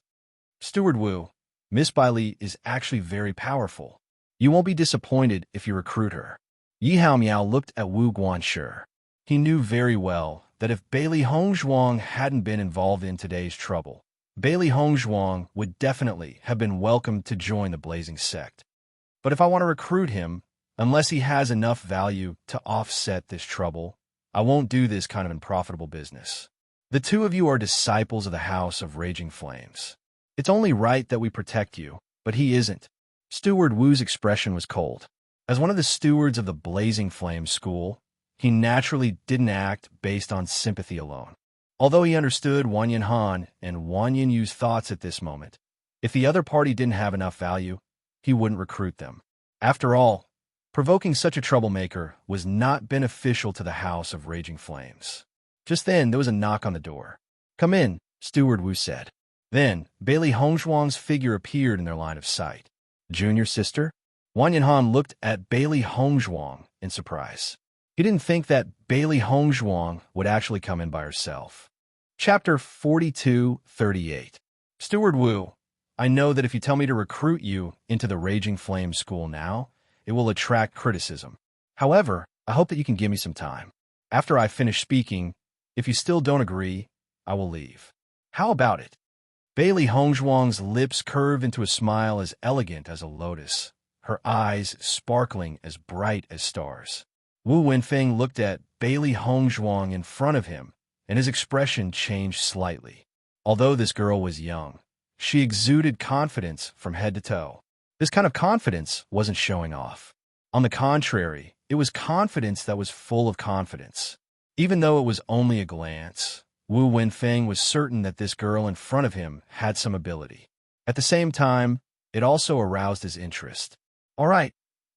"Steward Wu, Miss Bailey is actually very powerful. You won't be disappointed if you recruit her." Yi Haomiao looked at Wu Guanshi. He knew very well that if Bailey Hongzhuang hadn't been involved in today's trouble, Bailey Hongzhuang would definitely have been welcomed to join the Blazing Sect. But if I want to recruit him, unless he has enough value to offset this trouble, I won't do this kind of unprofitable business. The two of you are disciples of the House of Raging Flames. It's only right that we protect you, but he isn't. Steward Wu's expression was cold. As one of the stewards of the Blazing Flame School, he naturally didn't act based on sympathy alone. Although he understood Wang Yanhan and Wang Yinyu's thoughts at this moment, if the other party didn't have enough value, he wouldn't recruit them. After all, provoking such a troublemaker was not beneficial to the House of Raging Flames. Just then, there was a knock on the door. "Come in," Steward Wu said. Then, Bailey Hongzhuang's figure appeared in their line of sight. "Junior sister?" Wang Yanhan looked at Bailey Hongzhuang in surprise. He didn't think that Bailey Hongzhuang would actually come in by herself. Chapter 42:38. "Steward Wu, I know that if you tell me to recruit you into the Raging Flame School now, it will attract criticism. However, I hope that you can give me some time. After I finish speaking, if you still don't agree, I will leave. How about it?" Bailey Hongzhuang's lips curved into a smile as elegant as a lotus, her eyes sparkling as bright as stars. Wu Wenfeng looked at Bailey Hongzhuang in front of him, and his expression changed slightly. Although this girl was young, she exuded confidence from head to toe. This kind of confidence wasn't showing off. On the contrary, it was confidence that was full of confidence. Even though it was only a glance, Wu Wenfeng was certain that this girl in front of him had some ability. At the same time, it also aroused his interest. "All right,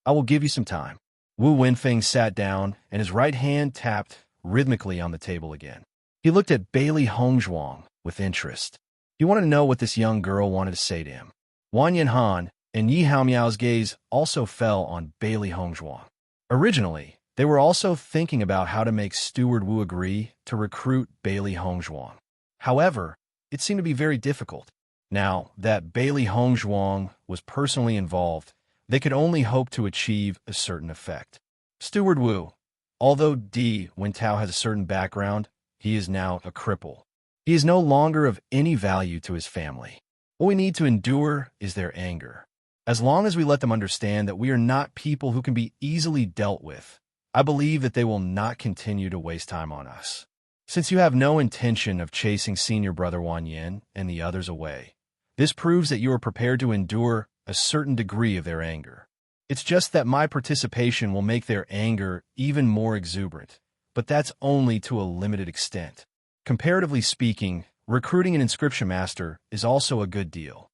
I will give you some time." Wu Wenfeng sat down, and his right hand tapped rhythmically on the table again. He looked at Bailey Hongzhuang with interest. He wanted to know what this young girl wanted to say to him. Wang Yanhan and Yi Haomiao's gaze also fell on Bailey Hongzhuang. Originally, they were also thinking about how to make Steward Wu agree to recruit Bailey Hongzhuang. However, it seemed to be very difficult. Now that Bailey Hongzhuang was personally involved, they could only hope to achieve a certain effect. Steward Wu. Although Di Wintao has a certain background, he is now a cripple. He is no longer of any value to his family. What we need to endure is their anger. As long as we let them understand that we are not people who can be easily dealt with, I believe that they will not continue to waste time on us. Since you have no intention of chasing senior brother Wan Yin and the others away, this proves that you are prepared to endure a certain degree of their anger. It's just that my participation will make their anger even more exuberant, but that's only to a limited extent. Comparatively speaking, recruiting an inscription master is also a good deal.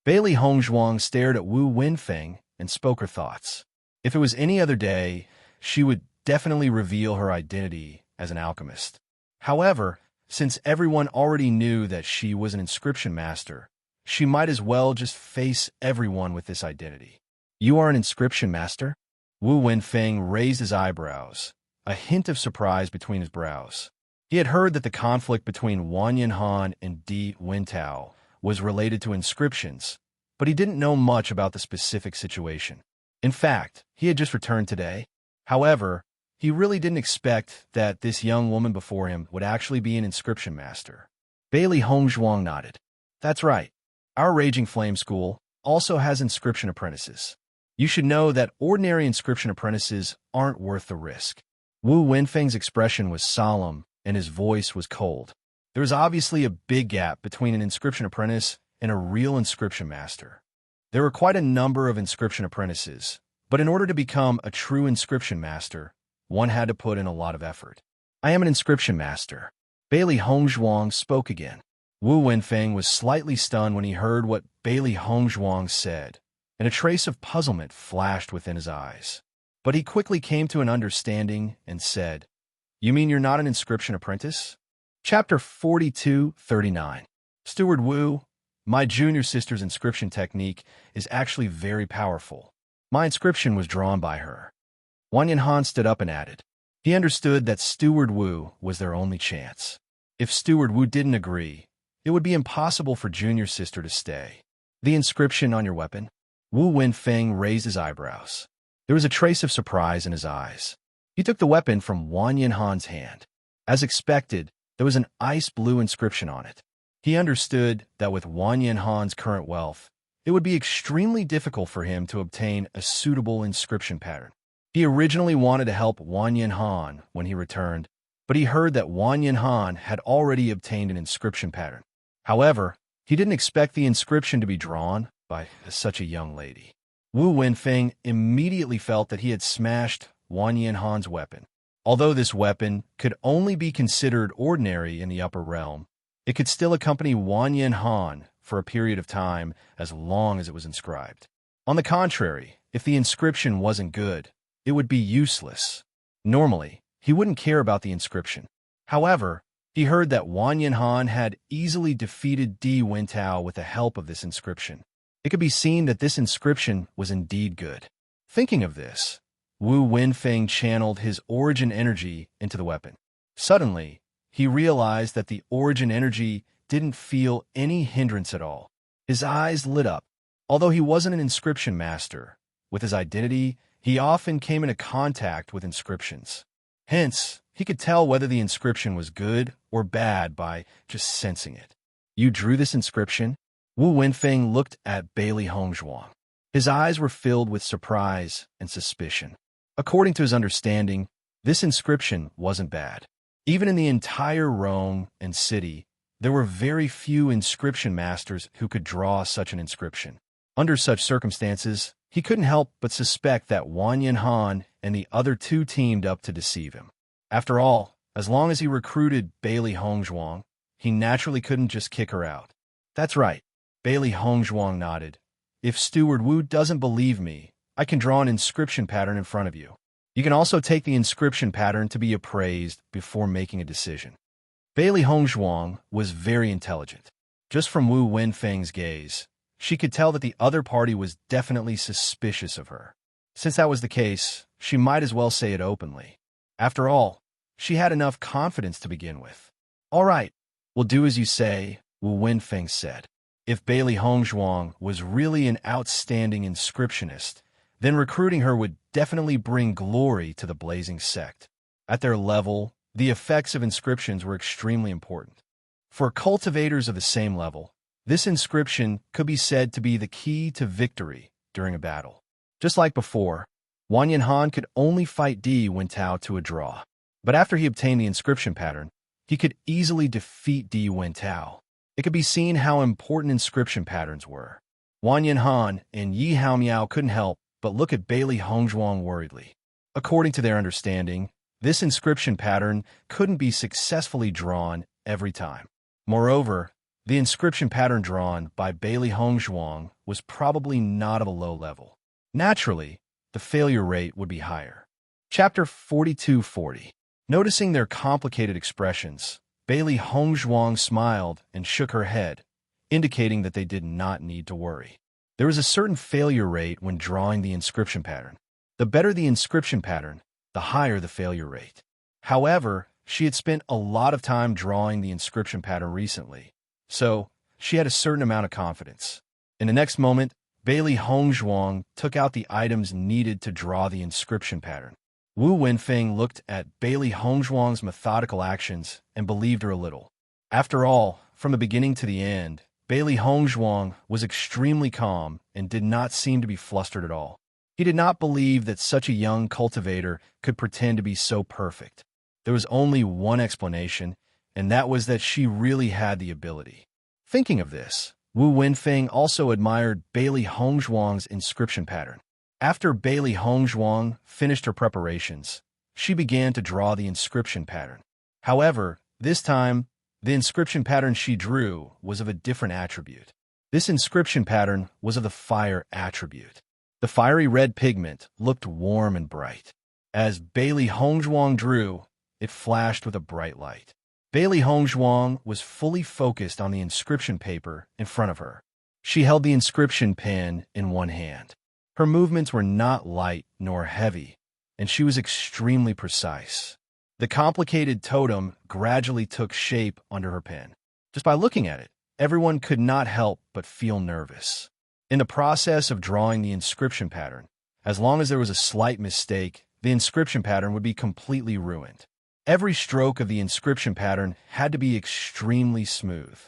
Bailey Hongzhuang stared at Wu Wenfeng and spoke her thoughts. If it was any other day, she would definitely reveal her identity as an alchemist. However, since everyone already knew that she was an inscription master, she might as well just face everyone with this identity. You are an inscription master? Wu Wenfeng raised his eyebrows, a hint of surprise between his brows. He had heard that the conflict between Wan Yinhan and Di Wintao was related to inscriptions, but he didn't know much about the specific situation. In fact, he had just returned today. However, he really didn't expect that this young woman before him would actually be an inscription master. Bailey Hongzhuang nodded. That's right. Our Raging Flame School also has inscription apprentices. You should know that ordinary inscription apprentices aren't worth the risk. Wu Wenfeng's expression was solemn, and his voice was cold. There was obviously a big gap between an inscription apprentice and a real inscription master. There were quite a number of inscription apprentices, but in order to become a true inscription master, one had to put in a lot of effort. I am an inscription master. Bailey Hongzhuang spoke again. Wu Wenfeng was slightly stunned when he heard what Bailey Hongzhuang said, and a trace of puzzlement flashed within his eyes. But he quickly came to an understanding and said, You mean you're not an inscription apprentice? Chapter 42:39. Steward Wu, my junior sister's inscription technique is actually very powerful. My inscription was drawn by her. Wan Yinhan stood up and added. He understood that Steward Wu was their only chance. If Steward Wu didn't agree, it would be impossible for junior sister to stay. The inscription on your weapon? Wu Wenfeng raised his eyebrows. There was a trace of surprise in his eyes. He took the weapon from Wan Yinhan's hand. As expected, there was an ice blue inscription on it. He understood that with Wan Yinhan's current wealth, it would be extremely difficult for him to obtain a suitable inscription pattern. He originally wanted to help Wan Yinhan when he returned, but he heard that Wan Yinhan had already obtained an inscription pattern. However, he didn't expect the inscription to be drawn by such a young lady. Wu Wenfeng immediately felt that he had smashed Wan Yinhan's weapon. Although this weapon could only be considered ordinary in the upper realm, it could still accompany Wan Yinhan for a period of time as long as it was inscribed. On the contrary, if the inscription wasn't good, it would be useless. Normally, he wouldn't care about the inscription. However, he heard that Wan Yinhan had easily defeated Di Wintao with the help of this inscription. It could be seen that this inscription was indeed good. Thinking of this, Wu Wenfeng channeled his origin energy into the weapon. Suddenly, he realized that the origin energy didn't feel any hindrance at all. His eyes lit up. Although he wasn't an inscription master, with his identity, he often came into contact with inscriptions. Hence, he could tell whether the inscription was good or bad by just sensing it. You drew this inscription? Wu Wenfeng looked at Bailey Hongzhuang. His eyes were filled with surprise and suspicion. According to his understanding, this inscription wasn't bad. Even in the entire Rome and city, there were very few inscription masters who could draw such an inscription. Under such circumstances, he couldn't help but suspect that Wan Yinhan and the other two teamed up to deceive him. After all, as long as he recruited Bailey Hongzhuang, he naturally couldn't just kick her out. That's right. Bailey Hongzhuang nodded. If Steward Wu doesn't believe me, I can draw an inscription pattern in front of you. You can also take the inscription pattern to be appraised before making a decision. Bailey Hongzhuang was very intelligent. Just from Wu Wenfeng's gaze, she could tell that the other party was definitely suspicious of her. Since that was the case, she might as well say it openly. After all, she had enough confidence to begin with. All right, we'll do as you say, Wu Wenfeng said. If Bailey Hongzhuang was really an outstanding inscriptionist, then recruiting her would definitely bring glory to the blazing sect. At their level, the effects of inscriptions were extremely important. For cultivators of the same level, this inscription could be said to be the key to victory during a battle. Just like before, Wang Yanhan could only fight Di Wentao to a draw. But after he obtained the inscription pattern, he could easily defeat Di Wentao. It could be seen how important inscription patterns were. Wang Yanhan and Yi Haomiao couldn't help but look at Bailey Hongzhuang worriedly. According to their understanding, this inscription pattern couldn't be successfully drawn every time. Moreover, the inscription pattern drawn by Bailey Hongzhuang was probably not of a low level. Naturally, the failure rate would be higher. Chapter 4240. Noticing their complicated expressions, Bailey Hongzhuang smiled and shook her head, indicating that they did not need to worry. There was a certain failure rate when drawing the inscription pattern. The better the inscription pattern, the higher the failure rate. However, she had spent a lot of time drawing the inscription pattern recently, so she had a certain amount of confidence. In the next moment, Bailey Hongzhuang took out the items needed to draw the inscription pattern. Wu Wenfeng looked at Bailey Hongzhuang's methodical actions and believed her a little. After all, from the beginning to the end, Bailey Hongzhuang was extremely calm and did not seem to be flustered at all. He did not believe that such a young cultivator could pretend to be so perfect. There was only one explanation, and that was that she really had the ability. Thinking of this, Wu Wenfeng also admired Bailey Hongzhuang's inscription pattern. After Bailey Hongzhuang finished her preparations, she began to draw the inscription pattern. However, this time, the inscription pattern she drew was of a different attribute. This inscription pattern was of the fire attribute. The fiery red pigment looked warm and bright. As Bailey Hongzhuang drew, it flashed with a bright light. Bailey Hongzhuang was fully focused on the inscription paper in front of her. She held the inscription pen in one hand. Her movements were not light nor heavy, and she was extremely precise. The complicated totem gradually took shape under her pen. Just by looking at it, everyone could not help but feel nervous. In the process of drawing the inscription pattern, as long as there was a slight mistake, the inscription pattern would be completely ruined. Every stroke of the inscription pattern had to be extremely smooth.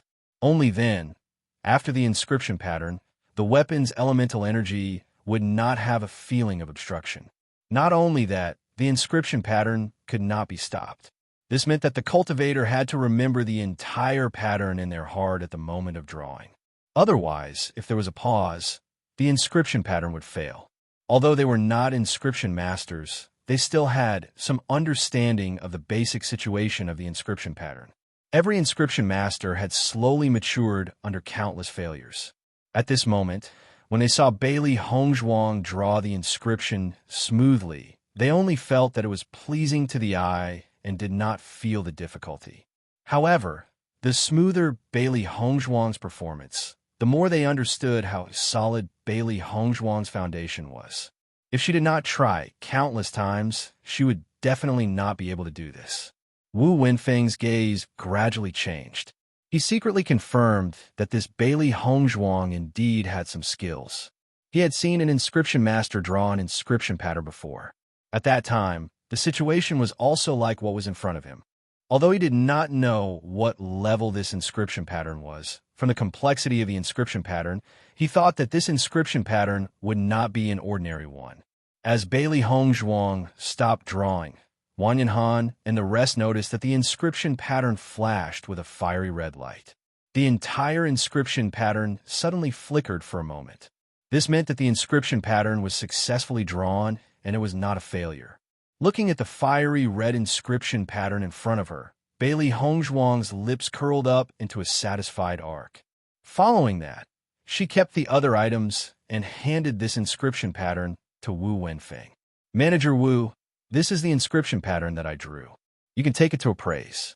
Only then, after the inscription pattern, the weapon's elemental energy would not have a feeling of obstruction. Not only that, the inscription pattern could not be stopped. This meant that the cultivator had to remember the entire pattern in their heart at the moment of drawing. Otherwise, if there was a pause, the inscription pattern would fail. Although they were not inscription masters, they still had some understanding of the basic situation of the inscription pattern. Every inscription master had slowly matured under countless failures. At this moment, when they saw Bailey Hongzhuang draw the inscription smoothly, they only felt that it was pleasing to the eye and did not feel the difficulty. However, the smoother Bailey Hongzhuang's performance, the more they understood how solid Bailey Hongzhuang's foundation was. If she did not try countless times, she would definitely not be able to do this. Wu Wenfeng's gaze gradually changed. He secretly confirmed that this Bailey Hongzhuang indeed had some skills. He had seen an inscription master draw an inscription pattern before. At that time, the situation was also like what was in front of him. Although he did not know what level this inscription pattern was, from the complexity of the inscription pattern, he thought that this inscription pattern would not be an ordinary one. As Bailey Hongzhuang stopped drawing, Wang Yanhan and the rest noticed that the inscription pattern flashed with a fiery red light. The entire inscription pattern suddenly flickered for a moment. This meant that the inscription pattern was successfully drawn and it was not a failure. Looking at the fiery red inscription pattern in front of her, Bailey Hongzhuang's lips curled up into a satisfied arc. Following that, she kept the other items and handed this inscription pattern to Wu Wenfeng. "Manager Wu, this is the inscription pattern that I drew. You can take it to appraise."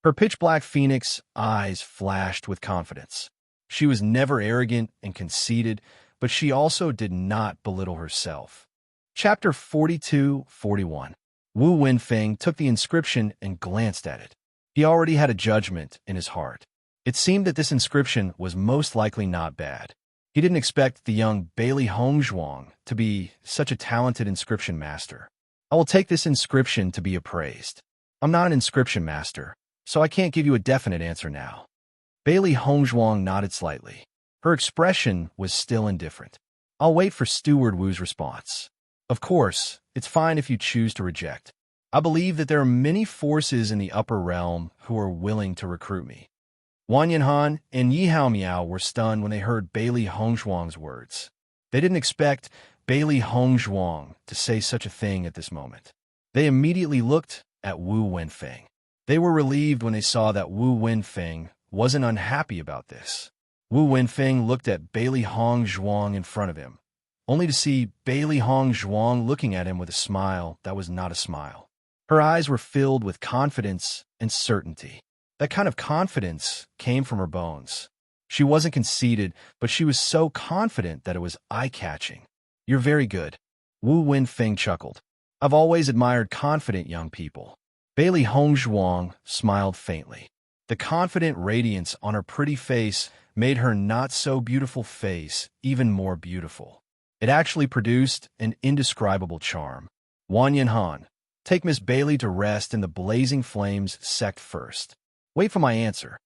Her pitch-black phoenix eyes flashed with confidence. She was never arrogant and conceited, but she also did not belittle herself. Chapter 4241. Wu Wenfeng took the inscription and glanced at it. He already had a judgment in his heart. It seemed that this inscription was most likely not bad. He didn't expect the young Bailey Hongzhuang to be such a talented inscription master. I will take this inscription to be appraised. I'm not an inscription master, so I can't give you a definite answer now. Bailey Hongzhuang nodded slightly. Her expression was still indifferent. I'll wait for Steward Wu's response. Of course, it's fine if you choose to reject. I believe that there are many forces in the upper realm who are willing to recruit me. Wang Yanhan and Yi Hao Miao were stunned when they heard Bailey Hongzhuang's words. They didn't expect Bailey Hongzhuang to say such a thing at this moment. They immediately looked at Wu Wenfeng. They were relieved when they saw that Wu Wenfeng wasn't unhappy about this. Wu Wenfeng looked at Bailey Hongzhuang in front of him, only to see Bailey Hongzhuang looking at him with a smile that was not a smile. Her eyes were filled with confidence and certainty. That kind of confidence came from her bones. She wasn't conceited, but she was so confident that it was eye-catching. You're very good. Wu Wenfeng chuckled. I've always admired confident young people. Bailey Hongzhuang smiled faintly. The confident radiance on her pretty face made her not-so-beautiful face even more beautiful. It actually produced an indescribable charm. Wang Yanhan, take Miss Bailey to rest in the blazing flames sect first. Wait for my answer.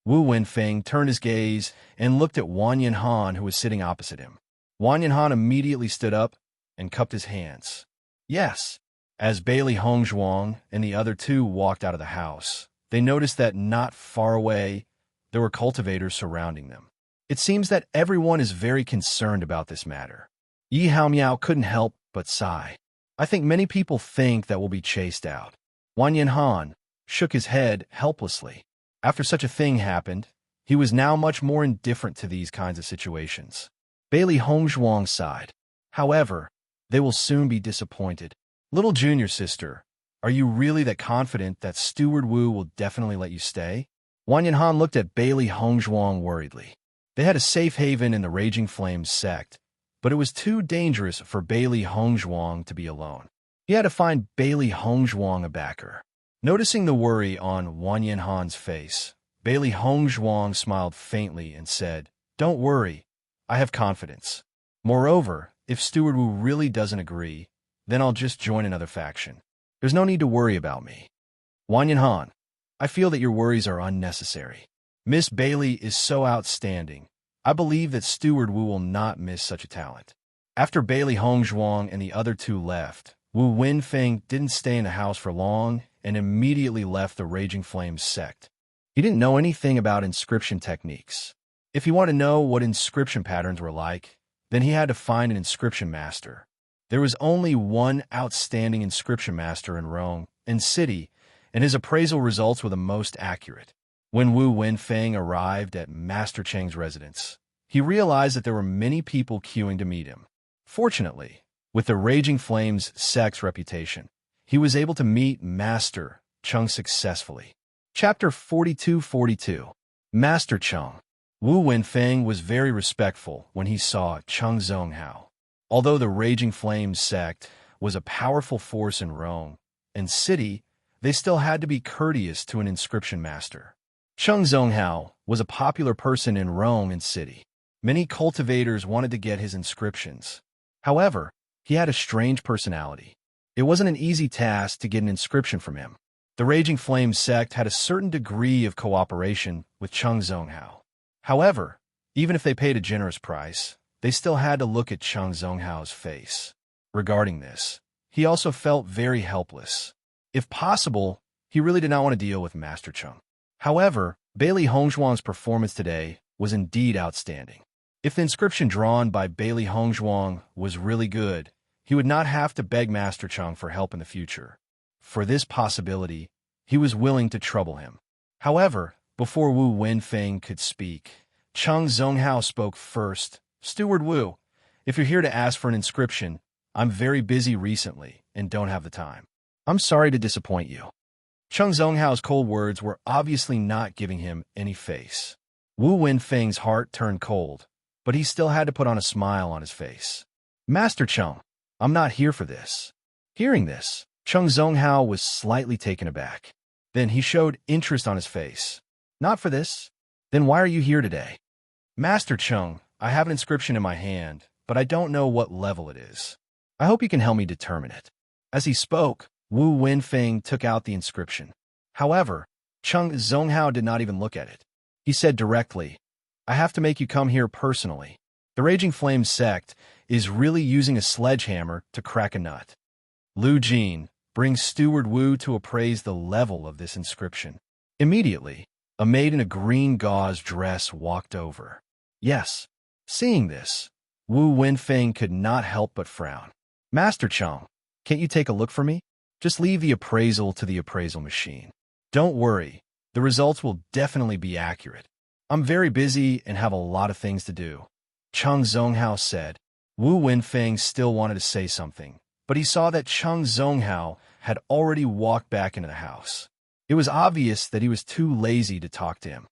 Wu Wenfeng turned his gaze and looked at Wang Yanhan, who was sitting opposite him. Wang Yanhan immediately stood up and cupped his hands. Yes. As Bailey Hongzhuang and the other two walked out of the house, they noticed that not far away, there were cultivators surrounding them. It seems that everyone is very concerned about this matter. Yi Hao Miao couldn't help but sigh. I think many people think that we'll be chased out. Wang Yanhan shook his head helplessly. After such a thing happened, he was now much more indifferent to these kinds of situations. Bailey Hongzhuang sighed. However, they will soon be disappointed. Little junior sister, are you really that confident that Steward Wu will definitely let you stay? Wang Yanhan looked at Bailey Hongzhuang worriedly. They had a safe haven in the Raging Flames sect, but it was too dangerous for Bailey Hongzhuang to be alone. He had to find Bailey Hongzhuang a backer. Noticing the worry on Wang Yanhan's face, Bailey Hongzhuang smiled faintly and said, Don't worry, I have confidence. Moreover, if Steward Wu really doesn't agree, then I'll just join another faction. There's no need to worry about me. Wang Yanhan, I feel that your worries are unnecessary. Miss Bailey is so outstanding. I believe that Steward Wu will not miss such a talent. After Bailey Hongzhuang and the other two left, Wu Wenfeng didn't stay in the house for long and immediately left the Raging Flames sect. He didn't know anything about inscription techniques. If he wanted to know what inscription patterns were like, then he had to find an inscription master. There was only one outstanding inscription master in Rome and City, and his appraisal results were the most accurate. When Wu Wenfeng arrived at Master Cheng's residence, he realized that there were many people queuing to meet him. Fortunately, with the Raging Flames sect's reputation, he was able to meet Master Cheng successfully. Chapter 42-42. Master Cheng. Wu Wenfeng was very respectful when he saw Cheng Zonghao. Although the Raging Flames sect was a powerful force in Rome and City, they still had to be courteous to an inscription master. Cheng Zonghao was a popular person in Rome and City. Many cultivators wanted to get his inscriptions. However, he had a strange personality. It wasn't an easy task to get an inscription from him. The Raging Flames sect had a certain degree of cooperation with Cheng Zonghao. However, even if they paid a generous price, they still had to look at Cheng Zonghao's face. Regarding this, he also felt very helpless. If possible, he really did not want to deal with Master Cheng. However, Bailey Hongzhuang's performance today was indeed outstanding. If the inscription drawn by Bailey Hongzhuang was really good, he would not have to beg Master Cheng for help in the future. For this possibility, he was willing to trouble him. However, before Wu Wenfeng could speak, Cheng Zonghao spoke first. Steward Wu, if you're here to ask for an inscription, I'm very busy recently and don't have the time. I'm sorry to disappoint you. Cheng Zonghao's cold words were obviously not giving him any face. Wu Wenfeng's heart turned cold, but he still had to put on a smile on his face. Master Cheng, I'm not here for this. Hearing this, Cheng Zonghao was slightly taken aback. Then he showed interest on his face. Not for this? Then why are you here today? Master Cheng, I have an inscription in my hand, but I don't know what level it is. I hope you can help me determine it." As he spoke, Wu Wenfeng took out the inscription. However, Chung Zonghao did not even look at it. He said directly, "I have to make you come here personally. The Raging Flame sect is really using a sledgehammer to crack a nut. Lu Jin, bring Steward Wu to appraise the level of this inscription." Immediately, a maid in a green gauze dress walked over. Yes, seeing this, Wu Wenfeng could not help but frown. "Master Chung, can't you take a look for me? Just leave the appraisal to the appraisal machine. Don't worry, the results will definitely be accurate. I'm very busy and have a lot of things to do," Chung Zonghao said. Wu Wenfeng still wanted to say something, but he saw that Chung Zonghao had already walked back into the house. It was obvious that he was too lazy to talk to him.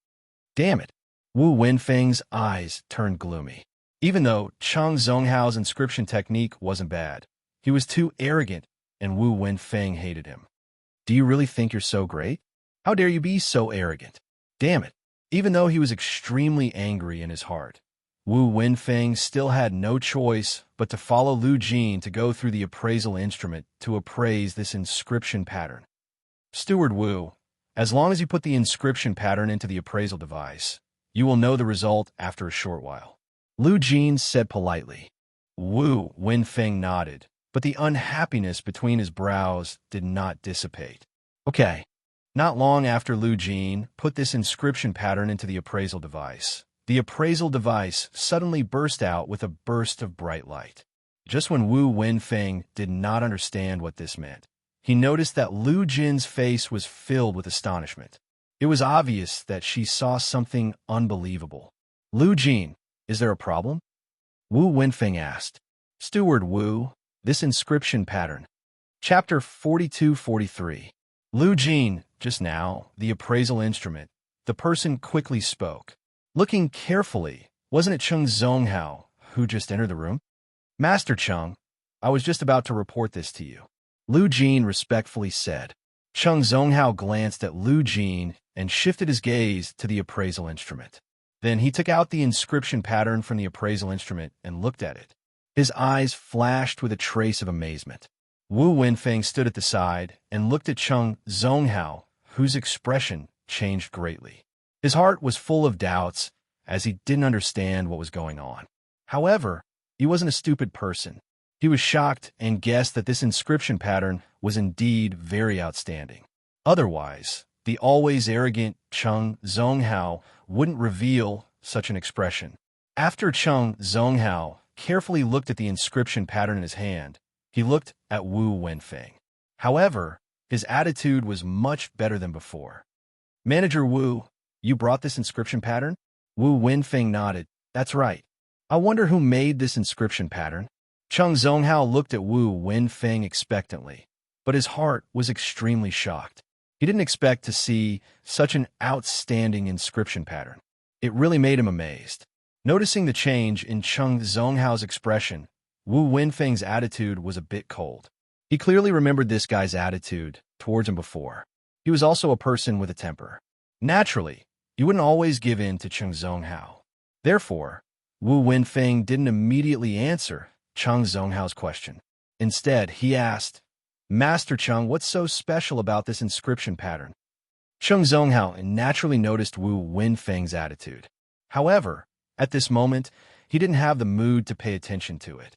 Damn it! Wu Wenfeng's eyes turned gloomy. Even though Chung Zonghao's inscription technique wasn't bad, he was too arrogant, and Wu Wenfeng hated him. "Do you really think you're so great? How dare you be so arrogant?" Damn it! Even though he was extremely angry in his heart, Wu Wenfeng still had no choice but to follow Lu Jin to go through the appraisal instrument to appraise this inscription pattern. "Steward Wu, as long as you put the inscription pattern into the appraisal device, you will know the result after a short while," Lu Jin said politely. Wu Wenfeng nodded, but the unhappiness between his brows did not dissipate. Okay. Not long after Lu Jin put this inscription pattern into the appraisal device, the appraisal device suddenly burst out with a burst of bright light. Just when Wu Wenfeng did not understand what this meant, he noticed that Lu Jin's face was filled with astonishment. It was obvious that she saw something unbelievable. "Lu Jin, is there a problem?" Wu Wenfeng asked. "Steward Wu, this inscription pattern." Chapter 42-43. Lu Jin, just now, the appraisal instrument. The person quickly spoke. Looking carefully, wasn't it Chung Zonghao who just entered the room? "Master Chung, I was just about to report this to you," Lu Jin respectfully said. Chung Zonghao glanced at Lu Jin and shifted his gaze to the appraisal instrument. Then he took out the inscription pattern from the appraisal instrument and looked at it. His eyes flashed with a trace of amazement. Wu Wenfeng stood at the side and looked at Chung Zonghao, whose expression changed greatly. His heart was full of doubts, as he didn't understand what was going on. However, he wasn't a stupid person. He was shocked and guessed that this inscription pattern was indeed very outstanding. Otherwise, the always arrogant Chung Zonghao wouldn't reveal such an expression. After Chung Zonghao carefully looked at the inscription pattern in his hand, he looked at Wu Wenfeng. However, his attitude was much better than before. "Manager Wu, you brought this inscription pattern?" Wu Wenfeng nodded. "That's right. I wonder who made this inscription pattern." Chung Zonghao looked at Wu Wenfeng expectantly, but his heart was extremely shocked. He didn't expect to see such an outstanding inscription pattern. It really made him amazed. Noticing the change in Chung Zonghao's expression, Wu Wenfeng's attitude was a bit cold. He clearly remembered this guy's attitude towards him before. He was also a person with a temper. Naturally, he wouldn't always give in to Chung Zonghao. Therefore, Wu Wenfeng didn't immediately answer Chung Zonghao's question. Instead, he asked, "Master Chung, what's so special about this inscription pattern?" Chung Zonghao naturally noticed Wu Wenfeng's attitude. However, at this moment, he didn't have the mood to pay attention to it.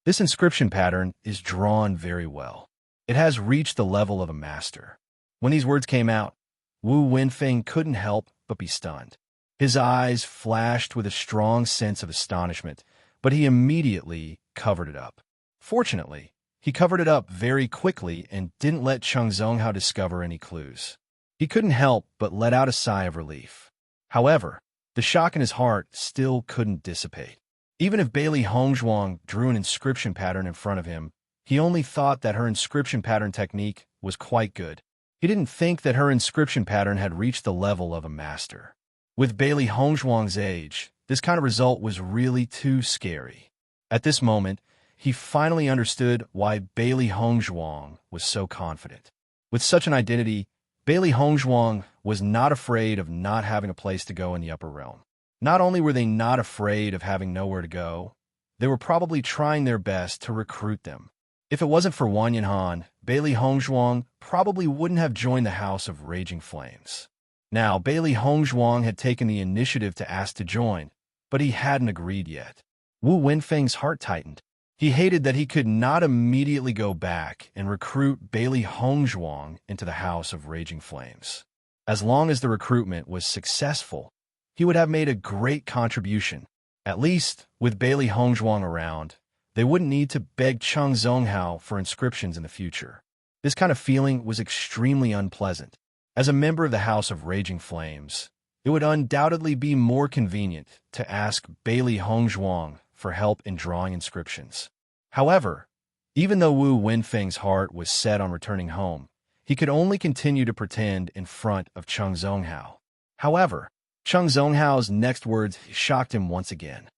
This inscription pattern is drawn very well. It has reached the level of a master. When these words came out, Wu Wenfeng couldn't help but be stunned. His eyes flashed with a strong sense of astonishment, but he immediately covered it up. Fortunately, he covered it up very quickly and didn't let Chung Zonghao discover any clues. He couldn't help but let out a sigh of relief. However, the shock in his heart still couldn't dissipate. Even if Bailey Hongzhuang drew an inscription pattern in front of him, he only thought that her inscription pattern technique was quite good. He didn't think that her inscription pattern had reached the level of a master. With Bailey Hongzhuang's age, this kind of result was really too scary. At this moment, he finally understood why Bailey Hongzhuang was so confident. With such an identity, Bailey Hongzhuang was not afraid of not having a place to go in the upper realm. Not only were they not afraid of having nowhere to go, they were probably trying their best to recruit them. If it wasn't for Wang Yanhan, Bailey Hongzhuang probably wouldn't have joined the House of Raging Flames. Now, Bailey Hongzhuang had taken the initiative to ask to join, but he hadn't agreed yet. Wu Wenfeng's heart tightened. He hated that he could not immediately go back and recruit Bailey Hongzhuang into the House of Raging Flames. As long as the recruitment was successful, he would have made a great contribution. At least, with Bailey Hongzhuang around, they wouldn't need to beg Cheng Zonghao for inscriptions in the future. This kind of feeling was extremely unpleasant. As a member of the House of Raging Flames, it would undoubtedly be more convenient to ask Bailey Hongzhuang for help in drawing inscriptions. However, even though Wu Wenfeng's heart was set on returning home, he could only continue to pretend in front of Cheng Zonghao. However, Cheng Zonghao's next words shocked him once again.